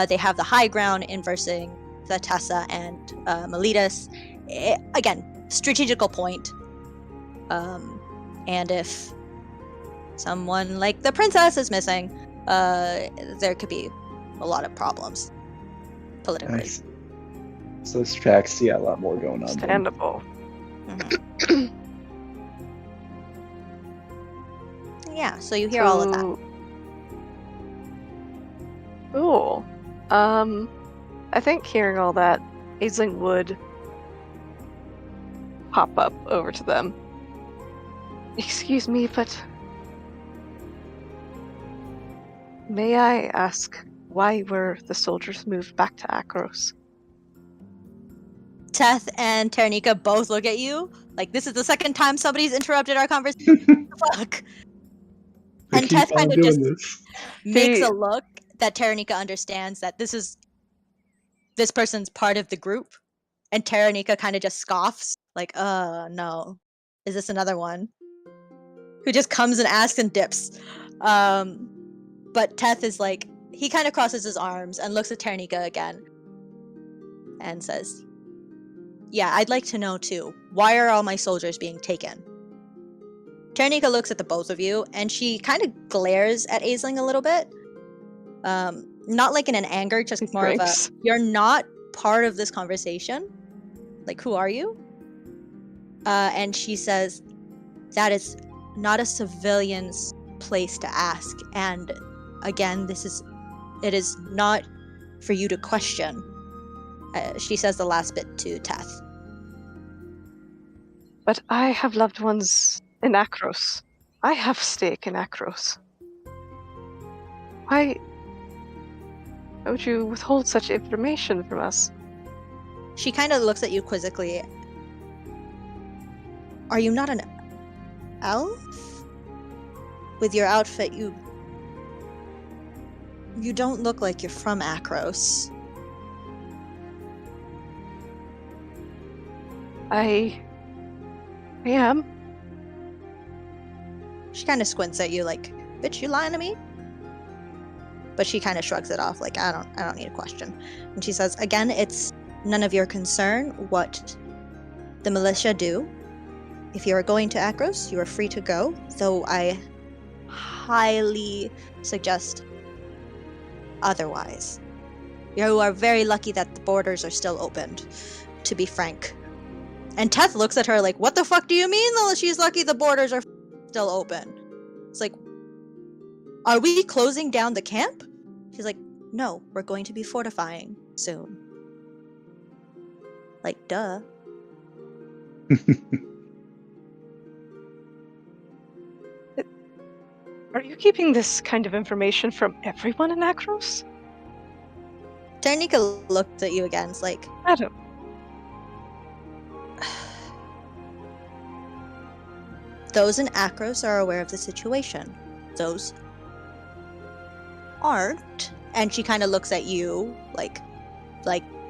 They have the high ground in versing Satessa and Meletus. Again, strategical point. And if someone like the princess is missing, there could be a lot of problems politically. Nice. So this tracks, yeah, a lot more going on. then. Understandable. Yeah, so you hear all of that. Cool. I think hearing all that, Aisling would pop up over to them. Excuse me, but may I ask why were the soldiers moved back to Akros? Teth and Taranika both look at you like this is the second time somebody's interrupted our conversation. Fuck. I And keep Teth on kind of doing just this. makes He- a look that Taranika understands that this person's part of the group. And Taranika kind of just scoffs, like, no. Is this another one? Who just comes and asks and dips. But Teth is like, he kind of crosses his arms and looks at Taranika again. And says, yeah, I'd like to know too. Why are all my soldiers being taken? Taranika looks at the both of you, and she kind of glares at Aisling a little bit. Not like in an anger, just more of a, Drinks. you're not part of this conversation. Like, who are you? And she says, that is not a civilian's place to ask. And again, it is not for you to question. She says the last bit to Teth. But I have loved ones in Akros. I have stake in Akros. Why would you withhold such information from us? She kind of looks at you quizzically. Are you not an elf? With your outfit, you don't look like you're from Akros. I am. She kind of squints at you like, bitch, you lying to me? But she kind of shrugs it off like, I don't need a question. And she says, again, it's none of your concern what the militia do. If you are going to Akros, you are free to go, though I highly suggest otherwise. You are very lucky that the borders are still opened, to be frank. And Teth looks at her like, what the fuck do you mean though she's lucky the borders are still open? It's like, are we closing down the camp? She's like, no, we're going to be fortifying soon. Like, duh. Are you keeping this kind of information from everyone in Akros? Ternika looked at you again. It's like, Adam. those in Akros are aware of the situation. Those aren't. And she kind of looks at you like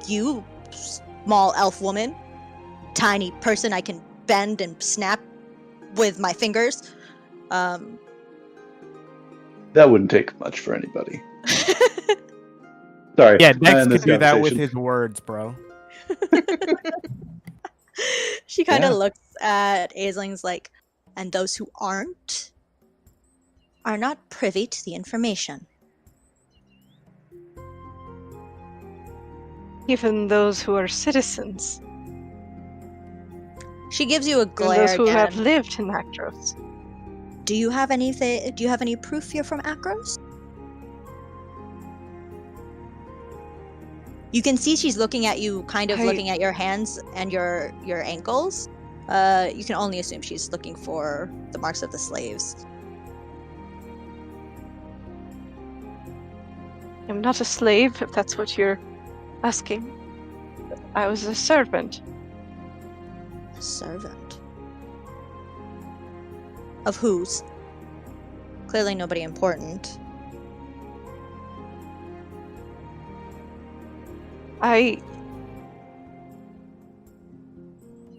you, small elf woman, tiny person I can bend and snap with my fingers. That wouldn't take much for anybody. Sorry. Yeah, not Dex in this could do that with conversation. his words, bro. She kind of Yeah. looks at Aisling's like, and those who aren't are not privy to the information. Even those who are citizens. She gives you a Even glare those who again. have lived in Akros. Do you have anything? Do you have any proof you're from Akros? You can see she's looking at you, kind of looking at your hands and your ankles. You can only assume she's looking for the marks of the slaves. I'm not a slave, if that's what you're asking. I was a servant. A servant. Of whose? Clearly nobody important.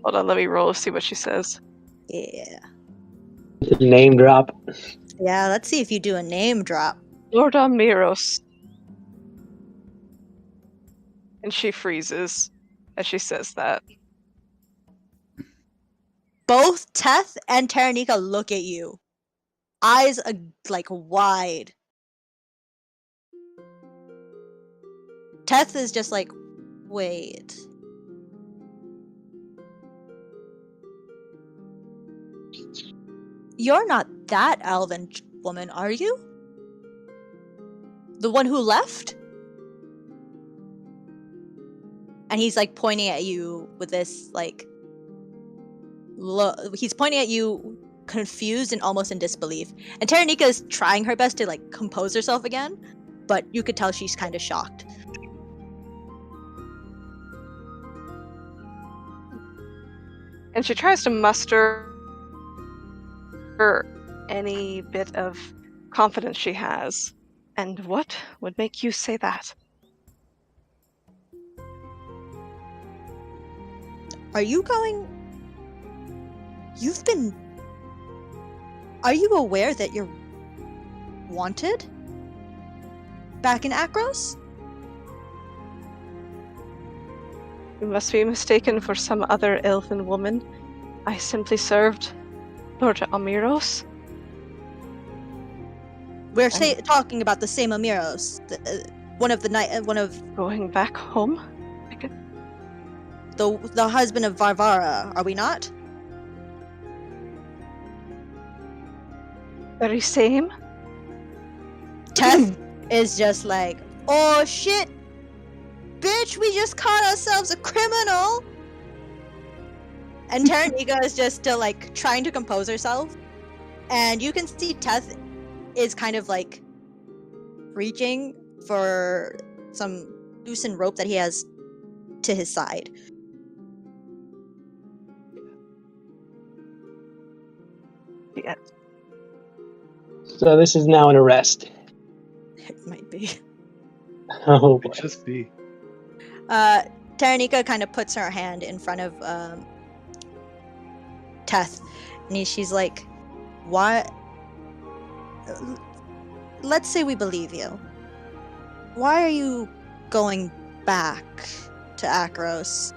Hold on, let me roll to see what she says. Yeah. Name drop. Yeah, let's see if you do a name drop. Lord Amiros. And she freezes as she says that. Both Teth and Taranika look at you. Eyes like wide. Teth is just like, wait. You're not that elven woman, are you? The one who left? And he's like pointing at you with this like he's pointing at you confused and almost in disbelief. And Taranika is trying her best to like compose herself again, but you could tell she's kind of shocked. And she tries to muster any bit of confidence she has. And what would make you say that? Are you going... You've been... Are you aware that you're wanted? Back in Akros? You must be mistaken for some other elfin woman. I simply served Lord Amiros. We're talking about the same Amiros. One of Going back home? the husband of Varvara, are we not? Very same? Teth is just like, oh shit! Bitch, we just caught ourselves a criminal! And Taranika is just still like trying to compose herself. And you can see Teth is kind of like reaching for some loosened rope that he has to his side. Yeah. So this is now an arrest. It might be. Oh boy. Might just be. Taranika kind of puts her hand in front of Teth, and she's like, "What? Let's say we believe you. Why are you going back to Akros?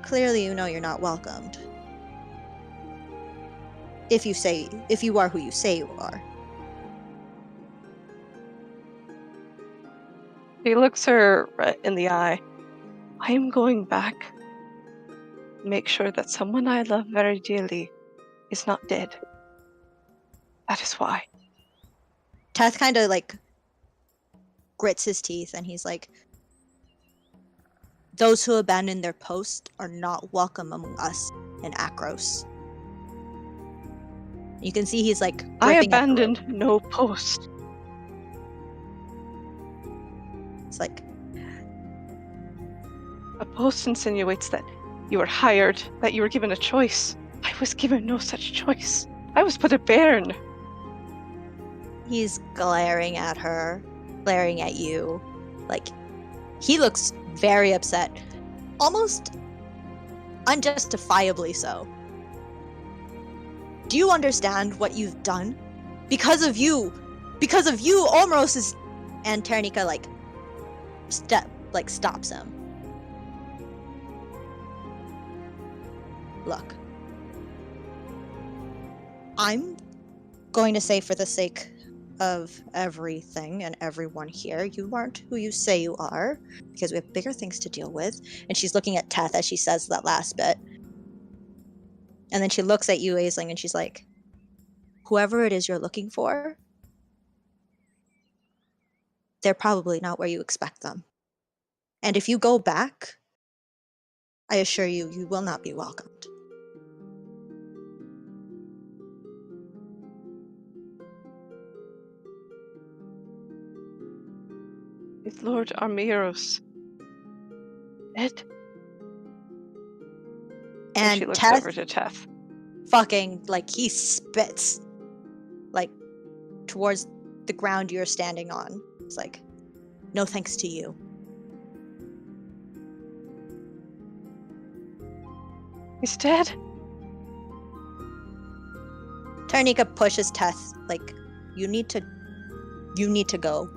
Clearly, you know you're not welcomed. If you are who you say you are." He looks her right in the eye. I am going back. Make sure that someone I love very dearly is not dead. That is why. Teth kind of like grits his teeth, and he's like, "Those who abandon their post are not welcome among us in Akros." You can see he's like, I gripping at the rope. abandoned no post. It's like, A post insinuates that you were hired, that you were given a choice. I was given no such choice. I was put a bairn. he's glaring at her, glaring at you. Like, he looks very upset. Almost unjustifiably so. Do you understand what you've done? Because of you, Ormros is... And Taranika, stops him. Look. I'm going to say, for the sake of everything and everyone here, you aren't who you say you are, because we have bigger things to deal with. And she's looking at Teth as she says that last bit. And then she looks at you, Aisling, and she's like, whoever it is you're looking for, they're probably not where you expect them. And if you go back, I assure you, you will not be welcomed. Is Lord Armiros dead? And she looks Teth over to Teth. fucking, he spits, towards the ground you're standing on. It's like, no thanks to you. He's dead? Taranika pushes Teth, you need to go.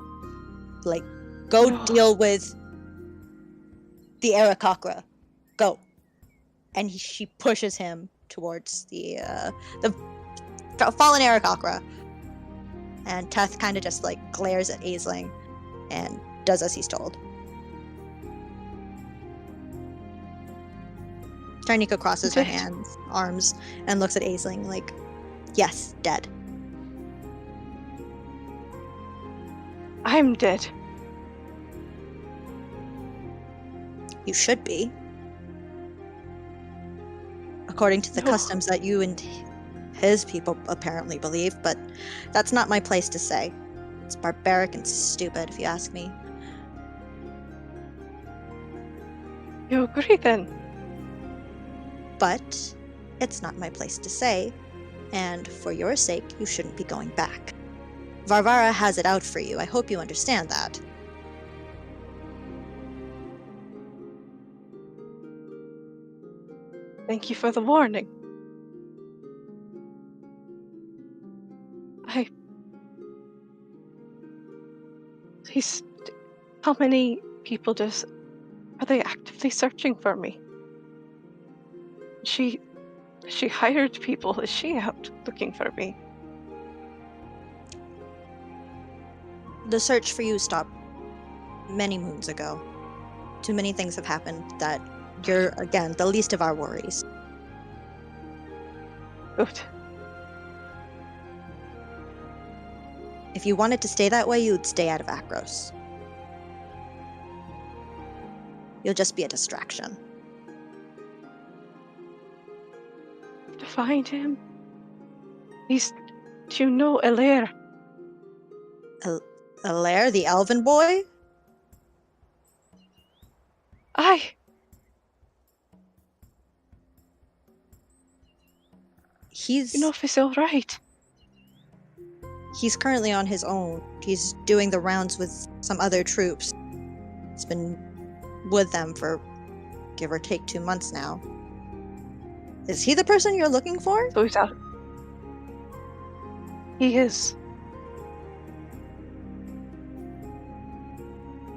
Go No. deal with the Arakakra. Go. And she pushes him towards the fallen Arakakra. And Teth kind of just glares at Aisling and does as he's told. Taranika crosses her arms and looks at Aisling Yes, dead. I'm dead. You should be. According to the No. customs that you and his people apparently believe, but that's not my place to say. It's barbaric and stupid, if you ask me. You agree then? But it's not my place to say, and for your sake, you shouldn't be going back. Varvara has it out for you. I hope you understand that. Thank you for the warning. How many people are they actively searching for me? She hired people. Is she out looking for me? The search for you stopped many moons ago. Too many things have happened that you're, again, the least of our worries. Good. If you wanted to stay that way, you'd stay out of Akros. You'll just be a distraction. To find him. Do you know Elair? Alair, the elven boy? Aye. He's You know if he's alright. he's currently on his own. He's doing the rounds with some other troops. He's been with them for give or take 2 months now. Is he the person you're looking for? So he's out. He is.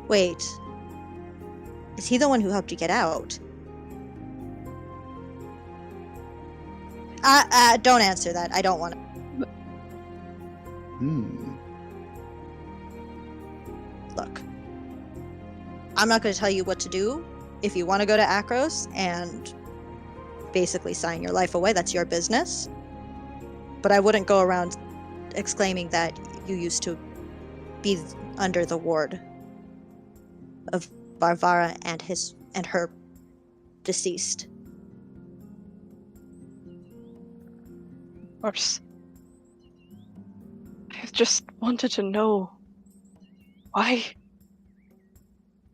Wait. Is he the one who helped you get out? Don't answer that. I don't want to. Look. I'm not going to tell you what to do. If you want to go to Akros and basically sign your life away, that's your business. But I wouldn't go around exclaiming that you used to be under the ward of Varvara and her deceased. Of course. I just wanted to know why.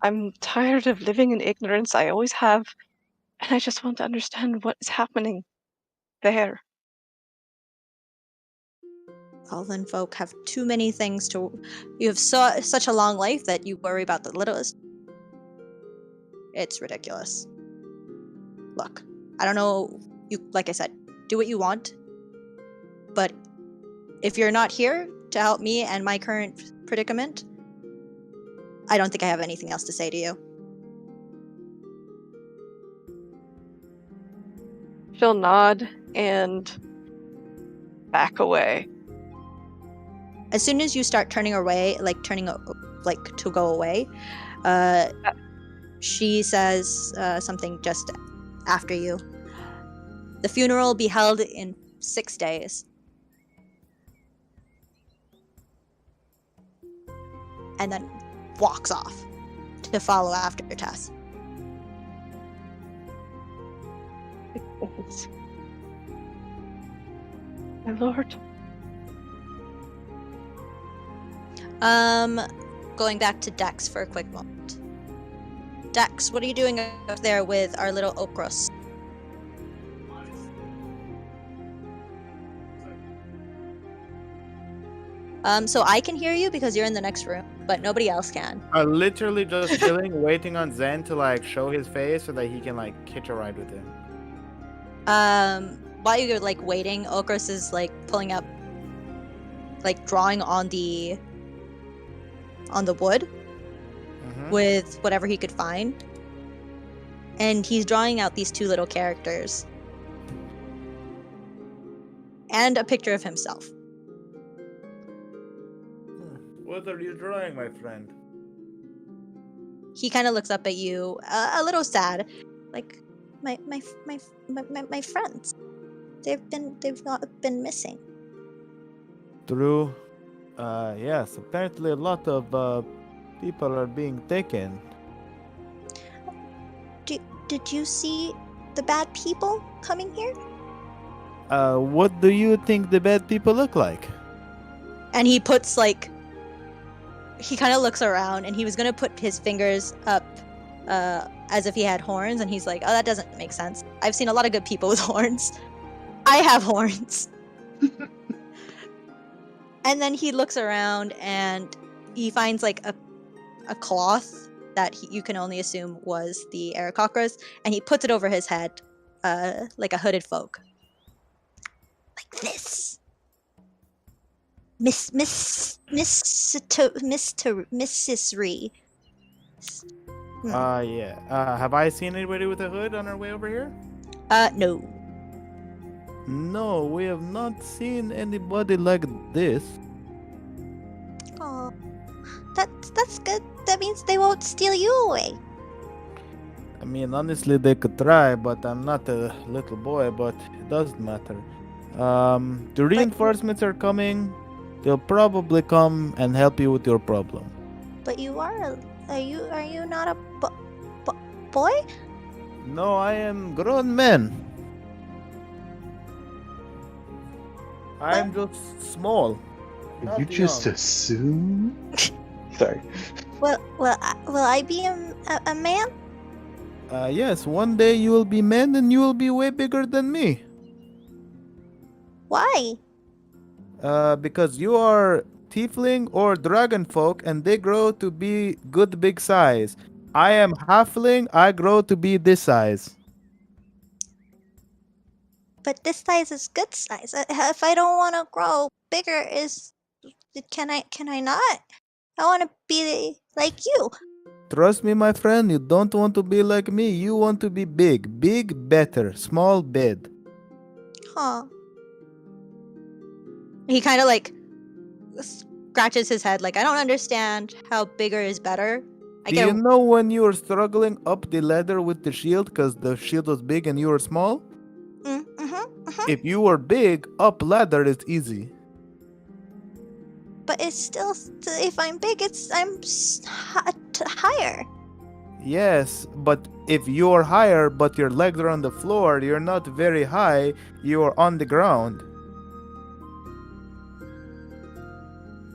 I'm tired of living in ignorance. I always have. And I just want to understand what is happening there. Elven folk have too many things to. You have such a long life that you worry about the littlest. It's ridiculous. Look, I don't know. Like I said, do what you want. But if you're not here to help me and my current predicament, I don't think I have anything else to say to you. She'll nod and back away. As soon as you start turning away, to go away, she says something just after you. The funeral will be held in 6 days. And then walks off to follow after Tess. My lord. Going back to Dex for a quick moment. Dex, what are you doing up there with our little Okros? So I can hear you because you're in the next room, but nobody else can. I'm literally just chilling, waiting on Zen to like show his face so that he can like hitch a ride with him. While you're like waiting, Okros is like pulling up, like drawing on the wood with whatever he could find, and he's drawing out these 2 little characters and a picture of himself. What are you drawing, my friend? He kind of looks up at you, a little sad, like my friends. They've not been missing. true. Yes, apparently a lot of people are being taken. Did you see the bad people coming here? What do you think the bad people look like? And he puts like he kind of looks around and he was gonna put his fingers up as if he had horns, and he's like, oh, that doesn't make sense. I've seen a lot of good people with horns. I have horns. And then he looks around and he finds like a cloth that you can only assume was the Aarakocras, and he puts it over his head like a hooded folk. Like this. Mrs. Ree. Yeah. Have I seen anybody with a hood on our way over here? No. No, we have not seen anybody like this. Oh, that's good. That means they won't steal you away. I mean, honestly, they could try, but I'm not a little boy, but it doesn't matter. The reinforcements are coming. They'll probably come and help you with your problem. But you are you not a boy? No, I am grown man. I'm just small. Did Not you just young. assume? Sorry. Will I be a man? Yes, one day you will be man and you will be way bigger than me. Why? Because you are tiefling or dragon folk and they grow to be good big size. I am halfling, I grow to be this size. But this size is good size. If I don't want to grow bigger, can I not? I want to be like you. Trust me, my friend, you don't want to be like me. You want to be big. Big, better. Small, bad. Huh. He kind of like scratches his head like, I don't understand how bigger is better. Do you know when you were struggling up the ladder with the shield because the shield was big and you were small? If you were big, up ladder is easy. But it's still, if I'm big, I'm higher. Yes, but if you're higher but your legs are on the floor, you're not very high, you're on the ground.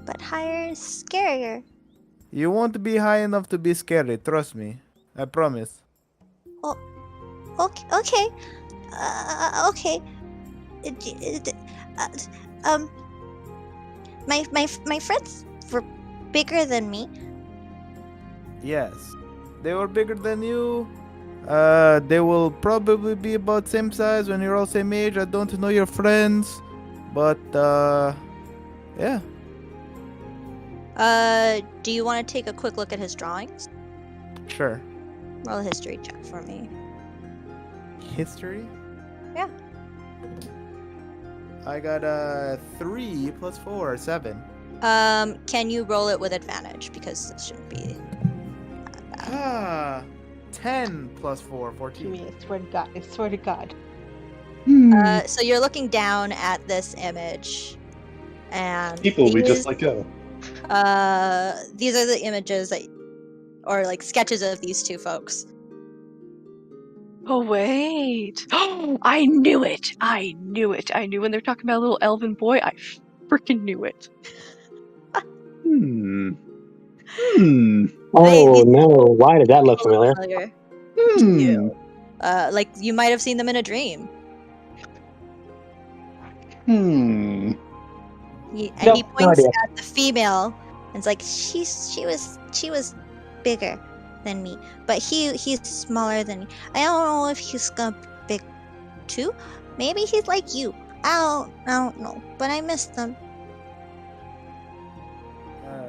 But higher is scarier. You won't be high enough to be scary, trust me. I promise. Well, okay. Okay. My friends were bigger than me. Yes. They were bigger than you. They will probably be about same size when you're all same age. I don't know your friends. But yeah. Do you want to take a quick look at his drawings? Sure. Roll a history check for me. History? Yeah. I got a 3 plus 4, 7. Can you roll it with advantage? Because this shouldn't be that bad. 10 plus 4, 14. Jimmy, I swear to God. I swear to God. So you're looking down at this image, and People we just let go. these are the images or like sketches of these two folks. Oh, wait. Oh, I knew it. I knew when they were talking about a little elven boy. I freaking knew it. Oh no! Why did that look familiar? To you. Like you might have seen them in a dream. No He idea. points at the female and it's like she was bigger than me, but he's smaller than me. I don't know if he's gonna be big too. Maybe he's like you. I don't know, but I miss them.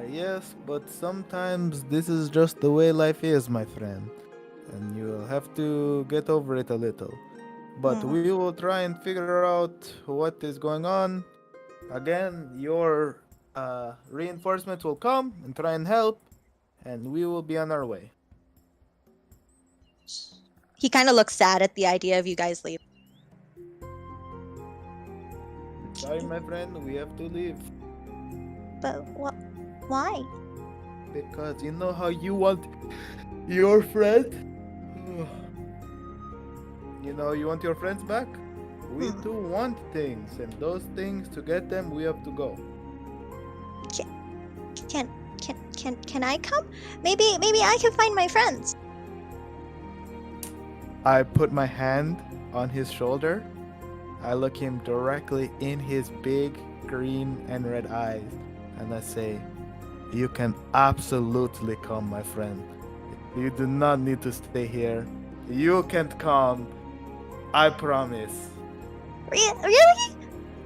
Yes, but sometimes this is just the way life is, my friend. And you'll have to get over it a little. But we will try and figure out what is going on. Again, your reinforcements will come and try and help, and we will be on our way. He kind of looks sad at the idea of you guys leaving. Sorry, my friend, we have to leave. But why? Because you know how you want your friend? You know, you want your friends back? We Hmm. too want things, and those things, to get them, we have to go. Can I come? Maybe I can find my friends. I put my hand on his shoulder. I look him directly in his big green and red eyes, and I say, "You can absolutely come, my friend. You do not need to stay here. You can come. I promise. Really?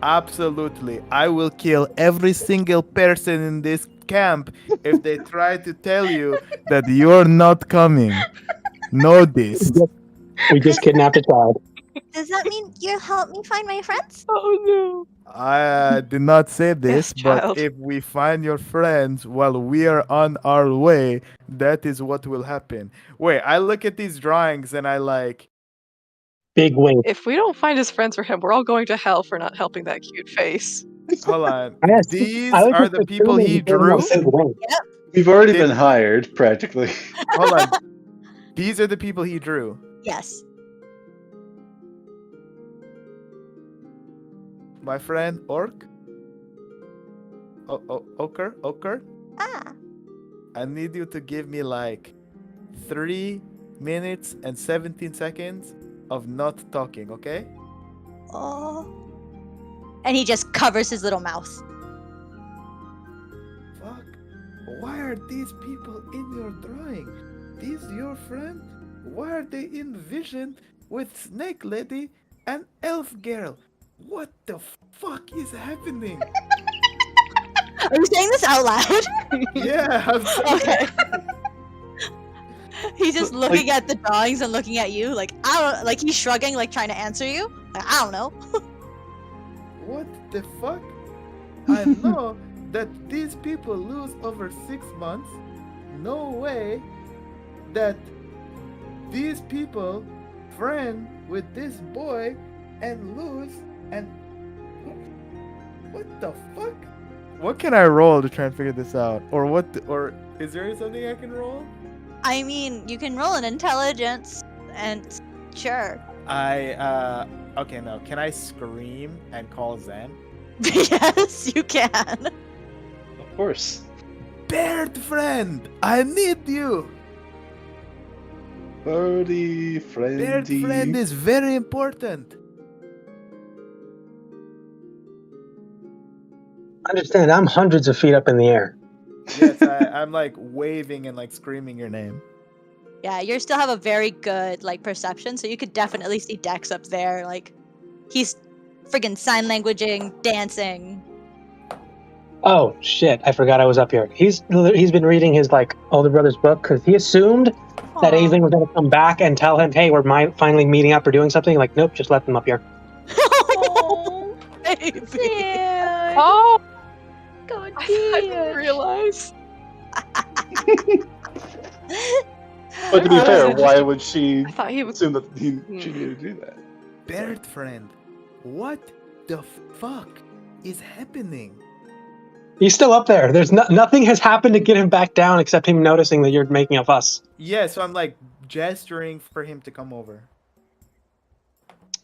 Absolutely. I will kill every single person in this camp if they try to tell you that you're not coming. Know this." We just kidnapped a child. Does that mean you'll help me find my friends? Oh I did not say this, Yes, but child. if we find your friends while we are on our way, that is what will happen. Wait, I look at these drawings and I like, Big wink. If we don't find his friends for him, we're all going to hell for not helping that cute face. hold on. I These was are just the people assuming he you gave him a drew? big wink. We've already Did- been hired, practically. Hold on. These are the people he drew. Yes. My friend Orc. Ochre. Ah. I need you to give me like 3 minutes and 17 seconds of not talking, okay? Oh. And he just covers his little mouth. Fuck. Why are these people in your drawing? These your friend? Why are they in vision with Snake Lady and Elf Girl? What the fuck is happening? Are you saying this out loud? Yeah, I'm saying Okay. He's just Like- looking at the drawings and looking at you, like I don't, like he's shrugging, like trying to answer you. Like, I don't know. what the fuck? I know that these people lose over 6 months. No way that these people friend with this boy and lose and what the fuck? What can I roll to try and figure this out? Or or is there something I can roll? I mean, you can roll an intelligence, and sure. Okay, no. Can I scream and call Zen? Yes, you can. Of course. Bird friend, I need you. Birdie, friendy. Bird friend is very important. Understand, I'm hundreds of feet up in the air. Yes, I'm like waving and like screaming your name. Yeah, you still have a very good like perception, so you could definitely see Dex up there. Like, he's friggin' sign languaging, dancing. Oh shit! I forgot I was up here. He's been reading his like older brother's book because he assumed that Aw. Aisling was going to come back and tell him, "Hey, we're finally meeting up or doing something." Like, nope, just let them up here. Oh, baby. Sad. Oh, God I didn't realize. But to be I fair, was- why would she I thought he was. assume that she needed to do that? Bird friend, what the fuck is happening? He's still up there. There's nothing has happened to get him back down except him noticing that you're making a fuss. Yeah, so I'm like gesturing for him to come over.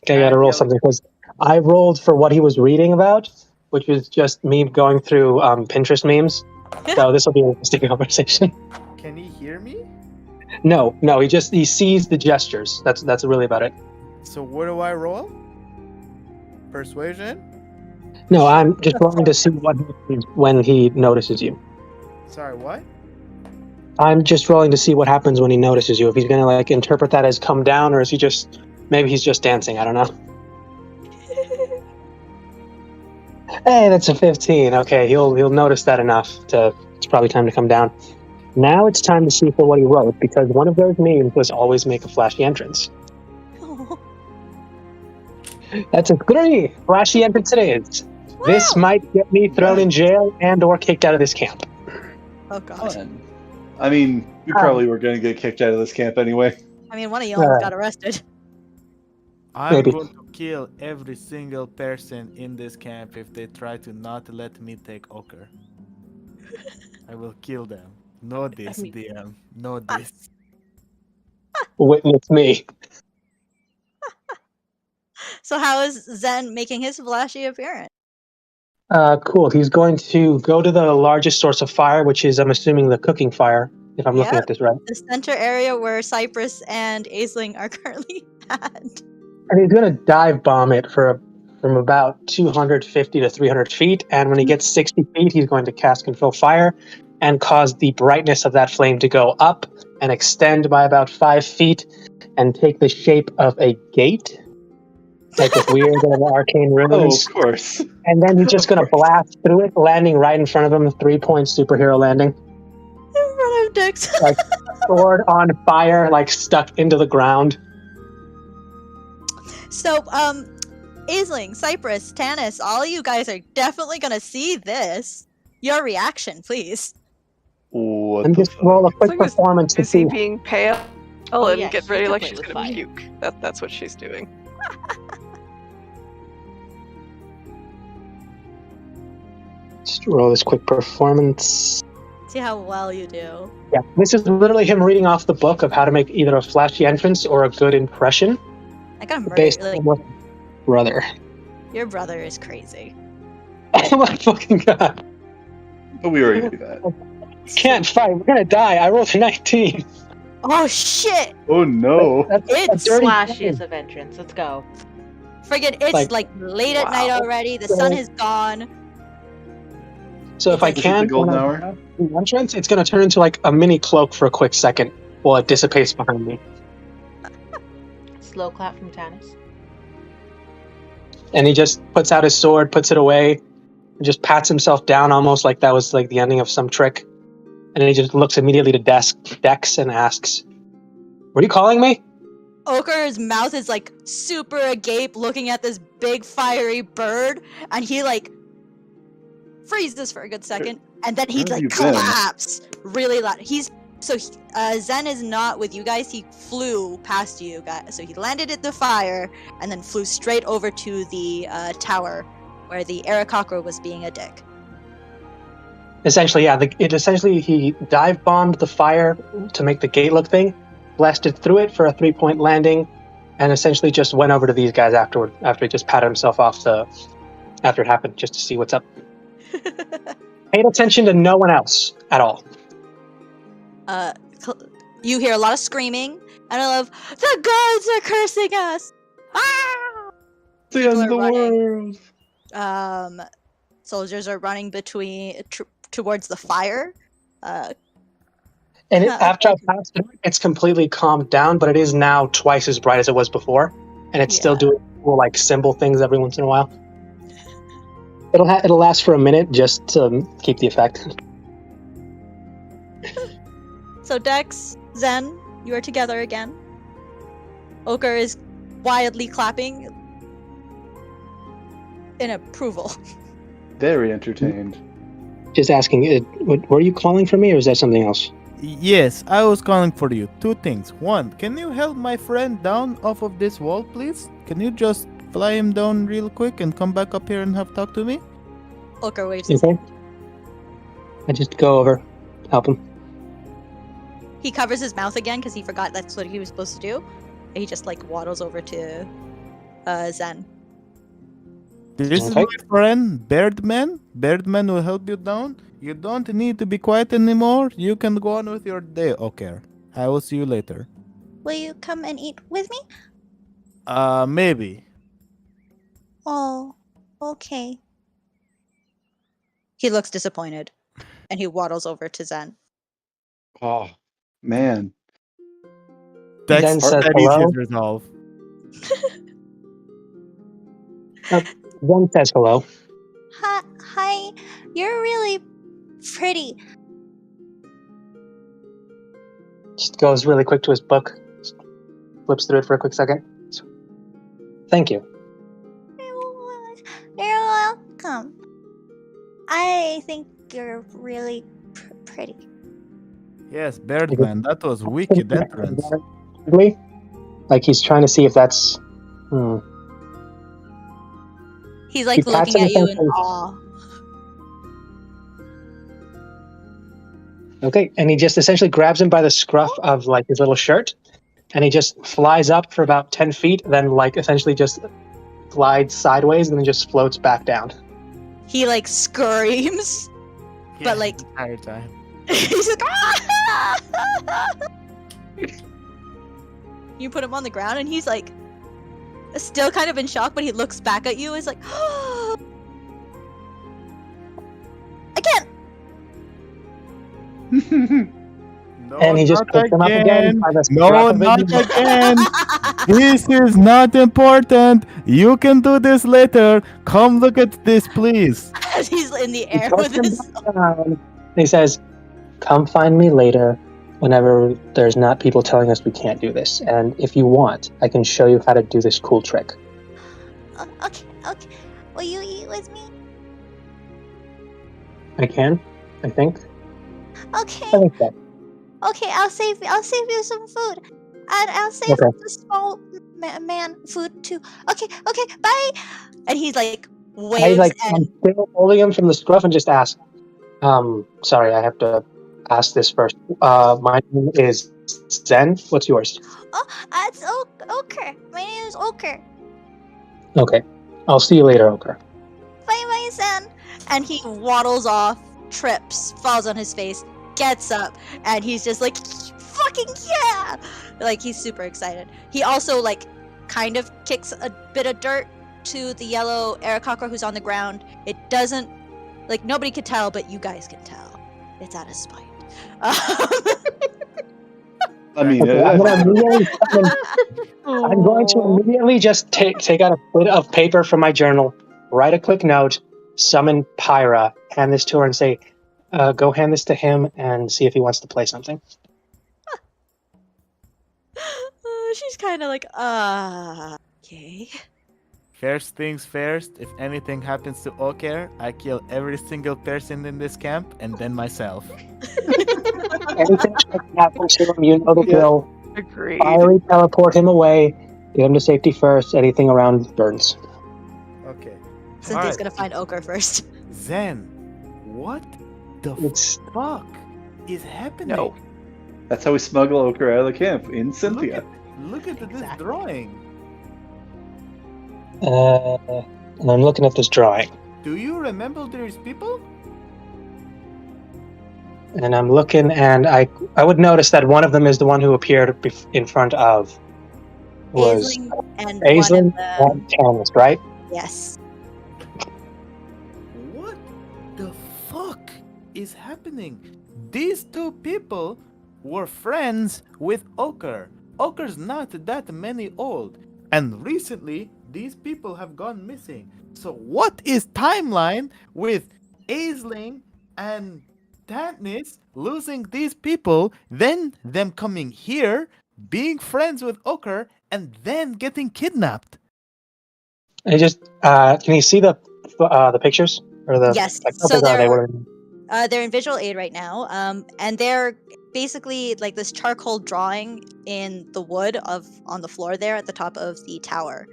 Okay, I got to And roll he'll- something because I rolled for what he was reading about, which was just me going through Pinterest memes. So this will be an interesting conversation. Can he hear me? No, he sees the gestures. That's really about it. So what do I roll? Persuasion? No, I'm just rolling to see what happens when he notices you. Sorry, what? I'm just rolling to see what happens when he notices you. If he's gonna like interpret that as come down, or is he just maybe he's just dancing. I don't know. Hey, that's a 15. Okay, he'll notice that enough to. It's probably time to come down. Now it's time to see for what he wrote because one of those memes was always make a flashy entrance. That's a 3. Flashy entrance it is. This Wow. might get me thrown in jail and or kicked out of this camp. Oh god. Fun. I mean, we probably were going to get kicked out of this camp anyway. I mean, one of you almost got arrested. I'm Maybe. going to kill every single person in this camp if they try to not let me take Ochre. I will kill them. Know this, mean- DM. Know this. Witness me. So how is Zen making his flashy appearance? Cool. He's going to go to the largest source of fire, which is, I'm assuming, the cooking fire, if I'm looking Yep. at this right. The center area where Cypress and Aisling are currently at. And he's going to dive bomb it from about 250 to 300 feet. And when he gets 60 feet, he's going to cast Control Fire and cause the brightness of that flame to go up and extend by about 5 feet and take the shape of a gate, like with weird arcane Oh, runes. of course. And then he's just going to blast through it, landing right in front of him, 3-point superhero landing. In front of Dex. Like sword on fire, like stuck into the ground. So, Aisling, Cypress, Tanis, all you guys are definitely gonna see this. Your reaction, please. What And the just roll a fuck? quick Aisling is performance to busy see. being pale Oh, and yeah, get she's ready like definitely she's with gonna fire. puke. That's what she's doing. Just roll this quick performance. See how well you do. Yeah, this is literally him reading off the book of how to make either a flashy entrance or a good impression I got murdered. based Like, on what brother. your brother is crazy. Oh my fucking god. But we already knew that. Can't fight. We're gonna die. I rolled a 19. Oh shit! Oh no. That's It's a dirty Flashiest 20. of entrance. Let's go. Friggin', it's Like- like late at night Wow. already. The sun is gone. So if I Is it can, the golden when I hour? have the entrance, it's gonna turn into like a mini cloak for a quick second while it dissipates behind me. Slow clap from Tanis. And he just puts out his sword, puts it away, and just pats himself down almost like that was like the ending of some trick. And then he just looks immediately to Dex and asks, "What are you calling me?" Okar's mouth is like super agape looking at this big fiery bird, and he like freezes for a good second, and then he Where have like you been? collapse really loud. Zen is not with you guys. He flew past you guys, so he landed at the fire and then flew straight over to the tower where the Aarakocra was being a dick. Essentially, yeah. He dive bombed the fire to make the gate look thing, blasted through it for a 3-point landing, and essentially just went over to these guys afterward. After he just patted himself off after it happened, just to see what's up. Paid attention to no one else at all. You hear a lot of screaming, and I love the gods are cursing us. Ah! The People end of are the running. world. Soldiers are running towards the fire. And after I passed through it, it's completely calmed down, but it is now twice as bright as it was before, and it's still Yeah. doing cool, like symbol things every once in a while. It'll last for a minute just to keep the effect. So Dex, Zen, you are together again. Ochre is wildly clapping in approval. Very entertained. Just asking, were you calling for me, or is that something else? Yes, I was calling for you. Two things. One, can you help my friend down off of this wall, please? Can you just fly him down real quick and come back up here and have talk to me? Ochre waves You his okay? I just go over, help him. He covers his mouth again because he forgot that's what he was supposed to do. And he just like waddles over to Zen. This is Okay. my friend, Birdman. Birdman will help you down. You don't need to be quiet anymore. You can go on with your day. Okay. I will see you later. Will you come and eat with me? Maybe. Oh, okay. He looks disappointed, and he waddles over to Zen. Oh, man. Dex Zen says studies hello. his resolve. One says hello. Hi, you're really pretty. Just goes really quick to his book. Just flips through it for a quick second. Thank you. You're welcome. I think you're really pretty. Yes, Birdman. That was wicked entrance. Like he's trying to see if that's. He's like He pats looking at you in himself awe. Okay, and he just essentially grabs him by the scruff of like his little shirt, and he just flies up for about 10 feet, then like essentially just glides sideways and then just floats back down. He like screams, but like the entire time. he's like, "Ah!" You put him on the ground, and he's like still kind of in shock, but he looks back at you. Is like, I can't. No, And he just not picks him up again by the No, scruff of not his- again. This is not important. You can do this later. Come look at this, please. As he's in the He air puts with him his. back down, and he says, "Come find me later whenever there's not people telling us we can't do this. And if you want, I can show you how to do this cool trick." Okay. Will you eat with me? I can, I think. Okay. I think so. Okay, I'll save you some food. And I'll save Okay. the small man food too. Okay, bye. And he's like I waves like and I'm still holding him from the scruff and just ask, sorry, I have to ask this first. My name is Zen. What's yours? It's Oker. My name is Oker. Okay. I'll see you later, Oker. Bye, Zen. and he waddles off, trips, falls on his face, gets up, and he's just like, fucking yeah! Like, he's super excited. He also, like, kind of kicks a bit of dirt to the yellow Aarakocra who's on the ground. It doesn't, like, nobody could tell, but you guys can tell. It's out of spite. I mean, Okay, I'm going to immediately just take out a bit of paper from my journal, write a quick note, summon Pyra, hand this to her, and say, go hand this to him and see if he wants to play something. She's kind of like, okay. First things first, if anything happens to Oker, I kill every single person in this camp and then myself. Anything that can happen to him, you know the drill. Agreed. Fiery teleport him away, get him to safety first, anything around burns. Okay. Cynthia's Alright. gonna find Ochre first. Zen, what the It's fuck is happening? No. That's how we smuggle Ochre out of the camp, in Cynthia. Look at this Exactly. drawing. and I'm looking at this drawing, Do you remember these people? and I'm looking, and I would notice that one of them is the one who appeared in front of was Aisling and Aislinn one of and Candace, right? the... Yes. What the fuck is happening? These two people were friends with Ochre. Ochre's not that many old. And recently, these people have gone missing. So what is timeline with Aisling and Katniss losing these people, then them coming here, being friends with Ochre, and then getting kidnapped? I just can you see the pictures or the Yes, Like, so how big are they? they're- What are they? They're in visual aid right now, and they're basically like this charcoal drawing in the wood on the floor there at the top of the tower.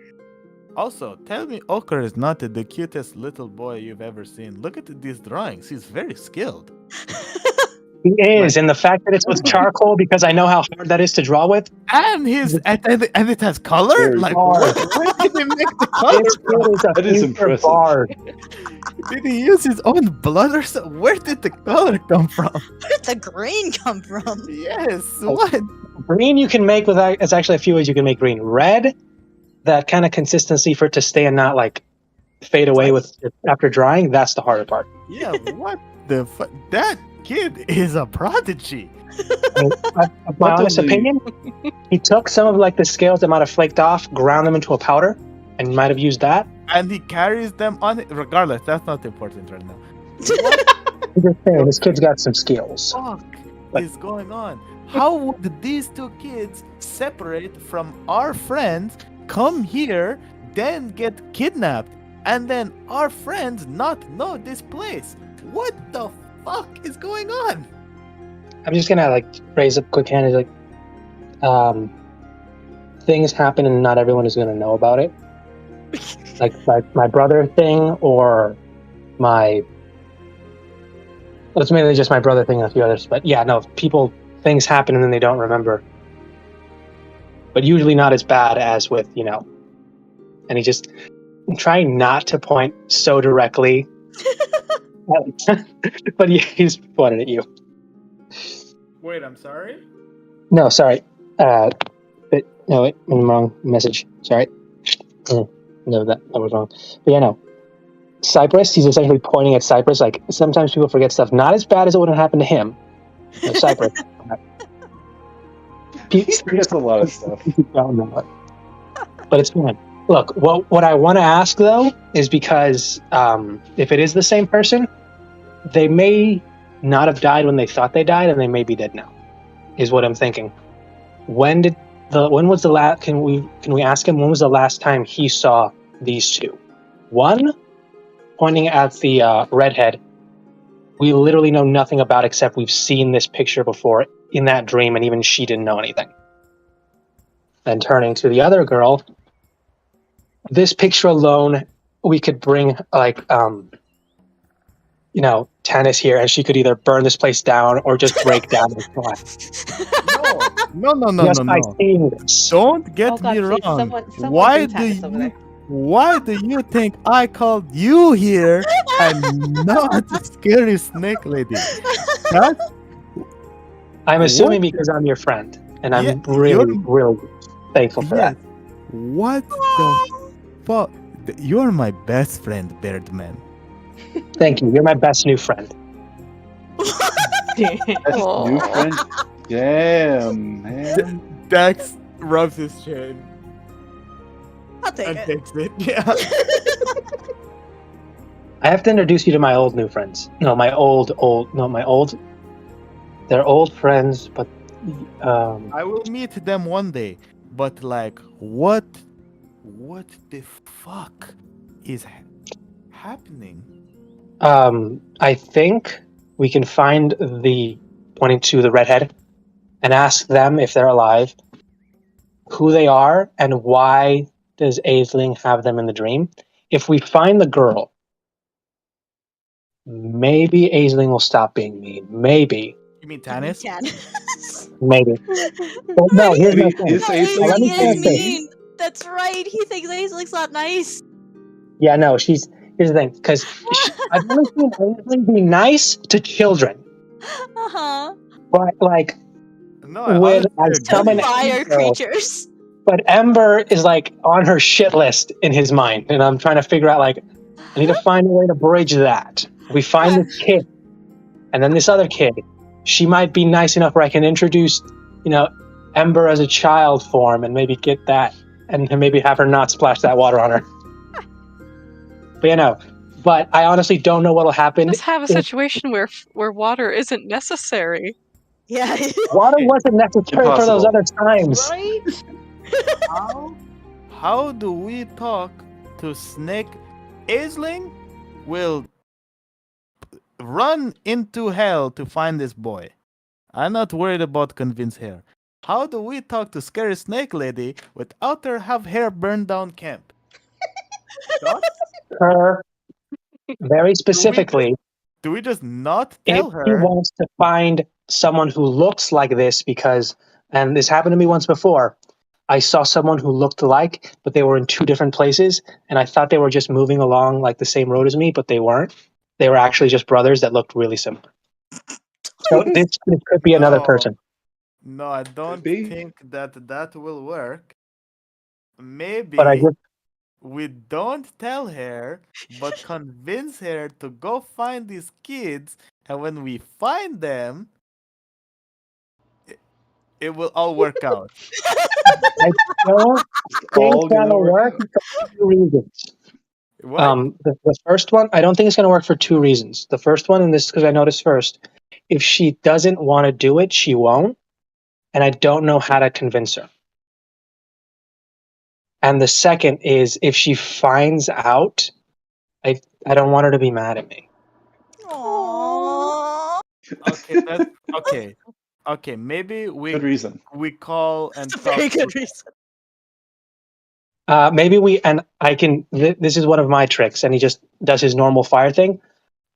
Also, tell me Ochre is not the cutest little boy you've ever seen. Look at these drawings. He's very skilled. He is, and the fact that it's with charcoal because I know how hard that is to draw with. And and it has color? Very Like, hard. where did he make the color This from? kid is a That is future impressive. bard. Did he use his own blood or so? Where did the color come from? Where'd the green come from? Yes, Oh. what? Green you can make with it's actually a few ways you can make green. Red, that kind of consistency for it to stay and not like fade away with after drying. That's the harder part. Yeah, what the fuck? That kid is a prodigy. My Not honest only- opinion, he took some of like the scales that might have flaked off, ground them into a powder, and might have used that. And he carries them on it. Regardless, that's not important right now. I'm just saying, this kid's got some skills. Fuck But- is going on? How would these two kids separate from our friends, come here, then get kidnapped, and then our friends not know this place? What the fuck is going on? I'm just gonna like raise a quick hand and like, things happen and not everyone is gonna know about it. Like my brother thing or my It's mainly just my brother thing and a few others. But yeah, no, things happen and then they don't remember. But usually not as bad as with, and he just trying not to point so directly. But he's pointing at you. Wait, I'm sorry? No, sorry. But, no, wait, I'm wrong message. Sorry. No, that was wrong. But yeah, no. Cypress, he's essentially pointing at Cypress. Like, sometimes people forget stuff. Not as bad as it would have happened to him. No, Cypress. He forgets a lot of stuff. Don't know it. But it's fine. Look, what I want to ask, though, is because if it is the same person, they may not have died when they thought they died, and they may be dead now, is what I'm thinking. When was the last? Can we ask him when was the last time he saw these two? One, pointing at the redhead, we literally know nothing about except we've seen this picture before in that dream, and even she didn't know anything. Then turning to the other girl, this picture alone, we could bring Tannis here, and she could either burn this place down or just break down this glass. No. Just by seeing this. Don't get Oh God, me please, wrong. someone Why bring do Tannis over there. Why do you think I called you here and not the scary snake lady? That's I'm assuming What? because I'm your friend, and I'm Yeah, really, you're- really thankful for yes. that. What the fuck? You're my best friend, Birdman. Thank you. You're my best new friend. That's new Aw. friend. Damn, man. Dex rubs his chin I'll take and it. takes it. Yeah. I have to introduce you to my old new friends. No, my old. They're old friends, but I will meet them one day. But like, what the fuck is happening? I think we can find pointing to the redhead and ask them if they're alive, who they are, and why does Aisling have them in the dream. If we find the girl, maybe Aisling will stop being mean. Maybe. You mean Tannis? Maybe. But no, here's my thing. Is Now, Aisling let me being finish this. mean? That's right. He thinks Aisling's not nice. Yeah, no, here's the thing, because I've only seen Aisling be nice to children. Uh-huh. But like No, I when I honestly summon agree. Fire Ember, creatures. but Ember is like on her shit list in his mind, and I'm trying to figure out like I need to find a way to bridge that. We find this kid, and then this other kid. She might be nice enough where I can introduce, Ember as a child form, and maybe get that, and maybe have her not splash that water on her. But but I honestly don't know what'll happen. Let's have a if situation where water isn't necessary. Yeah. water Okay. wasn't necessary for those Impossible. other times. Right? How do we talk to Snake? Aisling will run into hell to find this boy. I'm not worried about convince her. How do we talk to scary snake lady without her have hair burned down camp? Thoughts? Her very specifically. Do we just not If tell he her? wants to find someone who looks like this, and this happened to me once before, I saw someone who looked alike, but they were in two different places, and I thought they were just moving along like the same road as me, but they weren't. They were actually just brothers that looked really similar. So this could be another No. person. No, I don't be. think that will work. Maybe But I just we don't tell her, but convince her to go find these kids, and when we find them, it will all work out. don't All think gonna that'll work work for two reasons. What? The first one, I don't think it's going to work for two reasons. The first one, and this is because I noticed first, if she doesn't want to do it, she won't, and I don't know how to convince her. And the second is if she finds out, I don't want her to be mad at me. Aww. Okay, that's okay. Okay, maybe Good reason. we call and That's a talk very to- good reason. Maybe this is one of my tricks, and he just does his normal fire thing.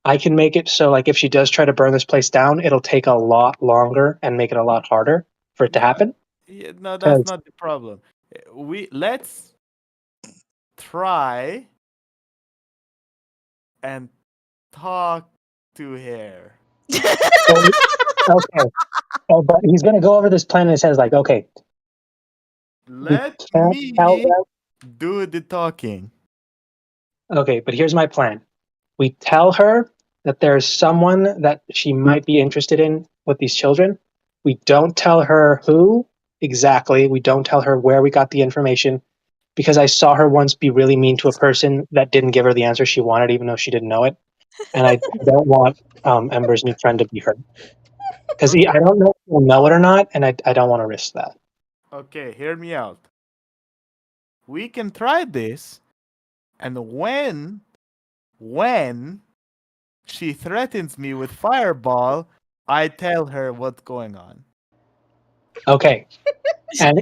I can make it so like if she does try to burn this place down, it'll take a lot longer and make it a lot harder for it to happen. Yeah, no, 'Cause- that's not the problem. Let's try and talk to her. Okay. Oh, but he's gonna go over this plan in his head. Like, okay, Let can't me tell them. do the talking. Okay, but here's my plan. We tell her that there's someone that she might be interested in with these children. We don't tell her who exactly. We don't tell her where we got the information because I saw her once be really mean to a person that didn't give her the answer she wanted, even though she didn't know it. And I don't want Ember's new friend to be hurt. Because I don't know if he'll know it or not, and I don't want to risk that. Okay, hear me out. We can try this, and when she threatens me with fireball, I tell her what's going on. Okay. And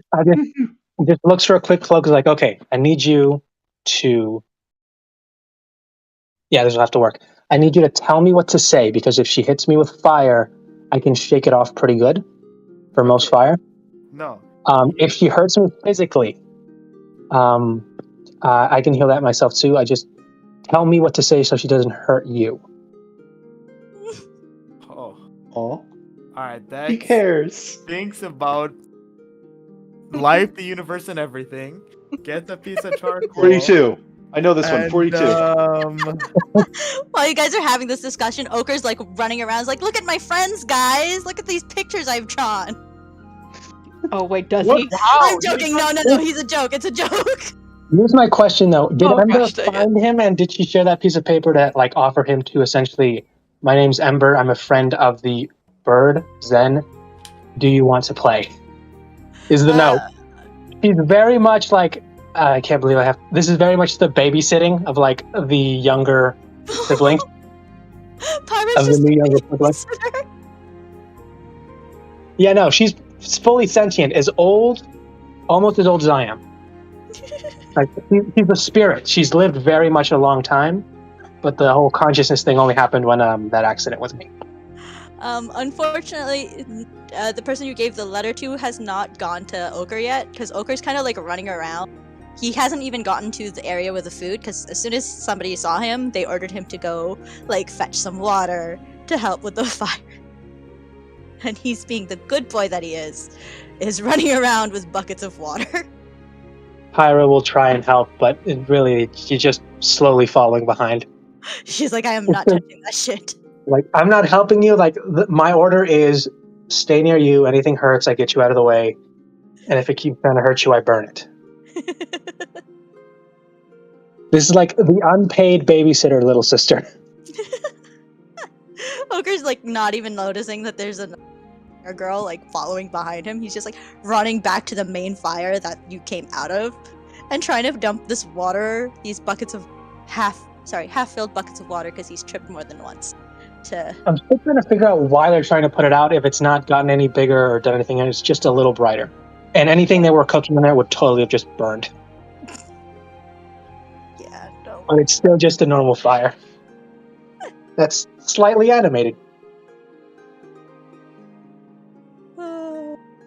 he just looks for a quick focus, like, okay, I need you to. Yeah, this will have to work. I need you to tell me what to say because if she hits me with fire, I can shake it off pretty good for most fire. No. If she hurts me physically, I can heal that myself too. I just tell me what to say so she doesn't hurt you. Oh. Oh, Alright, he Dex cares. thinks about life, the universe, and everything. Gets a piece of charcoal. 42. I know this one. and, 42. While you guys are having this discussion, Ochre's like running around. He's like, look at my friends, guys. Look at these pictures I've drawn. Oh wait, does What? he? I'm joking. No. He's a joke. It's a joke. Here's my question though: did Oh, Ember gosh, dang it. find him, and did she share that piece of paper to like offer him to essentially? My name's Ember. I'm a friend of the bird Zen. Do you want to play? Is the note? He's very much like I can't believe I have. This is very much the babysitting of like the younger sibling Pyra's of the just new younger sibling. babysitter. Yeah, no, she's fully sentient, as old, almost as old as I am. Like she's a spirit. She's lived very much a long time, but the whole consciousness thing only happened when that accident with me. Unfortunately, the person you gave the letter to has not gone to Ochre yet, because Ochre's kind of like running around. He hasn't even gotten to the area with the food, because as soon as somebody saw him, they ordered him to go like fetch some water to help with the fire. And he's being the good boy that he is running around with buckets of water. Pyra will try and help, but she's just slowly falling behind. She's like, I am not touching that shit. Like, I'm not helping you. Like, my order is stay near you. Anything hurts, I get you out of the way. And if it keeps trying to hurt you, I burn it. This is like the unpaid babysitter little sister. Ochre's like not even noticing that there's a girl like following behind him. He's just like running back to the main fire that you came out of and trying to dump this water, these buckets of half-filled buckets of water because he's tripped more than once. I'm still trying to figure out why they're trying to put it out if it's not gotten any bigger or done anything, and it's just a little brighter. And anything they were cooking in there would totally have just burned. Yeah, no. But it's still just a normal fire. That's slightly animated.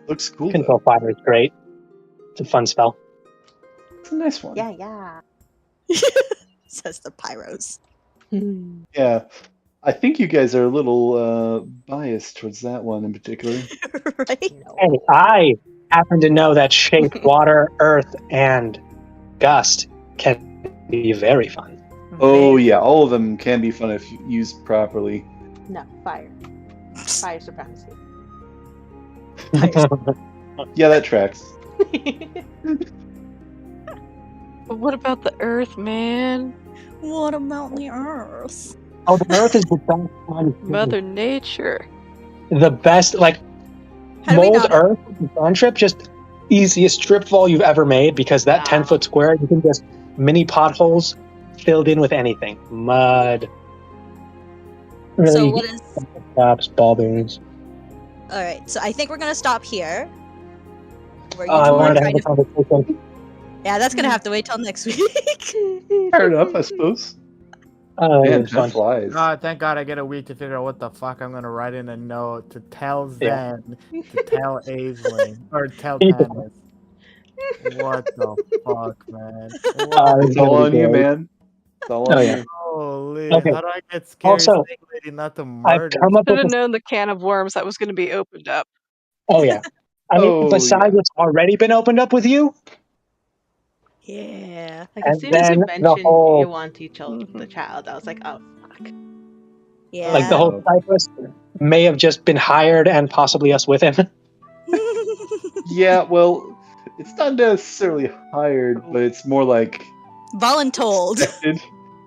Looks cool. Control fire is great. It's a fun spell. It's a nice one. Yeah. Says the pyros. Yeah. I think you guys are a little biased towards that one in particular. Right? Hey, I happen to know that shape, water, earth, and gust can be very fun. Oh yeah, all of them can be fun if used properly. No, fire. Fire supremacy. Yeah, that tracks. But what about the Earth, man? What about the earth? Oh, the earth is the best one. Mother Nature. The best, like, How do we mold not- earth, on trip, just easiest strip fall you've ever made because that Wow. 10-foot square, you can just mini potholes filled in with anything. Mud. Really, So what is... stops, ball bearings. Alright, so I think we're gonna stop here. Where you Oh, I two are wanted to have trying a conversation. Yeah, that's gonna have to wait till next week. Fair enough, I suppose. Oh, Man, it's fun. time flies. Thank God I get a week to figure out what the fuck I'm gonna write in a note to tell Yeah. Zen, to tell Aisling, or tell Yeah. Tannis. What the fuck, man? It's It's gonna all be on you, great. man. It's all Oh on yeah. you. Holy, Okay. how do I get scary Also, snake lady not to I've murder? come up Should with. have known the can of worms that was going to be opened up. Oh yeah. I mean, Oh, besides yeah. what's already been opened up with you, Yeah. Like as and soon as you then the mentioned whole, you want the Mhm. child, I was like, oh fuck. Yeah. like the whole Oh. Cypress may have just been hired and possibly us with him. Yeah, well, it's not necessarily hired, but it's more like Voluntold. expected.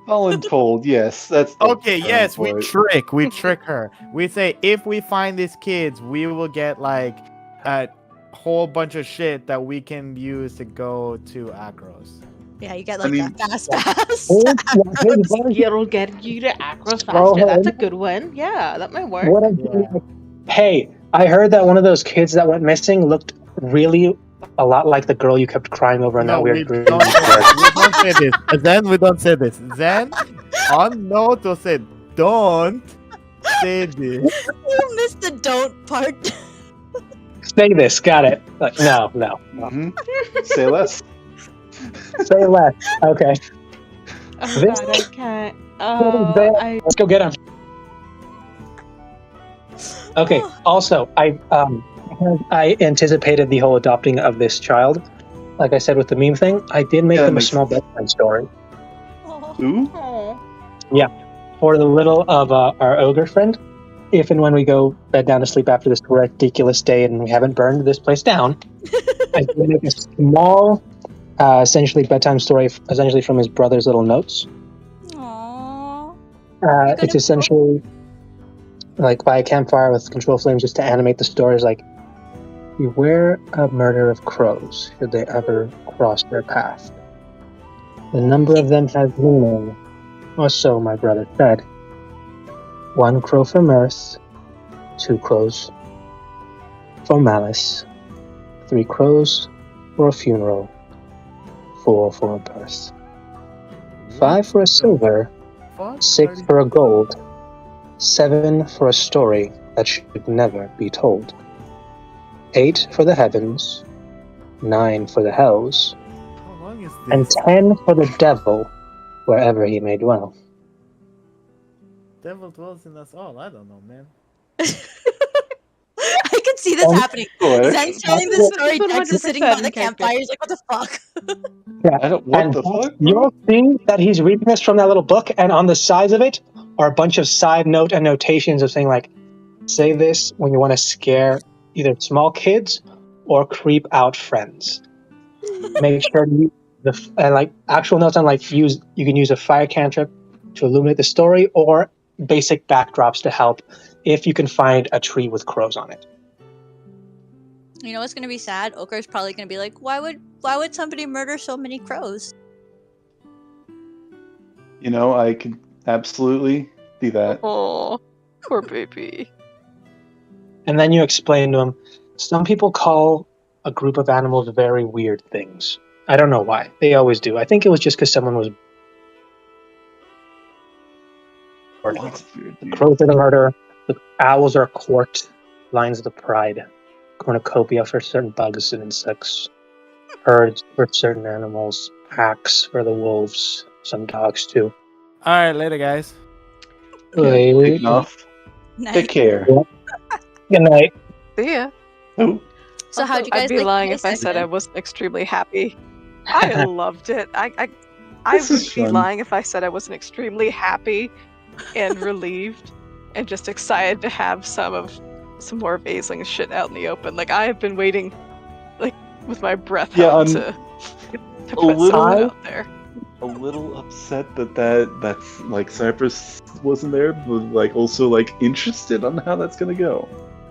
Voluntold, yes, that's the Okay, term yes, we for it. trick her. We say if we find these kids, we will get like a whole bunch of shit that we can use to go to Akros. Yeah, you get I like mean, a fast pass. It'll get you to Acros Go faster. That's a ahead. good one. Yeah, that might work. What I'm saying, like, hey, I heard that one of those kids that went missing looked really a lot like the girl you kept crying over in No, that we weird dream. don't say this. We don't say this. Then we don't say this. Then on note will say don't say this. You missed the don't part. Say this, got it. Like, no. Mhm. Say less. Say less. Okay. Oh This- god, I can't. Let's go get him. Okay. Also, I anticipated the whole adopting of this child. Like I said with the meme thing, I did make Yeah, that them a makes small sense. bedtime story Ooh. Oh. for the little of our ogre friend. If and when we go bed down to sleep after this ridiculous day and we haven't burned this place down, I did make a small, essentially bedtime story, essentially from his brother's little notes. Aww. It's essentially like by a campfire with control flames just to animate the stories like, beware a murder of crows should they ever cross their path. The number of them has meaning, or so my brother said. 1 crow for mirth, 2 crows for malice, 3 crows for a funeral, 4 for a purse, 5 for a silver, 6 for a gold, 7 for a story that should never be told, 8 for the heavens, 9 for the hells, How long is and this? 10 for the devil, wherever he may dwell. Devil dwells in us all. I don't know, man. I can see this happening. Poetic. Zen's telling this story, This is Dex is sitting by 100% the in character. campfire. He's like, what the fuck? I don't. What And the fuck? you'll see that he's reading this from that little book, and on the sides of it are a bunch of side note and notations of saying like, say this when you want to scare either small kids or creep out friends. Make sure you and like actual notes on like you can use a fire cantrip to illuminate the story or basic backdrops to help if you can find a tree with crows on it. You know what's gonna be sad? Okra's probably gonna be like, why would somebody murder so many crows? You know, I can absolutely see that. Oh, poor baby. And then you explain to him, some people call a group of animals very weird things. I don't know why. They always do. I think it was just because someone was bored. Lots of weird The things. crows are the murder. The owls are court. Lions are the pride. Cornucopia for certain bugs and insects. Herds for certain animals. Packs for the wolves. Some dogs too. All right, later, guys. Yeah, taking off. Nice. Take care. Good night. See ya. Oh, So how'd you guys I'd be like lying the if I said I segment? wasn't extremely happy. I loved it. I This would is be fun. lying if I said I wasn't extremely happy and relieved and just excited to have some more of Aisling's shit out in the open. Like I have been waiting, like with my breath Yeah, held I'm to put little- something out there. a little upset that's like Cypress wasn't there, but like also like interested on how that's gonna go.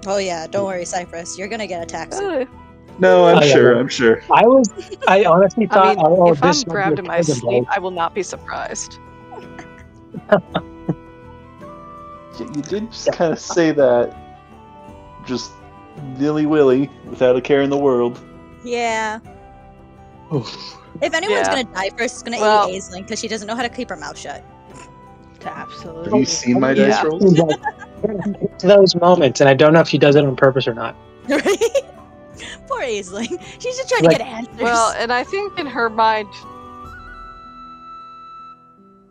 Oh yeah, don't worry, Cypress. You're gonna get a taxi. No, I'm Oh, yeah, sure. yeah. I'm sure. I honestly I thought, mean, oh, if I'm this might be grabbed a in my prison sleep, break. I will not be surprised. You did just kind of say that, just nilly willy, without a care in the world. Yeah. Oof. If anyone's Yeah. gonna die first, it's gonna Well- be Aisling because she doesn't know how to keep her mouth shut. To absolutely. Have you seen my Yeah. dice rolls? Like, those moments, and I don't know if she does it on purpose or not. Right? Poor Aisling. She's just trying Like- to get answers. Well, and I think in her mind,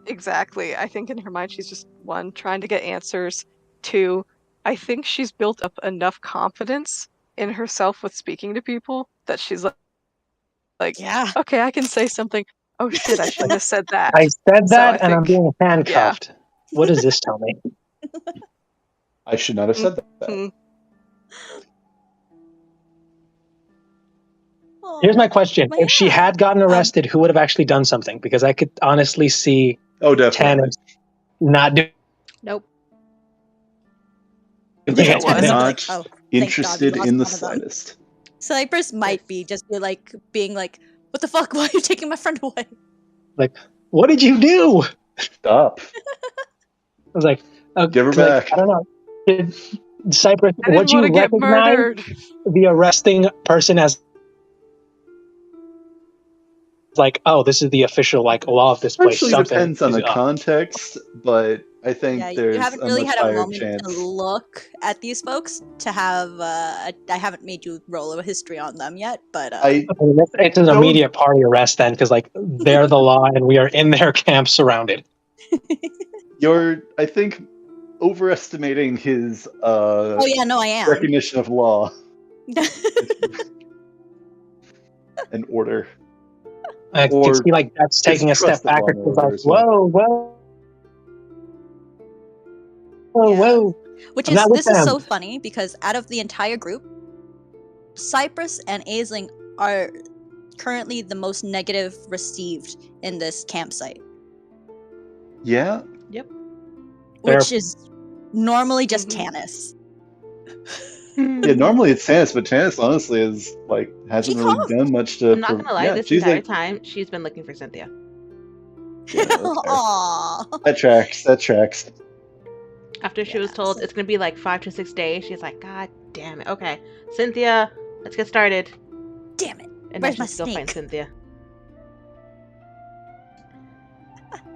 exactly. I think in her mind, she's just one, trying to get answers. Two, I think she's built up enough confidence in herself with speaking to people that she's like, yeah. okay, I can say something. Oh shit, I shouldn't have said that. I said So that, I and I'm think- being handcuffed. What does this tell me? I should not have said that. Hmm. Here's my Aw. question: But if she yeah. had gotten arrested, who would have actually done something? Because I could honestly see Oh, definitely. Tannis not doing. Nope. Yeah, Yeah, Tannis would be Not like, oh, thank God interested we lost in the one of them. slightest. Cypress might be just be like being like, what the fuck? Why are you taking my friend away? What did you do? Stop. I was like, Give her 'cause, like, back. I don't know. Did Cypress, I didn't would you want to get recognize murdered. the arresting person as like, oh, this is the official like law of this place? Partially Something depends on is the up. context, but I think Yeah, you there's haven't a really much had a higher moment chance. to look at these folks to have. I haven't made you roll a history on them yet, but I I mean, it's an Don't- immediate party arrest then, because like they're the law and we are in their camp surrounded. You're, I think, overestimating his oh yeah, no, I am. recognition of law and order. I Or can see like that's taking a step distrust of law backwards. and It's order like, as well. Yeah. whoa. Which I'm is not with this is them. so funny because out of the entire group, Cypress and Aisling are currently the most negative received in this campsite, Yeah, which is normally just Mhm. Tannis. yeah. Normally it's Tannis, but Tannis honestly is like hasn't She really calm. done much to. I'm not gonna lie, yeah, this she's entire like, time she's been looking for Cynthia. yeah, okay. Aww. That tracks. That tracks. After she was Yeah, told so- it's gonna be like 5 to 6 days, she's like, God damn it. Okay, Cynthia, let's get started. Damn it. And Where's now my she's go find snake? Cynthia.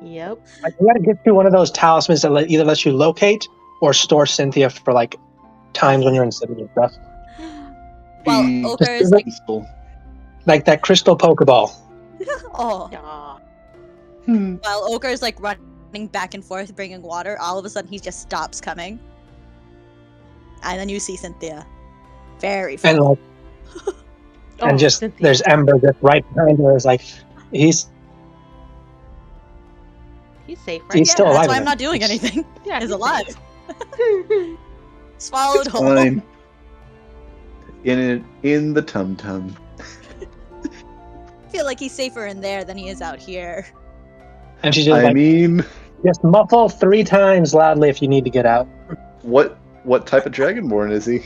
Yep. Like, you gotta get to one of those talismans that either lets you locate or store Cynthia for like times when you're in city and stuff. Well, Be Ochre is like- useful. Like that crystal Pokeball. oh. Aw. While Ochre is like running back and forth bringing water, all of a sudden he just stops coming. And then you see Cynthia. Very And full. like Oh, and just Cynthia. there's Ember just right behind her. Is like he's He's safe, right? He's still That's alive why in I'm it. not doing anything. Yeah, He's he's alive. safe. Swallowed whole. Fine. In the tum tum. I feel like he's safer in there than he is out here. and she's just I like mean, just muffle 3 times loudly if you need to get out. what type of dragonborn is he?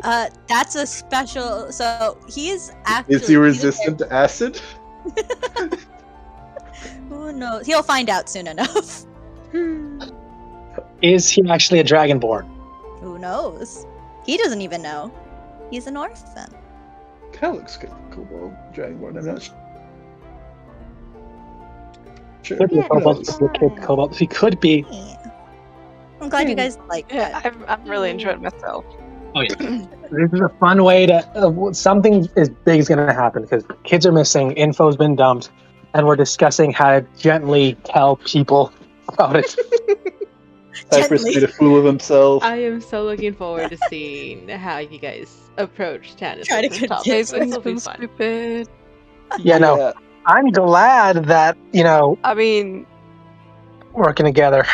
That's a special. So he is actually. Is he resistant to acid? Who knows? He'll find out soon enough. Is he actually a dragonborn? Who knows? He doesn't even know. He's an orphan. Kind of looks good. Kobold dragonborn. I'm not sure. Could be a Yeah, kobold, Who knows? could be a kid kobold. He could be. Yeah. I'm glad you guys like Yeah, that. I'm really enjoying myself. Oh yeah. This is a fun way to. Something as big is going to happen because kids are missing. Info's been dumped, and we're discussing how to gently tell people about it. Cypress Gently. made a fool of himself. I am so looking forward to seeing how you guys approach Tannis. Try to with this topic. convince This Aisling will be has fun. been stupid. Yeah, no. I'm glad that I mean, working together.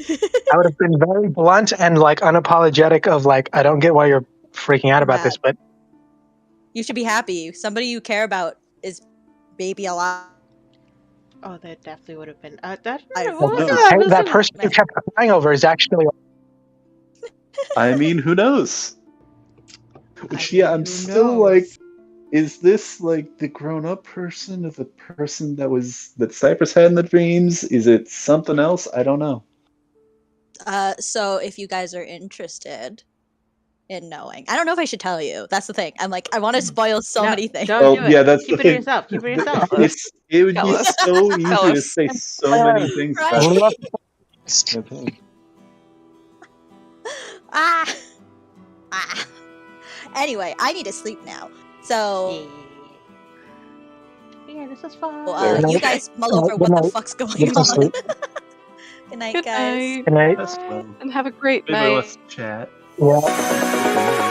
I would have been very blunt and like unapologetic of like I don't get why you're freaking out about this, but You should be happy. Somebody you care about is baby alive. Oh, that definitely would have been. That, I- what was No. that? hey, that Listen- person you kept crying over is actually I mean, who knows? Which, yeah, I'm Who still knows? like, is this like the grown-up person of the person that Cypress had in the dreams? Is it something else? I don't know. So if you guys are interested in knowing. I don't know if I should tell you. That's the thing. I'm like, I want to spoil so No, many things. Don't do it. yeah, that's Keep the it to thing. yourself. Keep it to yourself. It would Tell be us. so easy Tell to us. say so many things. Right. About that thing. Ah. Anyway, I need to sleep now. So, Yeah, this is fun. you guys mull over what the fuck's going Get some on. sleep. Good night, Good guys. night. Good night. That's fun. And have a great Maybe night. let's chat. Yeah.